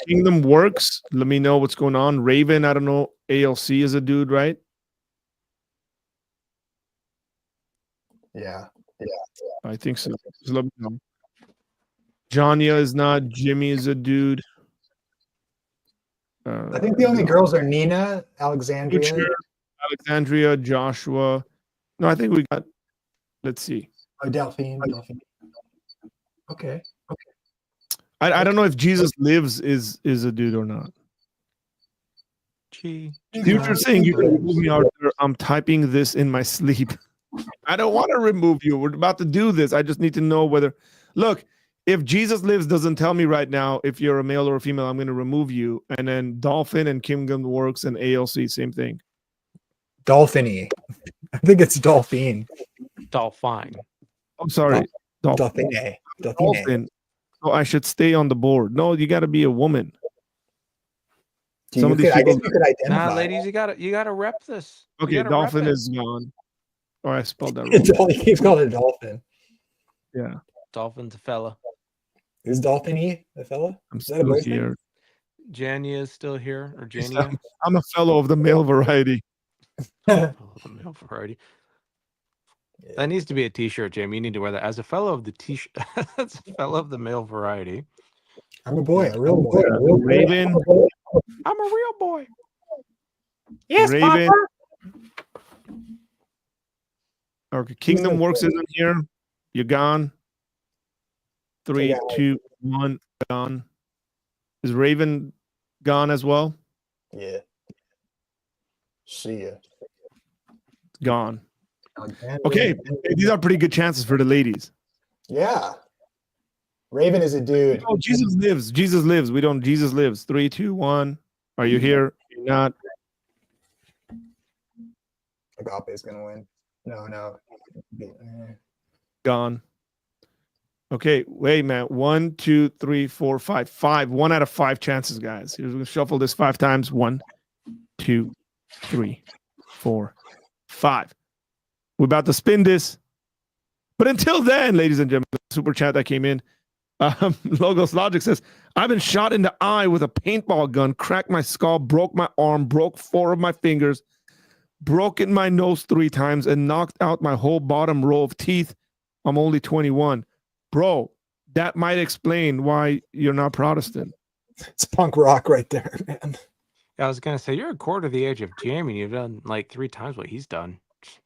Kingdom Works. Let me know what's going on. Raven, I don't know. ALC is a dude, right? Yeah. I think so. Just let me know. Janya is not. Jimmy is a dude. I think the only girls are Nina, Alexandria. Future, Alexandria, Joshua. No, I think we got. Let's see. Oh, Delphine. Okay. I don't know if Jesus Lives is a dude or not. Future saying you can remove me out there. I'm typing this in my sleep. I don't want to remove you. We're about to do this. I just need to know whether. Look, if Jesus Lives doesn't tell me right now if you're a male or a female, I'm going to remove you. And then Dolphin and Kingdom Works and ALC, same thing. Dolphiny. I think it's Dolphine. Dolphine. I'm sorry. Dolphine. Dolphin. Oh, I should stay on the board. No, you got to be a woman. Some of these I guess people. you could identify. Nah, ladies, you gotta rep this. You Okay, gotta Dolphin rep it. is gone. Or I spelled that wrong. He keeps calling it Dolphin. Yeah. Dolphin's a fella. Is Dolphiny a fella? I'm Is that a still boy's name? here. Jania is still here, or Jania. I'm a fellow of the male variety. The male variety. That needs to be a T-shirt, Jamie. You need to wear that as a fellow of the T-shirt. As a fellow of the male variety. I'm a boy, a real boy. Raven. I'm a real boy. Yes, Raven. Papa. Okay, Kingdom Works isn't here. You're gone. 3, Yeah. 2, 1, gone. Is Raven gone as well? Yeah. See ya. Gone. Okay, these are pretty good chances for the ladies. Yeah. Raven is a dude. Oh, Jesus Lives. Jesus Lives. We don't. Jesus Lives. 3, 2, 1. Are you here? You're not. Agape is gonna win. No. Gone. Okay, wait, man. 1, 2, 3, 4, 5. 5. 1 out of 5 chances, guys. Here's, we're gonna shuffle this 5 times. 1, 2, 3, 4, 5. We're about to spin this. But until then, ladies and gentlemen, the super chat that came in. Logos Logic says, I've been shot in the eye with a paintball gun, cracked my skull, broke my arm, broke 4 of my fingers, broken my nose 3 times, and knocked out my whole bottom row of teeth. I'm only 21. Bro, that might explain why you're not Protestant. It's punk rock right there, man. I was gonna say you're a quarter the age of Jamie. You've done like 3 times what he's done.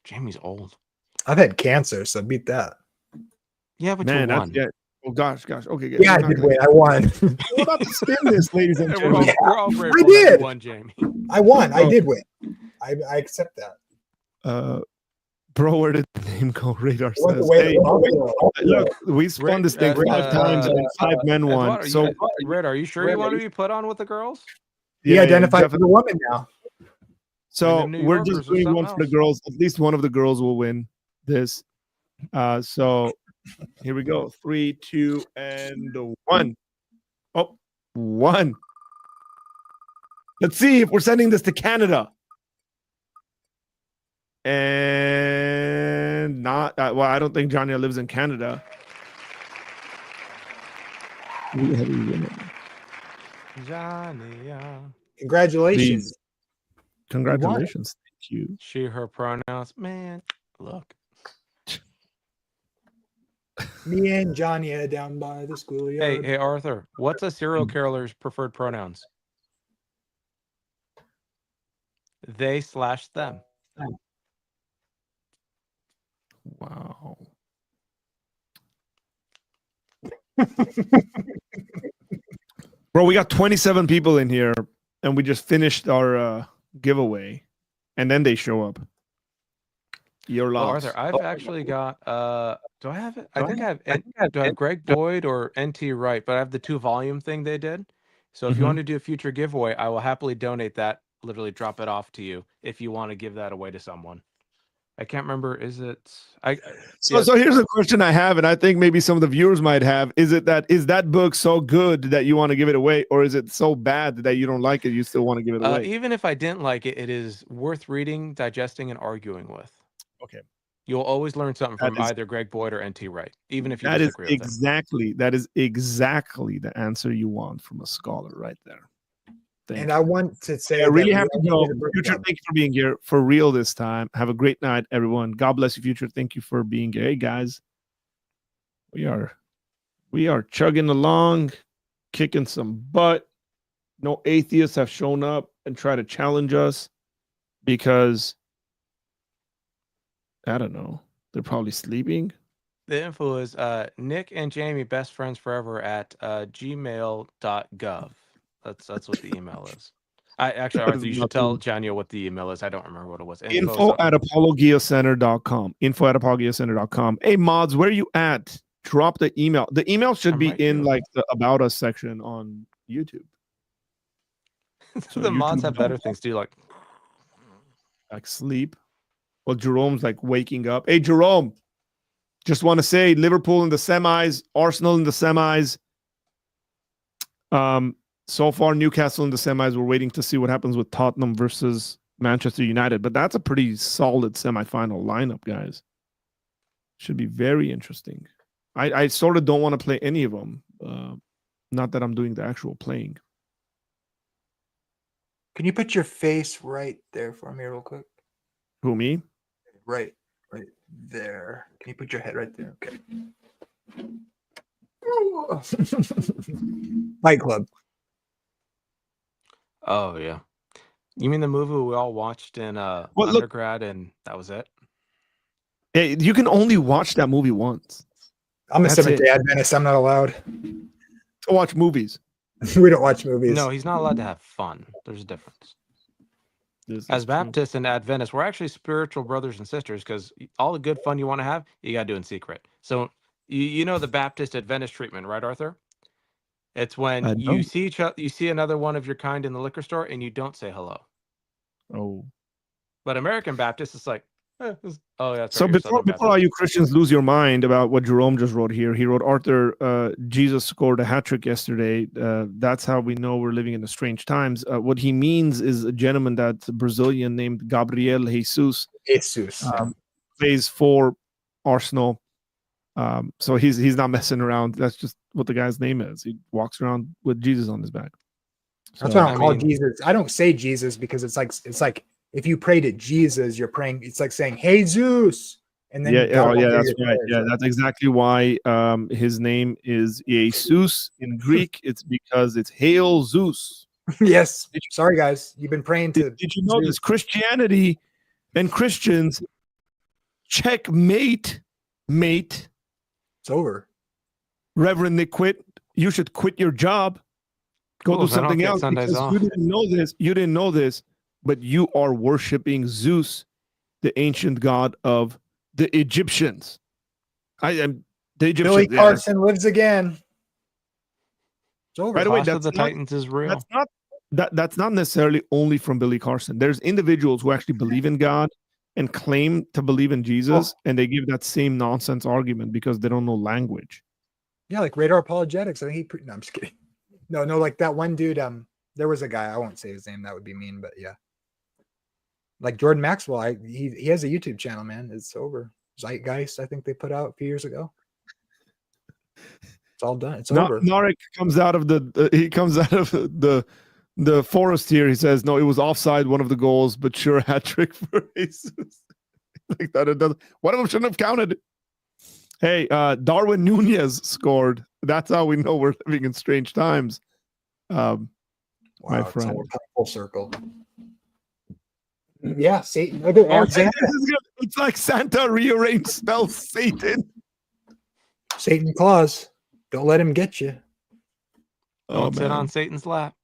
Jamie's old. I've had cancer, so beat that. Yeah, but Man, you won. yeah. Oh gosh. Okay. Good. Yeah, I did win. I won. We're about to spin this, ladies and Hey, we're all, gentlemen. we're all grateful I did. that you won, Jamie. I won. I did win. I accept that. Bro, where did the name go? Radar It went the says, way hey, look, we spun this thing 5 times and 5 men won. So, Red, are you sure you want to be put on with the girls? He identified as definitely. a woman now. So And the New we're Yorkers just or doing one something for the girls. At least one of the girls will win this. So here we go. 3, 2, and 1. Oh, 1. Let's see if we're sending this to Canada. And not well, I don't think Johnny lives in Canada. Johnny, Congratulations. Congratulations. Thank you. she, her pronouns. Man, look. Me and Johnny down by the schoolyard. Hey, Arthur, what's a serial killer's preferred pronouns? They/them. Wow. Bro, we got 27 people in here, and we just finished our giveaway, and then they show up. You're Well, lost. Arthur, I've actually got. Do I have it? I think I have. Do I have Greg Boyd or NT Wright? But I have the 2-volume thing they did. So if you want to do a future giveaway, I will happily donate that. Literally drop it off to you if you want to give that away to someone. I can't remember. Is it? So here's a question I have, and I think maybe some of the viewers might have: is that book so good that you want to give it away, or is it so bad that you don't like it, you still want to give it away? Even if I didn't like it, it is worth reading, digesting, and arguing with. Okay. You'll always learn something from either Greg Boyd or NT Wright, even if you disagree with it. That is exactly the answer you want from a scholar right there. And I want to say, I really have to go. Future, thank you for being here for real this time. Have a great night, everyone. God bless you, Future. Thank you for being here. Hey, guys, we are chugging along, kicking some butt. No atheists have shown up and tried to challenge us because I don't know. They're probably sleeping. The info is Nick and Jamie, best friends forever at gmail.gov. That's what the email is. Arthur, you should tell Janio what the email is. I don't remember what it was. Info@apologiacenter.com. Info@apologiacenter.com. Hey, mods, where you at? Drop the email. The email should be in like the About Us section on YouTube. So the mods have better things to do, like sleep. Well, Jerome's like waking up. Hey, Jerome, just want to say Liverpool in the semis, Arsenal in the semis. So far, Newcastle in the semis. We're waiting to see what happens with Tottenham versus Manchester United. But that's a pretty solid semifinal lineup, guys. Should be very interesting. I sort of don't want to play any of them. Not that I'm doing the actual playing. Can you put your face right there for me real quick? Who, me? Right there. Can you put your head right there? Okay. Fight Club. Oh yeah, you mean the movie we all watched in undergrad, and that was it? Hey, you can only watch that movie once. I'm a Seventh-day Adventist. I'm not allowed to watch movies. We don't watch movies. No, he's not allowed to have fun. There's a difference. As Baptists and Adventists, we're actually spiritual brothers and sisters because all the good fun you want to have, you got to do in secret. So you know the Baptist Adventist treatment, right, Arthur? It's when you see another one of your kind in the liquor store and you don't say hello. Oh. But American Baptist is like, oh yeah. So before all you Christians lose your mind about what Jerome just wrote here, he wrote, Arthur, Jesus scored a hat trick yesterday. That's how we know we're living in the strange times. What he means is a gentleman that's Brazilian named Gabriel Jesus. Plays for Arsenal. So he's not messing around. That's just what the guy's name is. He walks around with Jesus on his back. So, that's why I don't call Jesus. I don't say Jesus because it's like if you pray to Jesus, you're praying. It's like saying, "Hey Zeus," and then that's right. Yeah, that's exactly why his name is Jesus in Greek. It's because it's Hail Zeus. Yes. Sorry, guys. You've been praying to. Did you know this? Christianity and Christians checkmate, mate. It's over. Reverend Nick quit. You should quit your job. Go do something else. Because you didn't know this. You didn't know this, but you are worshiping Zeus, the ancient god of the Egyptians. I am the Egyptians. Billy Carson lives again. It's over. By the way, the Titans is real. That's not necessarily only from Billy Carson. There's individuals who actually believe in God and claim to believe in Jesus, and they give that same nonsense argument because they don't know language. Yeah, like Radar Apologetics. I think no, I'm just kidding. No, like that one dude. There was a guy. I won't say his name. That would be mean, but yeah. Like Jordan Maxwell. He has a YouTube channel, man. It's over. Zeitgeist, I think they put out a few years ago. It's all done. It's over. Narek comes out of the forest here. He says, no, it was offside, one of the goals, but sure, hat trick for Jesus. Like that, it doesn't. One of them shouldn't have counted. Hey, Darwin Nunez scored. That's how we know we're living in strange times. My Wow, friend. it's all come full circle. Yeah, Satan. Look at Oh, Alexander. this is good. It's like Santa rearranged spells Satan. Satan Claus. Don't let him get you. Don't sit man. on Satan's lap.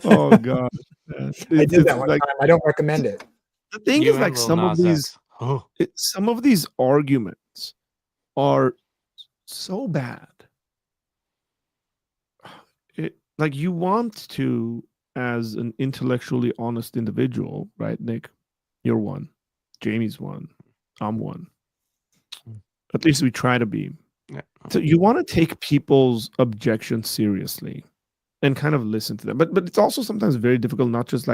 Oh god. Yeah. I did that It's one like, time. I don't recommend it. the thing You is, and like, Lil some of Nas these X. Oh, some of these arguments are so bad. Like, you want to, as an intellectually honest individual, right, Nick? You're one. Jamie's one. I'm one. At least we try to be. yeah. So you want to take people's objections seriously and kind of listen to them. But it's also sometimes very difficult not just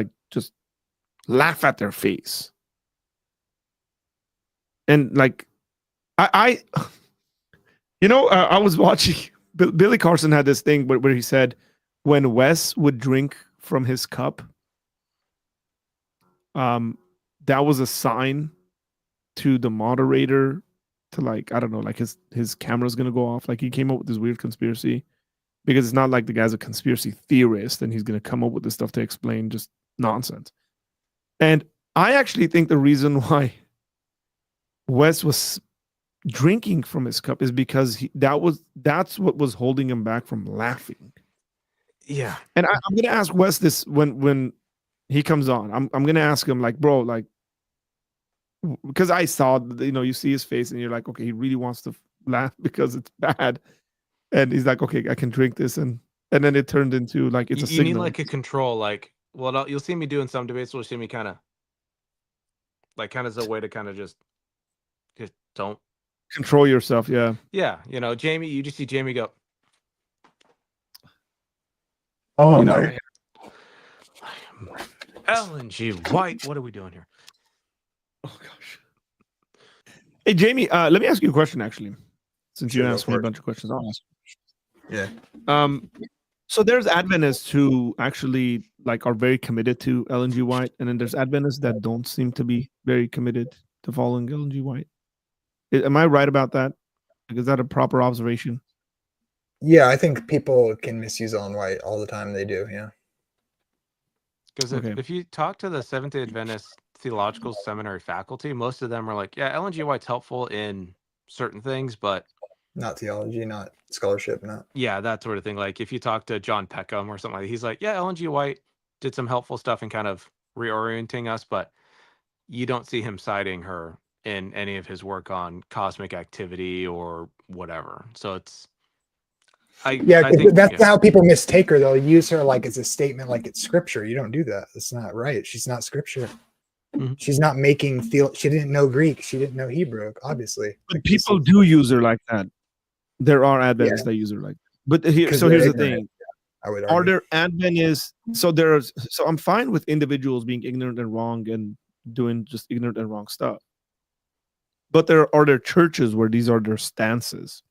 laugh at their face. And like I I was watching Billy Carson had this thing where he said when Wes would drink from his cup, that was a sign to the moderator to, like, I don't know, like his camera's gonna go off. Like, he came up with this weird conspiracy, because it's not like the guy's a conspiracy theorist and he's gonna come up with this stuff to explain just nonsense. And I actually think the reason why Wes was drinking from his cup is because that's what was holding him back from laughing. Yeah. And I'm gonna ask Wes this when he comes on. I'm gonna ask him, like, bro, like, because I saw, you see his face and you're like, okay, he really wants to laugh because it's bad, and he's like, okay, I can drink this, and then it turned into, like, it's a You need signal. like a control, like, well, you'll see me doing some debates. You'll see me kind of as a way to kind of just don't Control yourself, yeah. Yeah, Jamie, you just see Jamie go, Oh, You no. know. Ellen G. White, what are we doing here? Oh gosh. Hey Jamie, let me ask you a question, actually. Since you Sure, go asked me for a it. bunch of questions, I'll ask. Yeah. So there's Adventists who actually, like, are very committed to Ellen G. White, and then there's Adventists that don't seem to be very committed to following Ellen G. White. Am I right about that? Like, is that a proper observation? Yeah, I think people can misuse Ellen White all the time. They do, yeah. Because Okay. if you talk to the Seventh-day Adventist Theological Seminary faculty, most of them are like, yeah, Ellen G. White's helpful in certain things, but Not theology, not scholarship, not. yeah, that sort of thing. Like, if you talk to John Peckham or something like that, he's like, yeah, Ellen G. White did some helpful stuff in kind of reorienting us, but you don't see him citing her in any of his work on cosmic activity or whatever. So it's, I think that's how people mistake her. They'll use her like as a statement, like it's scripture. You don't do that. That's not right. She's not scripture. Mhm. She's not making she didn't know Greek. She didn't know Hebrew, obviously. But Like, people do use her like that. There are Adventists that use her like that. But here's the ignorant, thing. I would Are argue. there Adventists? So I'm fine with individuals being ignorant and wrong and doing just ignorant and wrong stuff. But are there churches where these are their stances?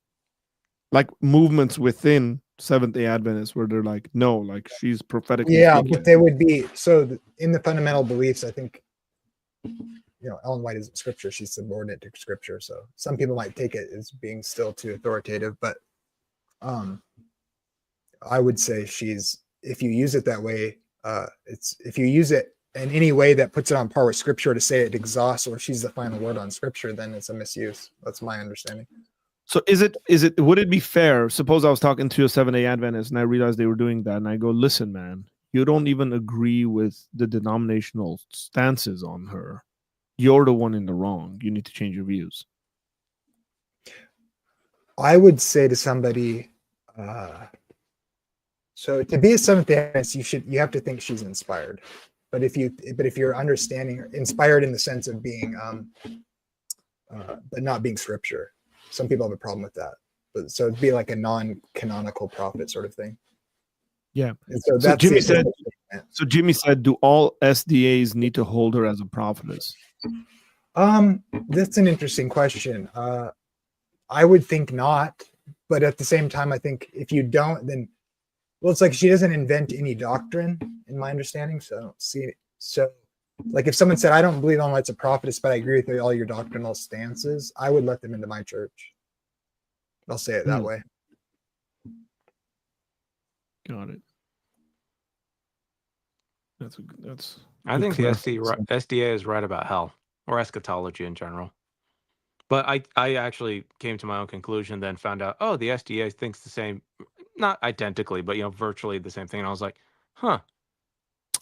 Like movements within Seventh-day Adventists where they're like, no, like, she's prophetically speaking. But they would be in the fundamental beliefs. I think Ellen White isn't scripture. She's subordinate to scripture. So some people might take it as being still too authoritative, but I would say if you use it that way, if you use it in any way that puts it on par with scripture to say it exhausts or she's the final word on scripture, then it's a misuse. That's my understanding. So would it be fair? Suppose I was talking to a 7-day Adventist and I realized they were doing that, and I go, listen, man, you don't even agree with the denominational stances on her. You're the one in the wrong. You need to change your views. I would say to somebody, so to be a Seventh-day Adventist, you have to think she's inspired. But if you're understanding inspired in the sense of being, but not being scripture, some people have a problem with that. But so it'd be like a non-canonical prophet sort of thing. Yeah. And so So Jimmy said, do all SDAs need to hold her as a prophetess? That's an interesting question. I would think not, but at the same time, I think if you don't, then, well, it's like she doesn't invent any doctrine, in my understanding. So I don't see it. So, like, if someone said, I don't believe Ellen White's a prophetess, but I agree with all your doctrinal stances, I would let them into my church. I'll say it that Hmm. way. Got it. That's. I good think the clarification. SDA is right about hell or eschatology in general. But I actually came to my own conclusion, then found out, oh, the SDA thinks the same, not identically, but virtually the same thing. And I was like, huh.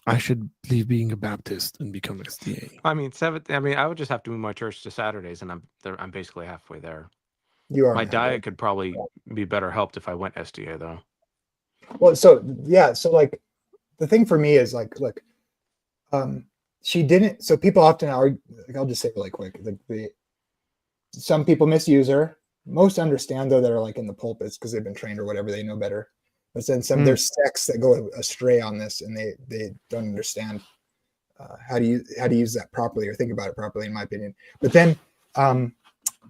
I should leave being a Baptist and become SDA. I mean, I would just have to move my church to Saturdays, and I'm basically halfway there. You are My halfway. diet could probably be better helped if I went SDA though. Well, so yeah, so like the thing for me is like, look, she didn't. So people often argue. Like, I'll just say it really quick. Some people misuse her. Most understand though that are like in the pulpits because they've been trained or whatever, they know better. But then there's sects that go astray on this, and they don't understand how to use that properly or think about it properly, in my opinion. But then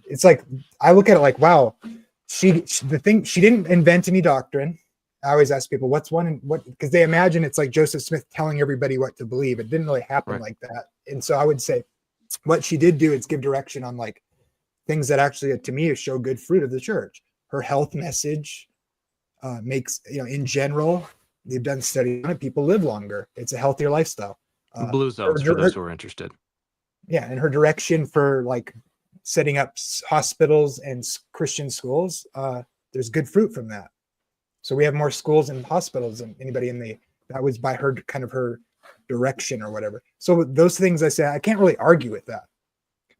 it's like I look at it like, wow, she didn't invent any doctrine. I always ask people, what's one and what, because they imagine it's like Joseph Smith telling everybody what to believe. It didn't really happen like that. And so I would say what she did do is give direction on like things that actually, to me, show good fruit of the church. Her health message makes, in general, they've done studies on it. People live longer. It's a healthiher lifestyle. Blue zones for those who are interested. Yeah. And her direction for like setting up hospitals and Christian schools, there's good fruit from that. So we have more schools and hospitals than anybody that was by her kind of her direction or whatever. So those things I say, I can't really argue with that.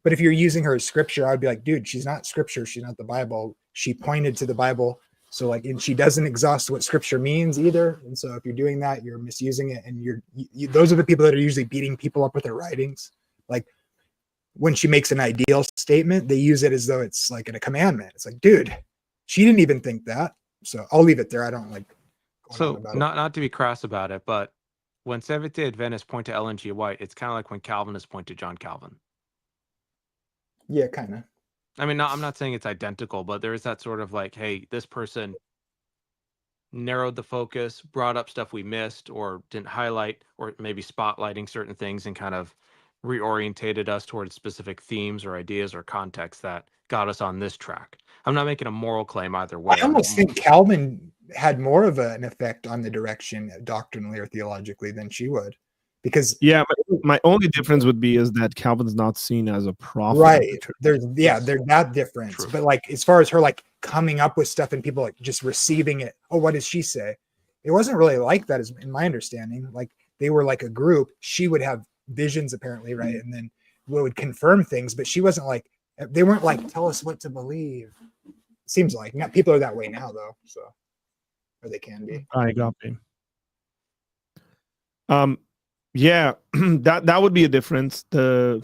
But if you're using her as scripture, I'd be like, dude, she's not scripture. She's not the Bible. She pointed to the Bible. So like, and she doesn't exhaust what scripture means either. And so if you're doing that, you're misusing it. And those are the people that are usually beating people up with their writings. Like when she makes an ideal statement, they use it as though it's like in a commandment. It's like, dude, she didn't even think that. So I'll leave it there. I don't like. So not to be crass about it, but when Seventh-day Adventists point to Ellen G. White, it's kind of like when Calvinists point to John Calvin. Yeah, kind of. I mean, I'm not saying it's identical, but there is that sort of like, hey, this person narrowed the focus, brought up stuff we missed or didn't highlight, or maybe spotlighting certain things and kind of reorientated us towards specific themes or ideas or contexts that got us on this track. I'm not making a moral claim either way. I almost think Calvin had more of an effect on the direction doctrinally or theologically than she would, because but my only difference would be is that Calvin's not seen as a prophet. Right. There's that difference. True. But like as far as her like coming up with stuff and people like just receiving it, oh, what does she say? It wasn't really like that, as in my understanding. Like they were like a group. She would have visions apparently, right? And then we would confirm things, but she wasn't like, they weren't like, tell us what to believe. Seems like not people are that way now though, so or they can be. I got me. Yeah, that would be a difference. There's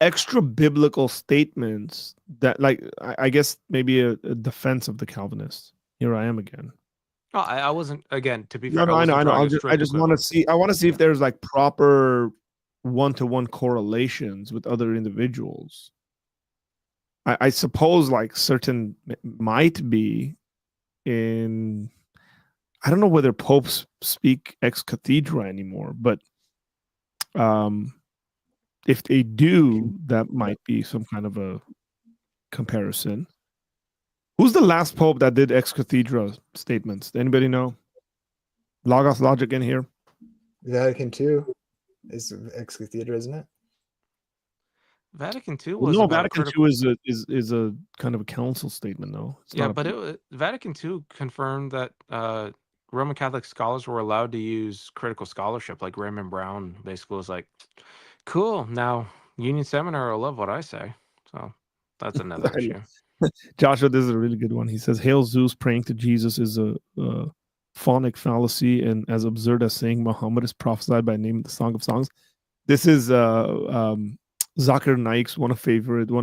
extra biblical statements that, like, I guess maybe a defense of the Calvinists. Here I am again. Oh, I wasn't, again, to be fair. No, I know. I just want to see. I want to see if there's like proper one-to-one correlations with other individuals. I suppose like certain might be in. I don't know whether popes speak ex cathedra anymore, but if they do, that might be some kind of a comparison. Who's the last pope that did ex cathedra statements? Anybody know? Logos Logic in here? Vatican II is ex cathedra, isn't it? Vatican II was Vatican II is a kind of a council statement, though. Vatican II confirmed that Roman Catholic scholars were allowed to use critical scholarship. Like Raymond Brown basically was like, cool, now Union Seminary will love what I say. So that's another issue. Joshua, this is a really good one. He says, Hail Zeus, praying to Jesus is a phonic fallacy and as absurd as saying Muhammad is prophesied by name of the Song of Songs. This is Zakir Naik's one of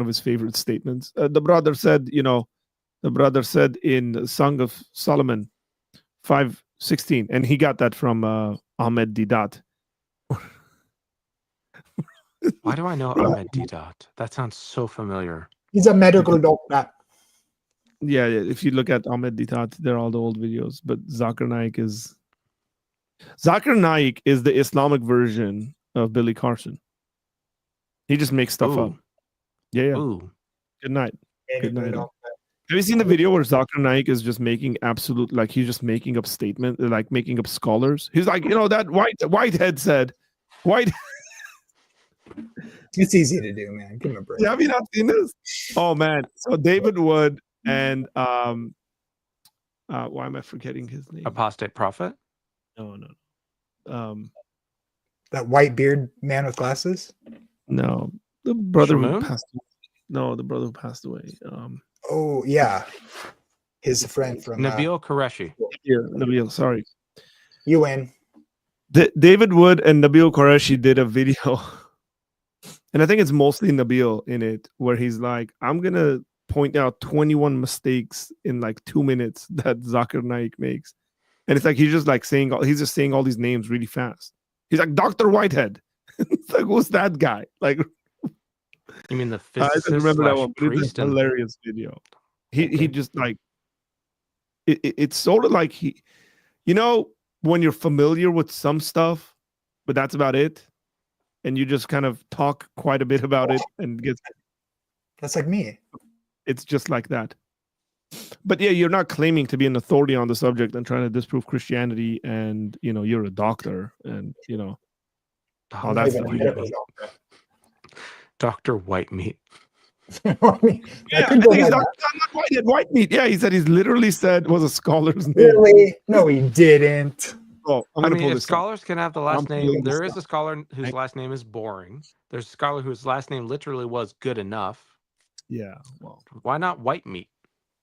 his favorite statements. The brother said in Song of Solomon 5:16, and he got that from Ahmed Didat. Why do I know Ahmed Didat? That sounds so familiar. He's a medical doctor. Yeah, if you look at Ahmed Didat, they're all the old videos. But Zakir Naik is the Islamic version of Billy Carson. He just makes stuff up. Yeah. Ooh. Good night. Good night. Have you seen the video where Zakir Naik is just making absolute, like he's just making up statement, like making up scholars? He's like, that Whitehead said, White. It's easy to do, man. Give him a break. Yeah, have you not seen this? Oh man! So David Wood and why am I forgetting his name? Apostate prophet. No. That white beard man with glasses. No, the brother who Shamoon? passed. No, the brother who passed away. Oh yeah, his friend from Nabil Qureshi. Yeah, Nabil. Sorry, you win. David Wood and Nabil Qureshi did a video, and I think it's mostly Nabil in it, where he's like, "I'm gonna point out 21 mistakes in like 2 minutes that Zakir Naik makes," and it's like he's just saying all these names really fast. He's like Dr. Whitehead. It's like, who's that guy? Like, You mean the I physicist don't remember that one, but it's priest? a hilarious video. He just like it's sort of like when you're familiar with some stuff, but that's about it, and you just kind of talk quite a bit about it, and That's like me. it's just like that. But yeah, you're not claiming to be an authority on the subject and trying to disprove Christianity, and you're a doctor, and all that stuff. Dr. Whitemeat. Yeah, I think he's not white meat. Yeah, he literally said was a scholar's name. Really? No, he didn't. Oh, I mean, if scholars can have the last name, there is a scholar whose last name is boring. There's a scholar whose last name literally was good enough. Yeah, well, why not Whitemeat?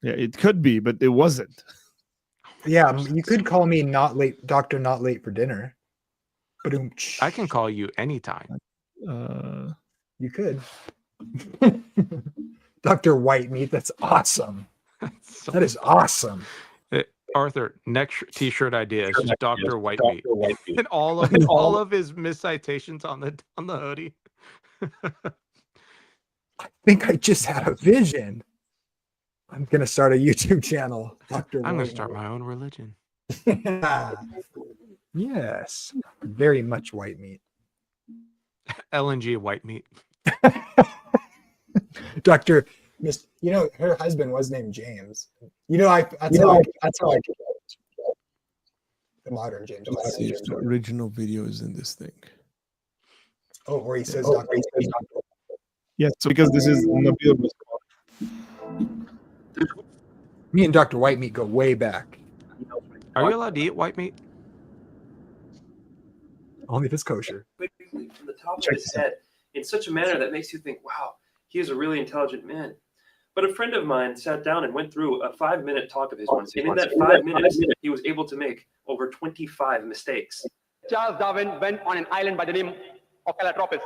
Yeah, it could be, but it wasn't. Yeah, you could call me not late, Doctor Not Late for Dinner. I can call you anytime. You could. Dr. Whitemeat, that's awesome. That is awesome. Arthur, next t-shirt idea is just Dr. Whitemeat. And all of his miscitations on the hoodie. I think I just had a vision. I'm gonna start a YouTube channel. Dr. I'm gonna start my own religion. Yes. Very much white meat. LNG Whitemeat. Dr. Miss, her husband was named James. That's how I get the modern James. Let's see if the original video is in this thing. Oh, where he says Dr. Yes, so because this is Nabil. Me and Dr. Whitemeat go way back. Are you allowed to eat white meat? Only if it's kosher. Quickly from the top of his head in such a manner that makes you think, wow, he is a really intelligent man. But a friend of mine sat down and went through a 5-minute talk of his once, and in that 5 minutes, he was able to make over 25 mistakes. Charles Darwin went on an island by the name of Calotropis.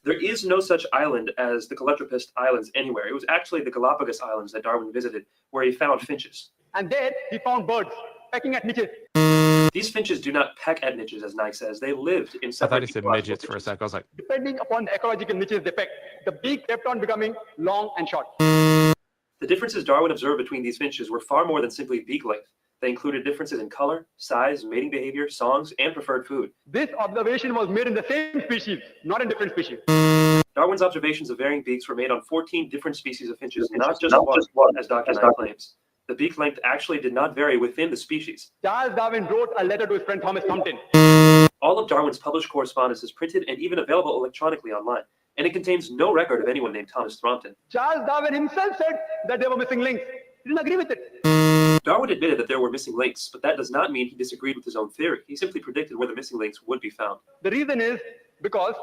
There is no such island as the Calotropis Islands anywhere. It was actually the Galapagos Islands that Darwin visited, where he found finches. And there he found birds pecking at niches. These finches do not peck at niches, as Nike says. They lived in I separate. thought he said midgets for a sec. I was like, Depending upon the ecological niches they pecked, the beak kept on becoming long and short. The differences Darwin observed between these finches were far more than simply beak length. They included differences in color, size, mating behavior, songs, and preferred food. This observation was made in the same species, not in different species. Darwin's observations of varying beaks were made on 14 different species of finches, not just one, as Dr. Knight claims. The beak length actually did not vary within the species. Charles Darwin wrote a letter to his friend Thomas Compton. All of Darwin's published correspondence is printed and even available electronically online, and it contains no record of anyone named Thomas Thrompton. Charles Darwin himself said that there were missing links. He didn't agree with it. Darwin admitted that there were missing links, but that does not mean he disagreed with his own theory. He simply predicted where the missing links would be found. The reason is because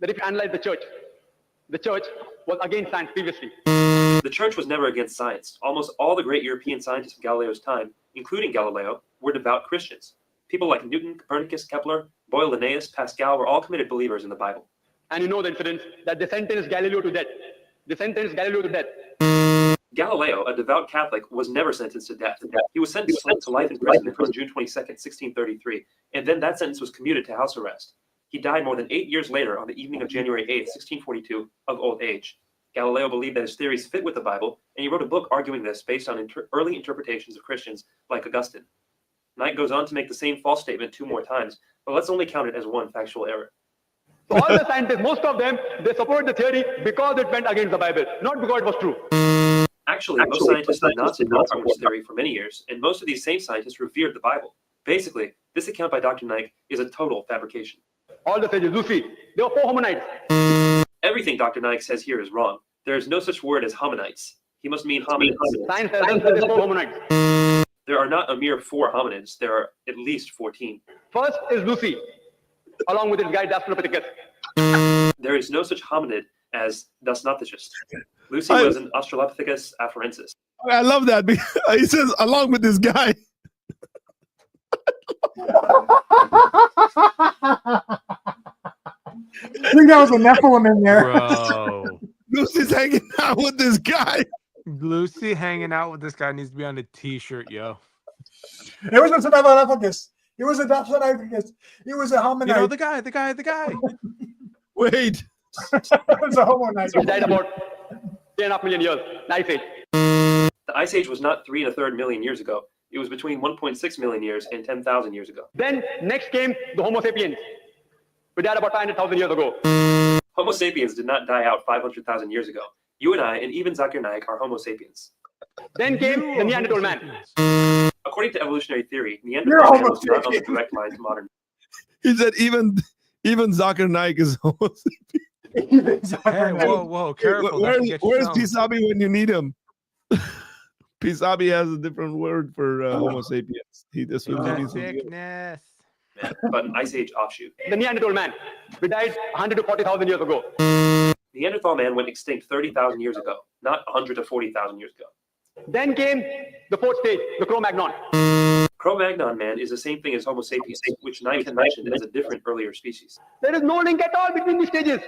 that if you analyze the church was against science previously. The church was never against science. Almost all the great European scientists of Galileo's time, including Galileo, were devout Christians. People like Newton, Copernicus, Kepler, Boyle, Linnaeus, Pascal were all committed believers in the Bible. And you know the incident that they sentenced Galileo to death. Galileo, a devout Catholic, was never sentenced to death. He was sentenced to life imprisonment on June 22nd, 1633, and then that sentence was commuted to house arrest. He died more than 8 years later on the evening of January 8th, 1642, of old age. Galileo believed that his theories fit with the Bible, and he wrote a book arguing this based on early interpretations of Christians like Augustine. Knight goes on to make the same false statement 2 more times, but let's only count it as one factual error. So all the scientists, most of them, they support the theory because it went against the Bible, not because it was true. Actually, most scientists did not support Darwin's theory for many years, and most of these same scientists revered the Bible. Basically, this account by Dr. Nike is a total fabrication. All the sages, Lucy, they were 4 hominids. Everything Dr. Nike says here is wrong. There is no such word as hominites. He must mean hominids. Science tells us that there are 4 hominids. There are not a mere 4 hominids. There are at least 14. First is Lucy, along with his guide Australopithecus. There is no such hominid as Dasnathichus. Lucy was an Australopithecus afarensis. I love that because he says along with this guy. I think that was a Nephilim in there. Bro. Lucy's hanging out with this guy. Lucy hanging out with this guy needs to be on a t-shirt, yo. It was a Nephilim. It was a Nephilim. It was a hominid. You know, the guy. Wait. It was a hominid. Which died about 3.5 million years, the Ice Age. The Ice Age was not 3 1/3 million years ago. It was between 1.6 million years and 10,000 years ago. Then next came the Homo sapiens. We died about 500,000 years ago. Homo sapiens did not die out 500,000 years ago. You and I, and even Zakir Naik, are Homo sapiens. Then came the Neanderthal man. According to evolutionary theory, You're Neanderthal man Homo was not on the sapien. direct line to modern. He said even Zakir Naik is almost. Hey, whoa, careful. Where's Pisabi when you need him? Pisabi has a different word for Homo sapiens. This was Sickness. But an Ice Age offshoot. The Neanderthal man. We died 100 to 40,000 years ago. Neanderthal man went extinct 30,000 years ago, not 100 to 40,000 years ago. Then came the fourth stage, the Cro-Magnon. Cro-Magnon man is the same thing as Homo sapiens, which Nike had mentioned as a different earlier species. There is no link at all between these stages.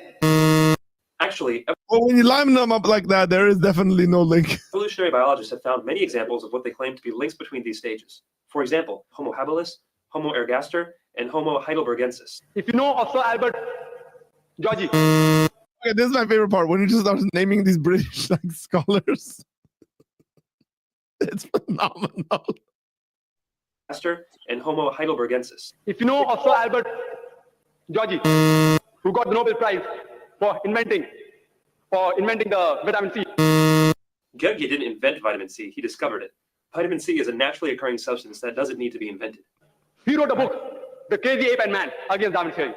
Actually, Well, when you line them up like that, there is definitely no link. evolutionary biologists have found many examples of what they claim to be links between these stages. For example, Homo habilis, Homo ergaster, and Homo heidelbergensis. If you know of Sir Albert Georgie, Okay, this is my favorite part when you just start naming these British scholars. It's phenomenal. And Homo heidelbergensis. if you know of Sir Albert Georgie, who got the Nobel Prize for inventing the vitamin C. Gurgi didn't invent vitamin C, he discovered it. Vitamin C is a naturally occurring substance that doesn't need to be invented. He wrote a book, The Crazy Ape and Man, against Darwin's theory.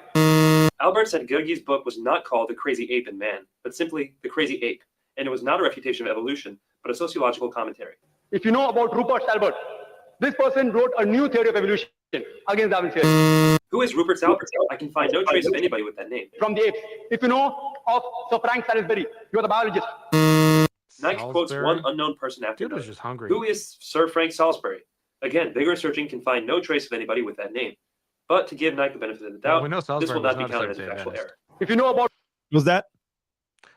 Albert said Gurgi's book was not called The Crazy Ape and Man, but simply The Crazy Ape, and it was not a refutation of evolution, but a sociological commentary. If you know about Rupert Albert, this person wrote a new theory of evolution against Darwin's theory. Who is Rupert Albert? I can find no trace of anybody with that name. From the apes. If you know of Sir Frank Salisbury, he was a biologist. Nike quotes Salisbury? one unknown person after Dude was another. just hungry. Who is Sir Frank Salisbury? Again, vigorous searching can find no trace of anybody with that name. But to give Nike the benefit of the doubt, we know this Salisbury will not was be not a counted as a Seventh-day factual Adventist. error. If you know about Was that?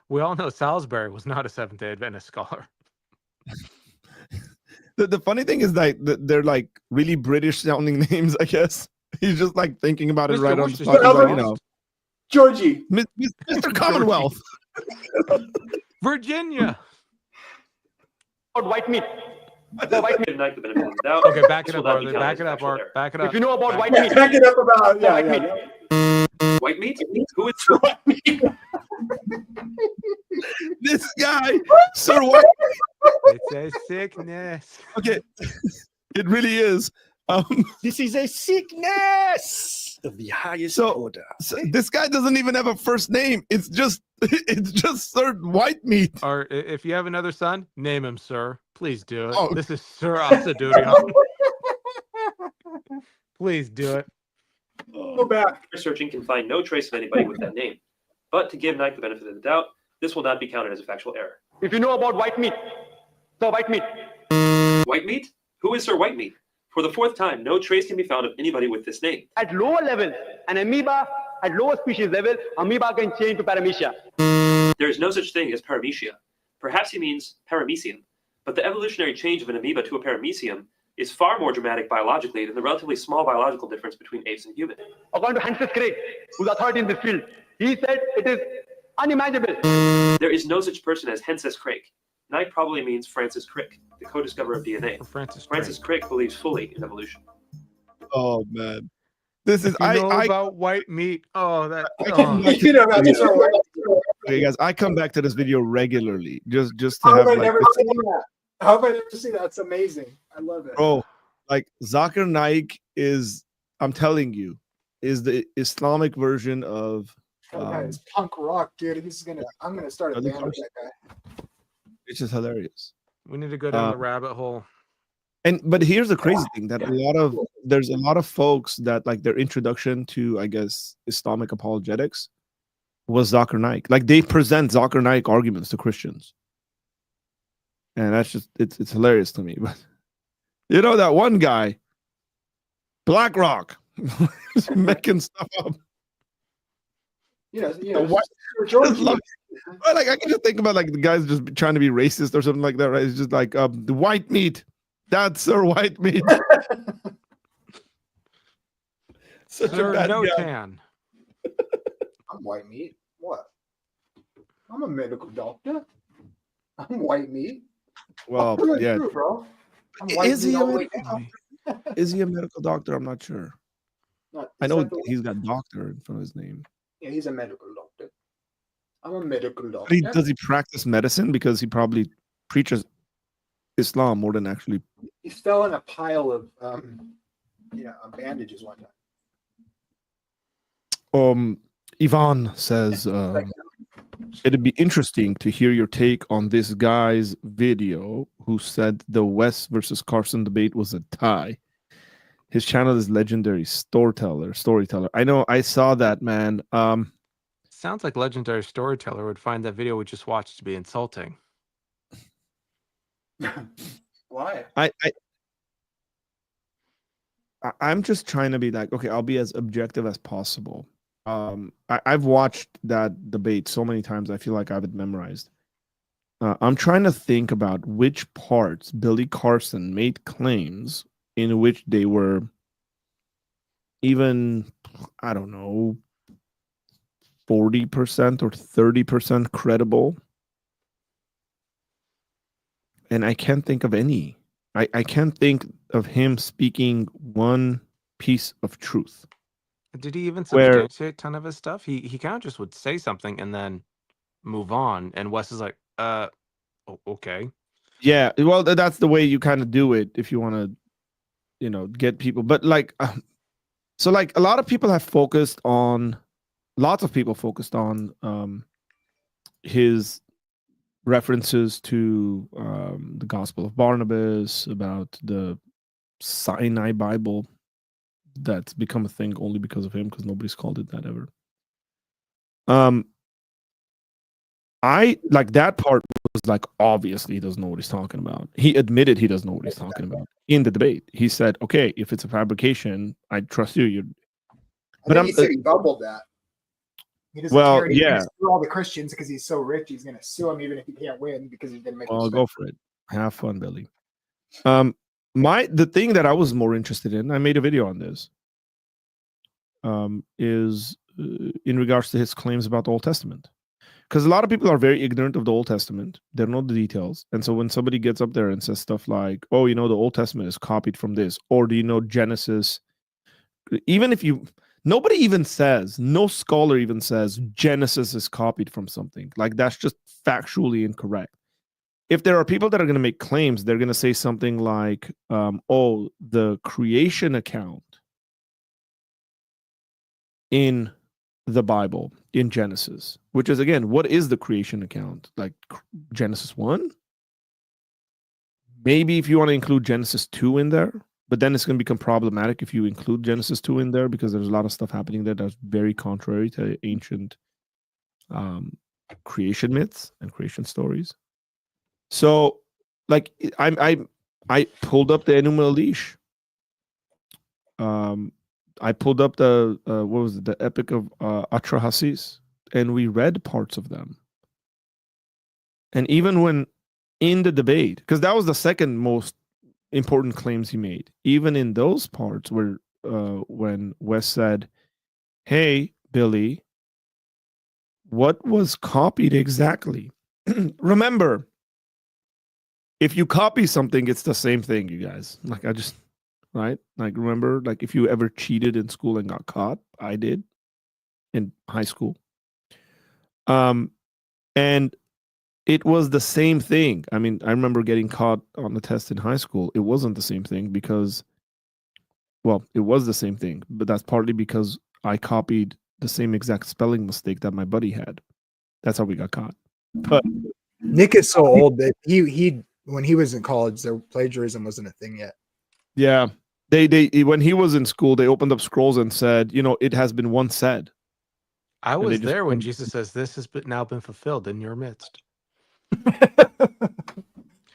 We all know Salisbury was not a Seventh-day Adventist scholar. The funny thing is that they're like really British sounding names, I guess. He's just like thinking about it Mr. right on the Worcestershire. spot. He's like, you Albert- know, Georgie. Mr. Commonwealth. Virginia. white meat, the white meat. Give Nike the benefit of the doubt. Okay, back This it will up, not be Arthur. counted Back as it a up, factual Art. error. Back it up. If you know about white Yeah, meat, back it up about white yeah. meat. White meat? Who is White meat. This guy, Sir White. It's a sickness. Okay, it really is. This is a sickness of the highest order. So this guy doesn't even have a first name. It's just Sir White Meat. Or if you have another son, name him Sir. Please do it. Oh. This is Sir Asadurio. Please do it. Go back. searching can find no trace of anybody with that name. But to give Nike the benefit of the doubt, this will not be counted as a factual error. If you know about white meat, so white meat. White meat? Who is Sir White Meat? For the fourth time, no trace can be found of anybody with this name. At lower levels, an amoeba, at lower species level, amoeba can change to paramecia. There is no such thing as paramecia. Perhaps he means paramecium. But the evolutionary change of an amoeba to a paramecium is far more dramatic biologically than the relatively small biological difference between apes and humans. According to Francis Crick, who's authority in this field, he said it is unimaginable. There is no such person as Henses Crick. Nike probably means Francis Crick, the co-discoverer of DNA. For Francis. Francis Crick believes fully in evolution. Oh man. This is You know I about white meat. Oh, that. I come back to You know about this this video, one. okay, guys. I come back to this video regularly, just to How have have I like, never seen that? How have I never seen that? It's amazing. I love it. bro, like Zakir Naik is, I'm telling you, is the Islamic version of That guy is punk rock, dude. I'm gonna start a Charlie band with Carson. that guy. It's just hilarious. We need to go down the rabbit hole. But here's the crazy thing, that there's a lot of folks that like their introduction to, I guess, Islamic apologetics was Zakir Naik. Like they present Zakir Naik arguments to Christians. And that's just it's hilarious to me. But you know that one guy, BlackRock, making stuff up. What? George, Like I can just think about like the guys just trying to be racist or something like that, right? It's just like the white meat. That's Sir White Meat. Such a Sir bad No guy. Tan. I'm white meat. What? I'm a medical doctor. I'm white meat. Well, Through and yeah. through, bro. I'm white Is he meat a all the way medical down. doctor? Is he a medical doctor? I'm not sure. I know he's got doctor in front of his name. Yeah, he's a medical doctor. I'm a medical But doctor. does he practice medicine? Because he probably preaches Islam more than actually. He fell in a pile of bandages one time. Yvonne says it'd be interesting to hear your take on this guy's video who said the West versus Carson debate was a tie. His channel is Legendary Storyteller. I know, I saw that, man. Sounds like Legendary Storyteller would find that video we just watched to be insulting. Why? I'm just trying to be like, okay, I'll be as objective as possible. I've watched that debate so many times, I feel like I have it memorized. I'm trying to think about which parts Billy Carson made claims in which they were even, I don't know, 40% or 30% credible. And I can't think of any. I can't think of him speaking one piece of truth. Did he even Where- substantiate a ton of his stuff? He kind of just would say something and then move on. And Wes is like, okay. Yeah, well, that's the way you kind of do it if you want to, get people. But like, so like a lot of people have focused on, lots of people focused on his references to the Gospel of Barnabas, about the Sinai Bible that's become a thing only because of him, because nobody's called it that ever. I like that part was like, obviously he doesn't know what he's talking about. He admitted he doesn't know what he's talking about in the debate. He said, okay, if it's a fabrication, I trust you. I think he said he bubbled that. He doesn't care. He's gonna sue all the Christians because he's so rich. He's going to sue them even if he can't win because he's going to make. Well, go for it. Have fun, Billy. The thing that I was more interested in, I made a video on this, is in regards to his claims about the Old Testament. Because a lot of people are very ignorant of the Old Testament. They don't know the details. And so when somebody gets up there and says stuff like, oh, the Old Testament is copied from this, or do you know Genesis? Even if nobody even says, no scholar even says Genesis is copied from something. Like, that's just factually incorrect. If there are people that are going to make claims, they're going to say something like, oh, the creation account in the Bible, in Genesis, which is, again, what is the creation account? Like Genesis 1? Maybe if you want to include Genesis 2 in there, but then it's going to become problematic if you include Genesis 2 in there, because there's a lot of stuff happening there that's very contrary to ancient creation myths and creation stories. So, like, I pulled up the Enuma Elish. I pulled up the the Epic of Atrahasis, and we read parts of them. And even when in the debate, because that was the second most important claims he made, even in those parts where when Wes said, "Hey, Billy, what was copied exactly?" Remember, if you copy something, it's the same thing, you guys. Like, right? Like, remember, like if you ever cheated in school and got caught, I did in high school. And it was the same thing. I mean, I remember getting caught on the test in high school. It wasn't the same thing because, well, it was the same thing, but that's partly because I copied the same exact spelling mistake that my buddy had. That's how we got caught. But Nick is so old that he when he was in college, their plagiarism wasn't a thing yet. yeah, they when he was in school, they opened up scrolls and said, you know, it has been once said. I And they was just there when put- Jesus says, "This has now been fulfilled in your midst."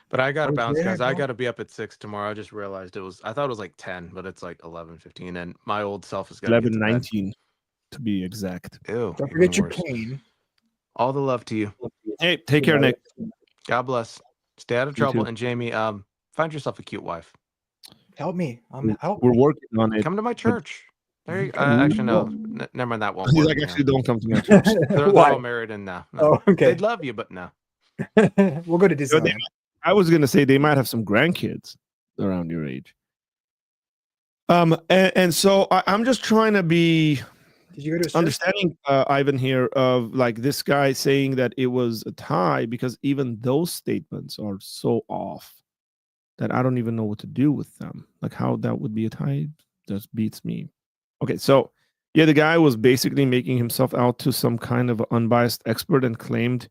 But I gotta I was bounce, there, guys. I bro. gotta be up at 6 tomorrow. I just realized I thought it was like 10, but it's like 11:15, and my old self is gonna get to bed. 11:19 to be exact. Ew, Don't even forget your worse. cane. All the love to you. Hey, take care, Nick. God bless. Stay out of You trouble. too. And Jamie, find yourself a cute wife. Help me. Help We're me. working on it. Come to my but- church. There you, Okay. actually, no. Never mind. That won't He's work. like, no. actually, don't come to my church. They're Why? all married and no. Oh, okay. They'd love you, but no. We'll go to But they Disneyland. I was gonna say they might have some grandkids around your age. And so I'm just trying to be Did you go to his church? understanding Ivan here of like this guy saying that it was a tie, because even those statements are so off that I don't even know what to do with them. Like how that would be a tie just beats me. Okay, so yeah, the guy was basically making himself out to some kind of unbiased expert and claimed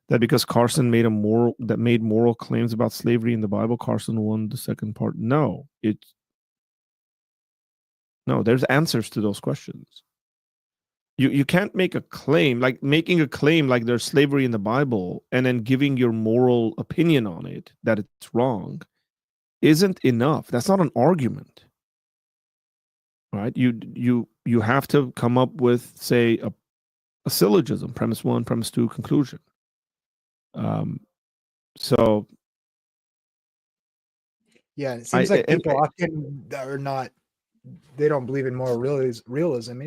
that because Carson made moral claims about slavery in the Bible, Carson won the second part. No, there's answers to those questions. You can't make a claim, like making a claim like there's slavery in the Bible and then giving your moral opinion on it that it's wrong isn't enough. That's not an argument. Right? You have to come up with, say, a syllogism, premise 1, premise 2, conclusion. So Yeah, it seems like and- people often are not. They don't believe in moral realism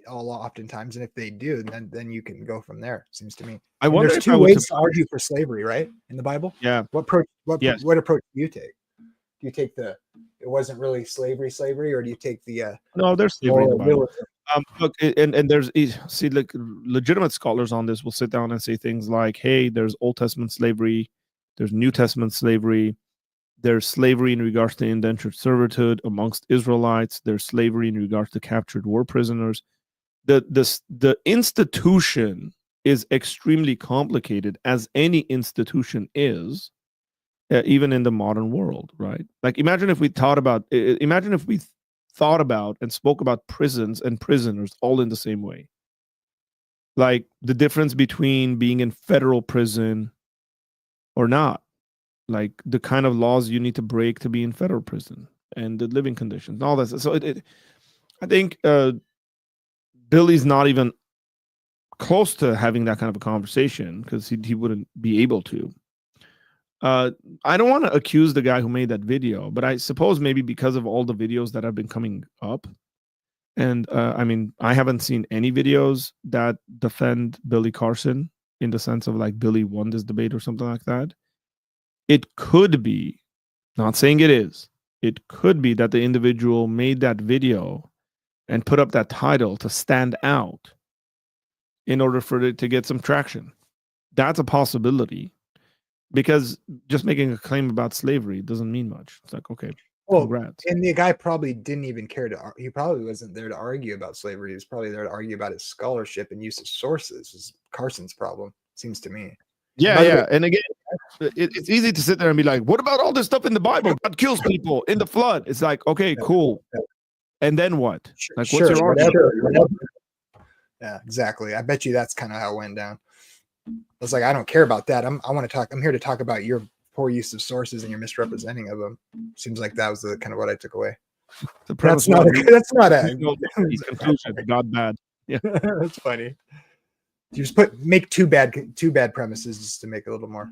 oftentimes, and if they do, then you can go from there. Seems to me. I And wonder there's if two I was ways to- to argue for slavery, right? In the Bible. Yeah. What Yes. approach do you take? Do you take the it wasn't really slavery, or do you take the No, there's slavery in the moral Bible. realism? Look, and there's see, like legitimate scholars on this will sit down and say things like, "Hey, there's Old Testament slavery, there's New Testament slavery, there's slavery in regards to indentured servitude amongst Israelites, there's slavery in regards to captured war prisoners." The institution is extremely complicated, as any institution is, even in the modern world, right? Like, imagine if we thought about and spoke about prisons and prisoners all in the same way. Like the difference between being in federal prison or not, like the kind of laws you need to break to be in federal prison and the living conditions and all that. So I think Billy's not even close to having that kind of a conversation because he wouldn't be able to. I don't want to accuse the guy who made that video, but I suppose maybe because of all the videos that have been coming up, and I mean, I haven't seen any videos that defend Billy Carson in the sense of like Billy won this debate or something like that. It could be, not saying it is, it could be that the individual made that video and put up that title to stand out in order for it to get some traction. That's a possibility. Because just making a claim about slavery doesn't mean much. It's like, okay, Well, congrats. and the guy probably didn't even care to. He probably wasn't there to argue about slavery. He was probably there to argue about his scholarship and use of sources. Is Carson's problem, seems to me. Yeah, By the yeah. way- And again, it's easy to sit there and be like, what about all this stuff in the Bible? God kills people in the flood. It's like, okay, cool. And then what? Like, what's your argument? whatever. Yeah, exactly. I bet you that's kind of how it went down. I was like, I don't care about that. I'm here to talk about your poor use of sources and your misrepresenting of them. Seems like that was the kind of what I took away. The premise That's not was, that's not a conclusion, God bad. that's funny. You just make two bad premises just to make it a little more.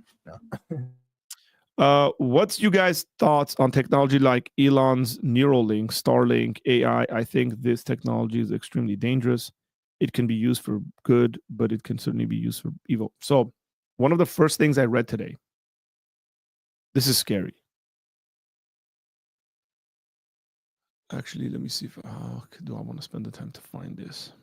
No. What's you guys' thoughts on technology like Elon's Neuralink, Starlink, AI? I think this technology is extremely dangerous. It can be used for good, but it can certainly be used for evil. So one of the first things I read today, this is scary. Actually, let me see if do I want to spend the time to find this.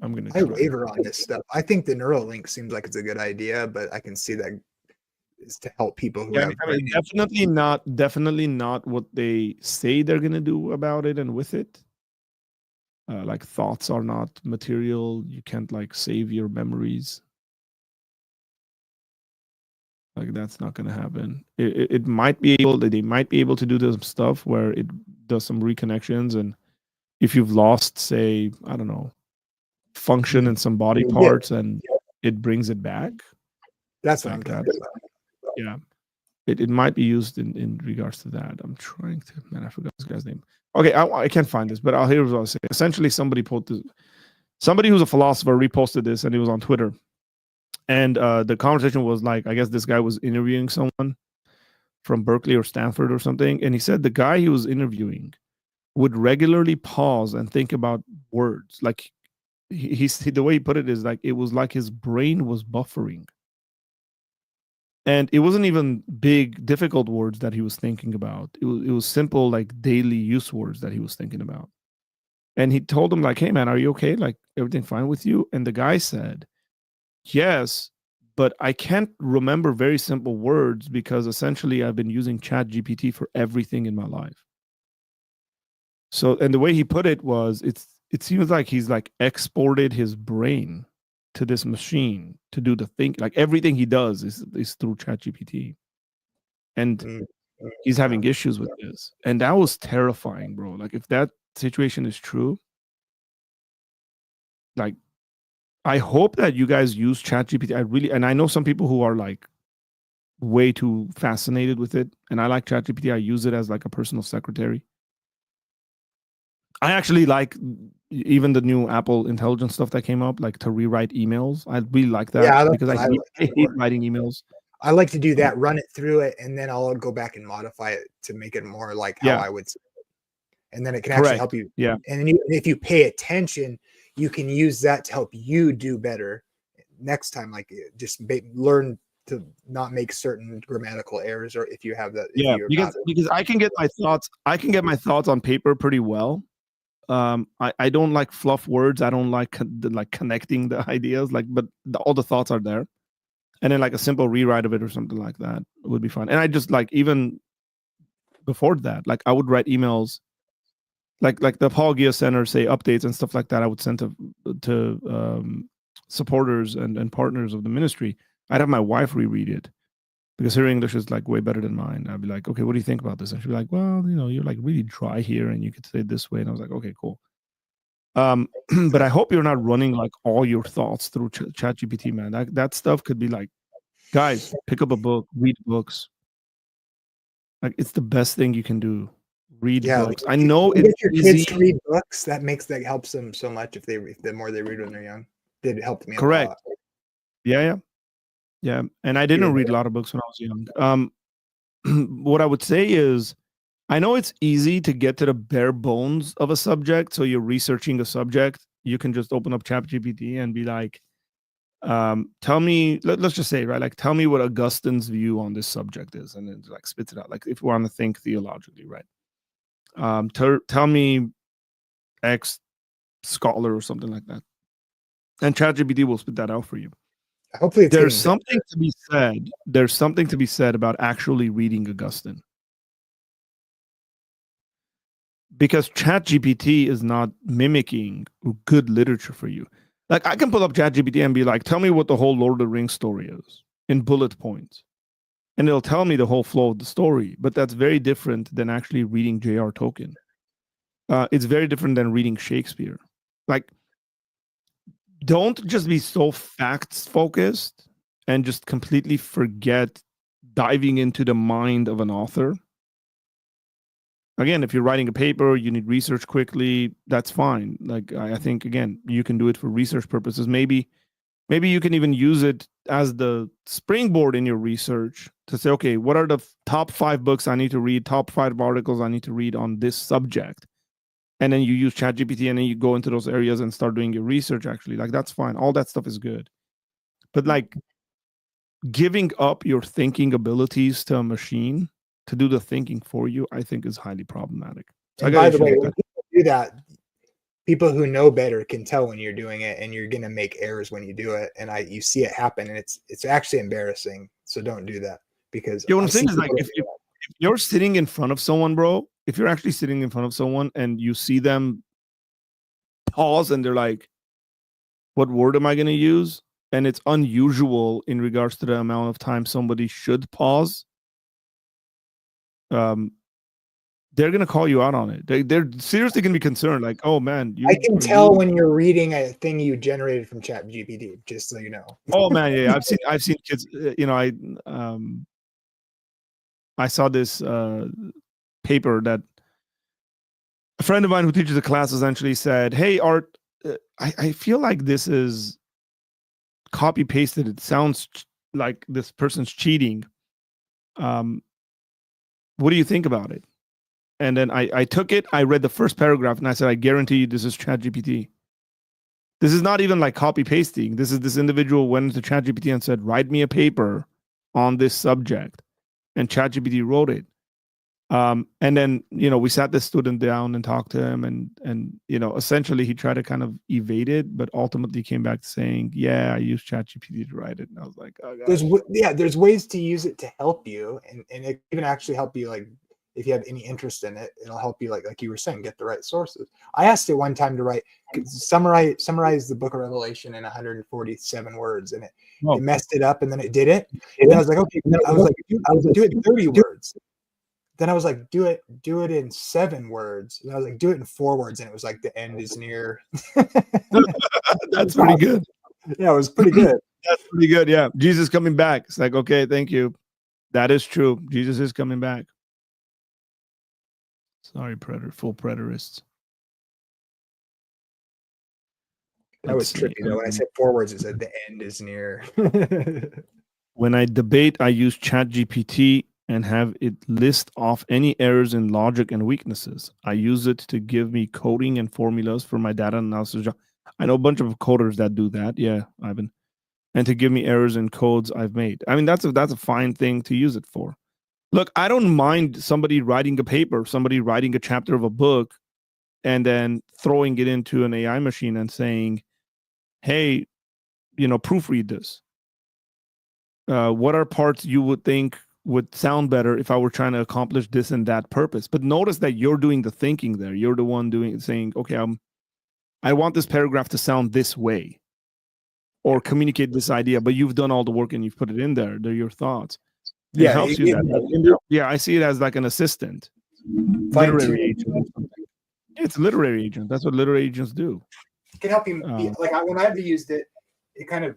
I'm gonna. I waver on this stuff. I think the Neuralink seems like it's a good idea, but I can see that is to help people who Yeah, have. I mean, definitely not what they say they're gonna do about it and with it. Like thoughts are not material. You can't like save your memories. Like that's not gonna happen. It might be able. They might be able to do some stuff where it does some reconnections, and if you've lost, say, I don't know, function in some body parts, and it brings it back. That's what like I'm that. talking about. Yeah. It might be used in regards to that. I'm trying to, man, I forgot this guy's name. Okay, I can't find this, but here's what I'll say. Essentially, somebody who's a philosopher reposted this, and it was on Twitter. And the conversation was like, I guess this guy was interviewing someone from Berkeley or Stanford or something, and he said the guy he was interviewing would regularly pause and think about words. Like the way he put it is like it was like his brain was buffering. And it wasn't even big, difficult words that he was thinking about. It was simple, like daily use words that he was thinking about. And he told him, like, hey, man, are you okay? Like, everything fine with you? And the guy said, yes, but I can't remember very simple words because essentially I've been using Chat GPT for everything in my life. So, and the way he put it was, it seems like he's like exported his brain to this machine to do the thing. Like everything he does is through ChatGPT, and he's having issues with this, and that was terrifying, bro. Like if that situation is true, like I hope that you guys use ChatGPT. And I know some people who are like way too fascinated with it, and I like ChatGPT. I use it as like a personal secretary. I actually like even the new Apple Intelligence stuff that came up, like to rewrite emails. I really like that because I hate writing emails. I like to do that, run it through it, and then I'll go back and modify it to make it more like how I would say it. And then it can actually help you. Yeah. And if you pay attention, you can use that to help you do better next time. Like just learn to not make certain grammatical errors, or if you have that. Because I can get my thoughts on paper pretty well. I don't like fluff words. I don't like connecting the ideas, but all the thoughts are there. And then like a simple rewrite of it or something like that would be fine. And I just like, even before that, like I would write emails like the Apologia Center, say updates and stuff like that. I would send to supporters and partners of the ministry. I'd have my wife reread it because her English is like way better than mine. I'd be like, okay, what do you think about this? And she'd be like, well, you're like really dry here and you could say it this way. And I was like, okay, cool. But I hope you're not running like all your thoughts through ChatGPT, man. That stuff could be like, guys, pick up a book, read books. Like it's the best thing you can do. Read books. Like I know it's it's your easy. Kids to read books. That helps them so much if the more they read when they're young. It helped me. Correct. A lot. Yeah. And I didn't read a lot of books when I was young. What I would say is, I know it's easy to get to the bare bones of a subject. So you're researching a subject, you can just open up ChatGPT and be like, tell me, let's just say, right, like tell me what Augustine's view on this subject is, and then like spits it out. Like if we want to think theologically, right? Tell me X scholar or something like that, and ChatGPT will spit that out for you. Hopefully, there's something to be said. There's something to be said about actually reading Augustine, because ChatGPT is not mimicking good literature for you. Like I can pull up ChatGPT and be like, tell me what the whole Lord of the Rings story is in bullet points. And it'll tell me the whole flow of the story. But that's very different than actually reading J.R. Tolkien. It's very different than reading Shakespeare. Like, don't just be so facts focused and just completely forget diving into the mind of an author. Again, if you're writing a paper, you need research quickly, that's fine. Like I think, again, you can do it for research purposes. Maybe you can even use it as the springboard in your research to say, okay, what are the top 5 books I need to read, top 5 articles I need to read on this subject? And then you use ChatGPT and then you go into those areas and start doing your research actually. Like that's fine. All that stuff is good. But like giving up your thinking abilities to a machine to do the thinking for you, I think is highly problematic. So And I got by the issues way, with when that. people do that, people who know better can tell when you're doing it, and you're gonna make errors when you do it. And you see it happen, and it's actually embarrassing. So don't do that, because Yeah, what I I'm saying see is like people if you're sitting in front of someone, bro, if you're actually sitting in front of someone and you see them pause and they're like, what word am I going to use? And it's unusual in regards to the amount of time somebody should pause. They're going to call you out on it. They're seriously going to be concerned. Like, oh man, I can tell when you're reading a thing you generated from ChatGPT, just so you know. Oh man, yeah, I've seen kids. I saw this paper that a friend of mine who teaches a class essentially said, "Hey, Art, I feel like this is copy pasted. It sounds like this person's cheating. What do you think about it?" And then I took it, I read the first paragraph, and I said, "I guarantee you this is ChatGPT. This is not even like copy pasting. This individual went into ChatGPT and said, write me a paper on this subject,' and ChatGPT wrote it. And then, we sat this student down and talked to him, and essentially he tried to kind of evade it, but ultimately came back saying, yeah, I used ChatGPT to write it. And I was like, oh god. There's ways to use it to help you, and it can actually help you, like if you have any interest in it, it'll help you, like you were saying, get the right sources. I asked it one time to summarize the book of Revelation in 147 words, and it messed it up, and then it did it. And then I was like, okay, I was like, do it in 30 words. Then I was like, do it in 7 words. And I was like, do it in 4 words. And it was like, the end is near. That's pretty good. Yeah, it was pretty good. That's pretty good. Yeah. Jesus coming back. It's like, okay, thank you. That is true. Jesus is coming back. Sorry, full preterists. That was tricky though. When I said 4 words, it said the end is near. When I debate, I use ChatGPT and have it list off any errors in logic and weaknesses. I use it to give me coding and formulas for my data analysis job. I know a bunch of coders that do that. Yeah, Ivan. And to give me errors in codes I've made. I mean, that's a fine thing to use it for. Look, I don't mind somebody writing a paper, somebody writing a chapter of a book, and then throwing it into an AI machine and saying, hey, proofread this. What are parts you would think would sound better if I were trying to accomplish this and that purpose? But notice that you're doing the thinking there. You're the one saying, okay, I want this paragraph to sound this way or communicate this idea, but you've done all the work and you've put it in there. They're your thoughts. It helps you that. Yeah, I see it as like an assistant. Literary agent. It's a literary agent. That's what literary agents do. It can help you. When I've used it, it kind of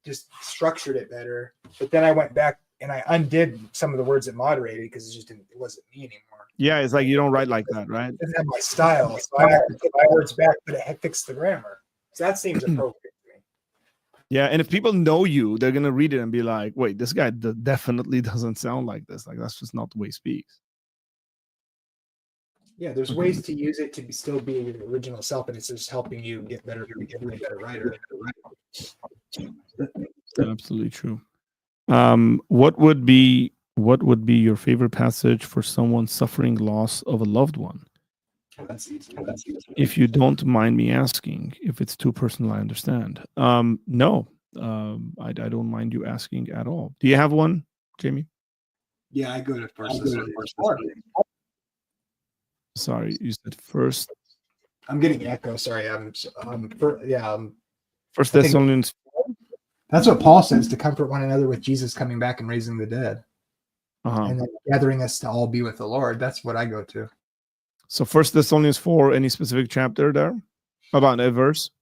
just structured it better. But then I went back and I undid some of the words it moderated because it wasn't me anymore. Yeah, it's like you don't write like that, right? It doesn't have my style. So I have to put my words back, but it fixed the grammar. So that seems appropriate to me. Yeah, and if people know you, they're gonna read it and be like, "Wait, this guy definitely doesn't sound like this. Like that's just not the way he speaks." Yeah, there's ways to use it to still be your original self, and it's just helping you get better, become a better writer. Absolutely true. What would be your favorite passage for someone suffering loss of a loved one? That's easy. If you don't mind me asking, if it's too personal, I understand. No, I don't mind you asking at all. Do you have one, Jamie? Yeah, I go to first. Sorry, you said first. I'm getting echo. Sorry, First Thessalonians. That's what Paul says, to comfort one another with Jesus coming back and raising the dead, and then gathering us to all be with the Lord. That's what I go to. So First Thessalonians 4. Any specific chapter there about a verse?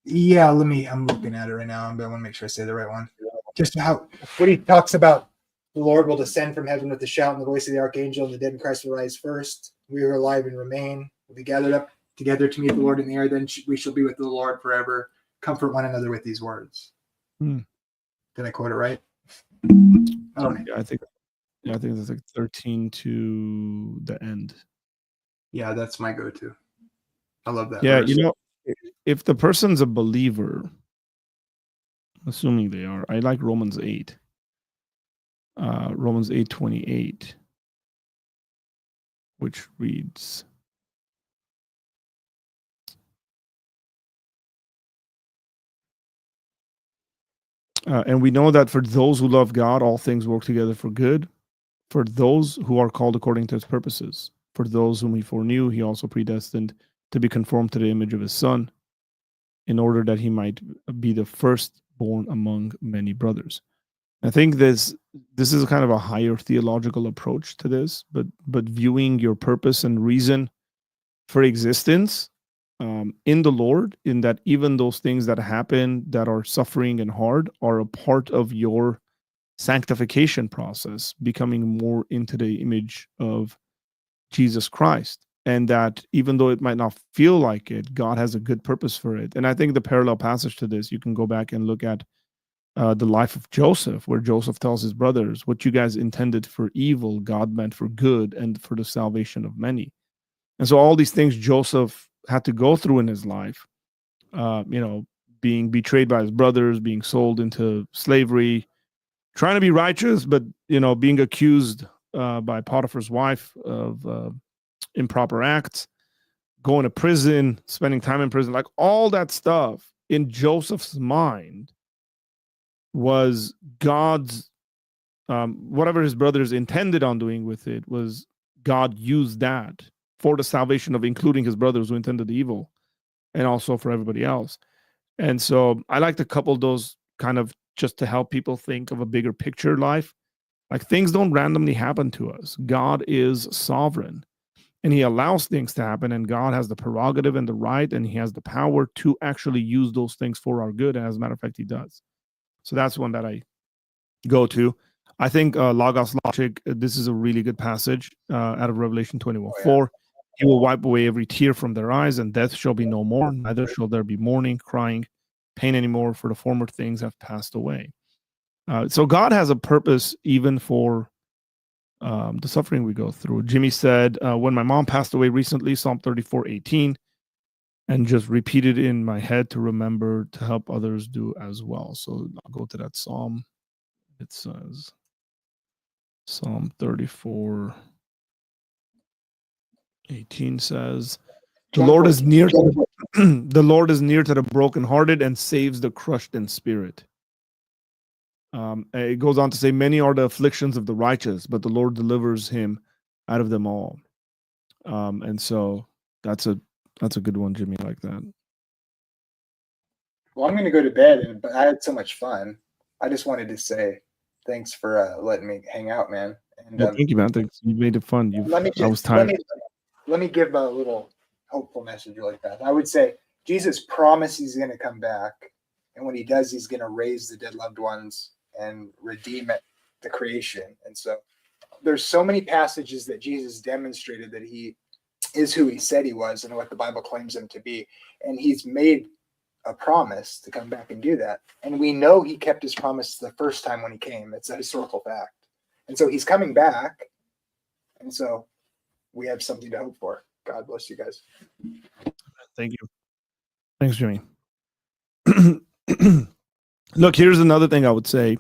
Yeah, I'm looking at it right now. I want to make sure I say the right one. Just what he talks about. The Lord will descend from heaven with a shout and the voice of the archangel, and the dead in Christ will rise first. We who are alive and remain will be gathered up together to meet the Lord in the air. Then we shall be with the Lord forever. Comfort one another with these words. Did I quote it right? I think it's like 13 to the end. Yeah, that's my go-to. I love that. Yeah, verse. If the person's a believer, assuming they are, I like Romans 8. Romans 8:28, which reads, and we know that for those who love God, all things work together for good, for those who are called according to his purposes. For those whom he foreknew, he also predestined to be conformed to the image of his Son, in order that he might be the firstborn among many brothers. I think this is kind of a higher theological approach to this, but viewing your purpose and reason for existence in the Lord, in that even those things that happen that are suffering and hard are a part of your sanctification process, becoming more into the image of Jesus Christ. And that even though it might not feel like it, God has a good purpose for it. And I think the parallel passage to this, you can go back and look at the life of Joseph, where Joseph tells his brothers, what you guys intended for evil, God meant for good and for the salvation of many. And so all these things Joseph had to go through in his life, being betrayed by his brothers, being sold into slavery, trying to be righteous, but, being accused by Potiphar's wife of improper acts, going to prison, spending time in prison, like all that stuff in Joseph's mind was God's, whatever his brothers intended on doing with it was God used that for the salvation of including his brothers who intended the evil and also for everybody else. And so I like to couple those kind of just to help people think of a bigger picture life. Like things don't randomly happen to us. God is sovereign and he allows things to happen, and God has the prerogative and the right, and he has the power to actually use those things for our good. And as a matter of fact, he does. So that's one that I go to. I think Logos Logic, this is a really good passage out of Revelation 21:4. He will wipe away every tear from their eyes, and death shall be no more. Neither shall there be mourning, crying, pain anymore, for the former things have passed away. So God has a purpose even for the suffering we go through. Jimmy said, when my mom passed away recently, Psalm 34:18, and just repeated in my head to remember to help others do as well. So I'll go to that Psalm. It says, Psalm 34:18 says, the Lord is near to the Lord is near to the brokenhearted and saves the crushed in spirit. It goes on to say, many are the afflictions of the righteous, but the Lord delivers him out of them all. And so that's a good one, Jimmy, like that. Well, I'm going to go to bed, but I had so much fun. I just wanted to say thanks for letting me hang out, man. And thank you, man. Thanks. You made it fun. I was tired. Let me give a little hopeful message really fast. I would say Jesus promised he's going to come back, and when he does, he's going to raise the dead loved ones and redeem the creation. And so there's so many passages that Jesus demonstrated that he is who he said he was and what the Bible claims him to be. And he's made a promise to come back and do that. And we know he kept his promise the first time when he came. It's a historical fact. And so he's coming back. And so we have something to hope for. God bless you guys. Thank you. Thanks, Jimmy. Look, here's another thing I would say.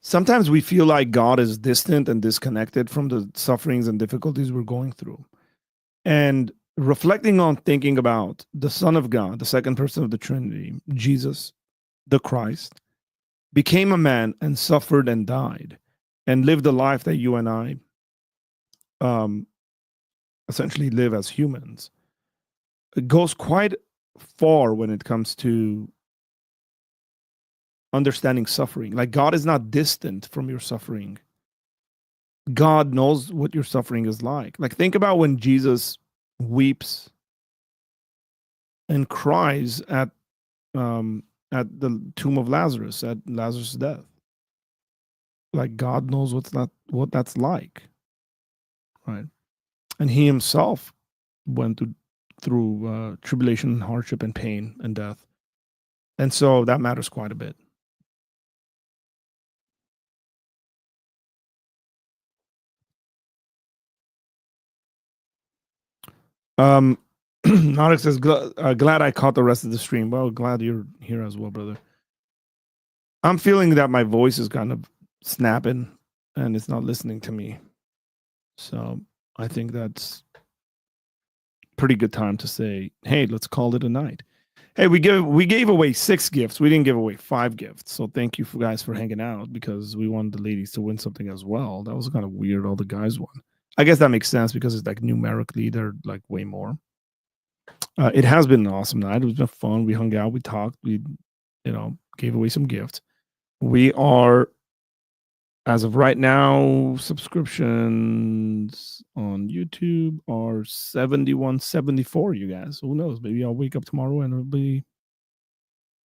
Sometimes we feel like God is distant and disconnected from the sufferings and difficulties we're going through. And reflecting on thinking about the Son of God, the second person of the Trinity, Jesus, the Christ, became a man and suffered and died and lived a life that you and I essentially live as humans. It goes quite far when it comes to understanding suffering. Like, God is not distant from your suffering. God knows what your suffering is like. Like, think about when Jesus weeps and cries at the tomb of Lazarus, at Lazarus' death. Like, God knows what that's like, right? And he himself went through tribulation and hardship and pain and death. And so that matters quite a bit. Narek says, glad I caught the rest of the stream. Well, glad you're here as well, brother. I'm feeling that my voice is kind of snapping and it's not listening to me. So I think that's pretty good time to say, hey, let's call it a night. Hey, we gave away 6 gifts. We didn't give away 5 gifts. So thank you guys for hanging out, because we wanted the ladies to win something as well. That was kind of weird. All the guys won. I guess that makes sense because it's like numerically they're like way more. It has been an awesome night. It was been fun. We hung out, we talked, we gave away some gifts. We are, as of right now, subscriptions on YouTube are 71, 74, you guys. Who knows? Maybe I'll wake up tomorrow and it'll be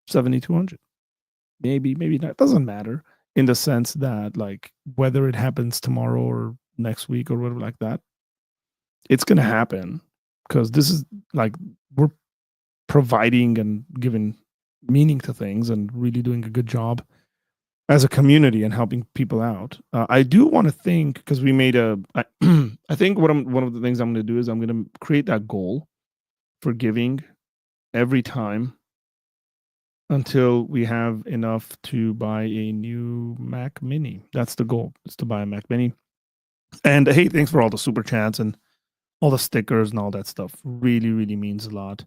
7,200. Maybe not. It doesn't matter, in the sense that, like, whether it happens tomorrow or next week or whatever like that, it's going to happen, because this is like, we're providing and giving meaning to things and really doing a good job as a community and helping people out. I do want to think, because we made I think one of the things I'm going to do is I'm going to create that goal for giving every time until we have enough to buy a new Mac Mini. That's the goal, is to buy a Mac Mini. And hey, thanks for all the super chats and all the stickers and all that stuff. Really, really means a lot.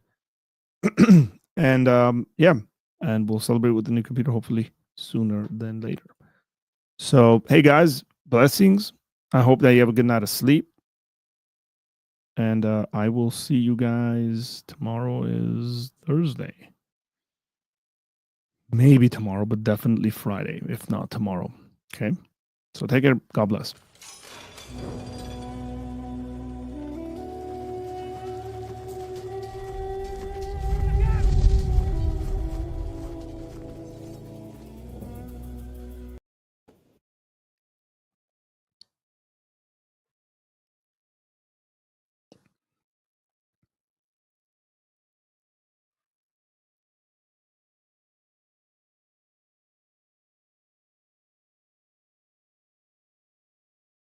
And yeah, and we'll celebrate with the new computer hopefully sooner than later. So, hey guys, blessings. I hope that you have a good night of sleep. And I will see you guys. Tomorrow is Thursday. Maybe tomorrow, but definitely Friday, if not tomorrow. Okay? So take care. God bless.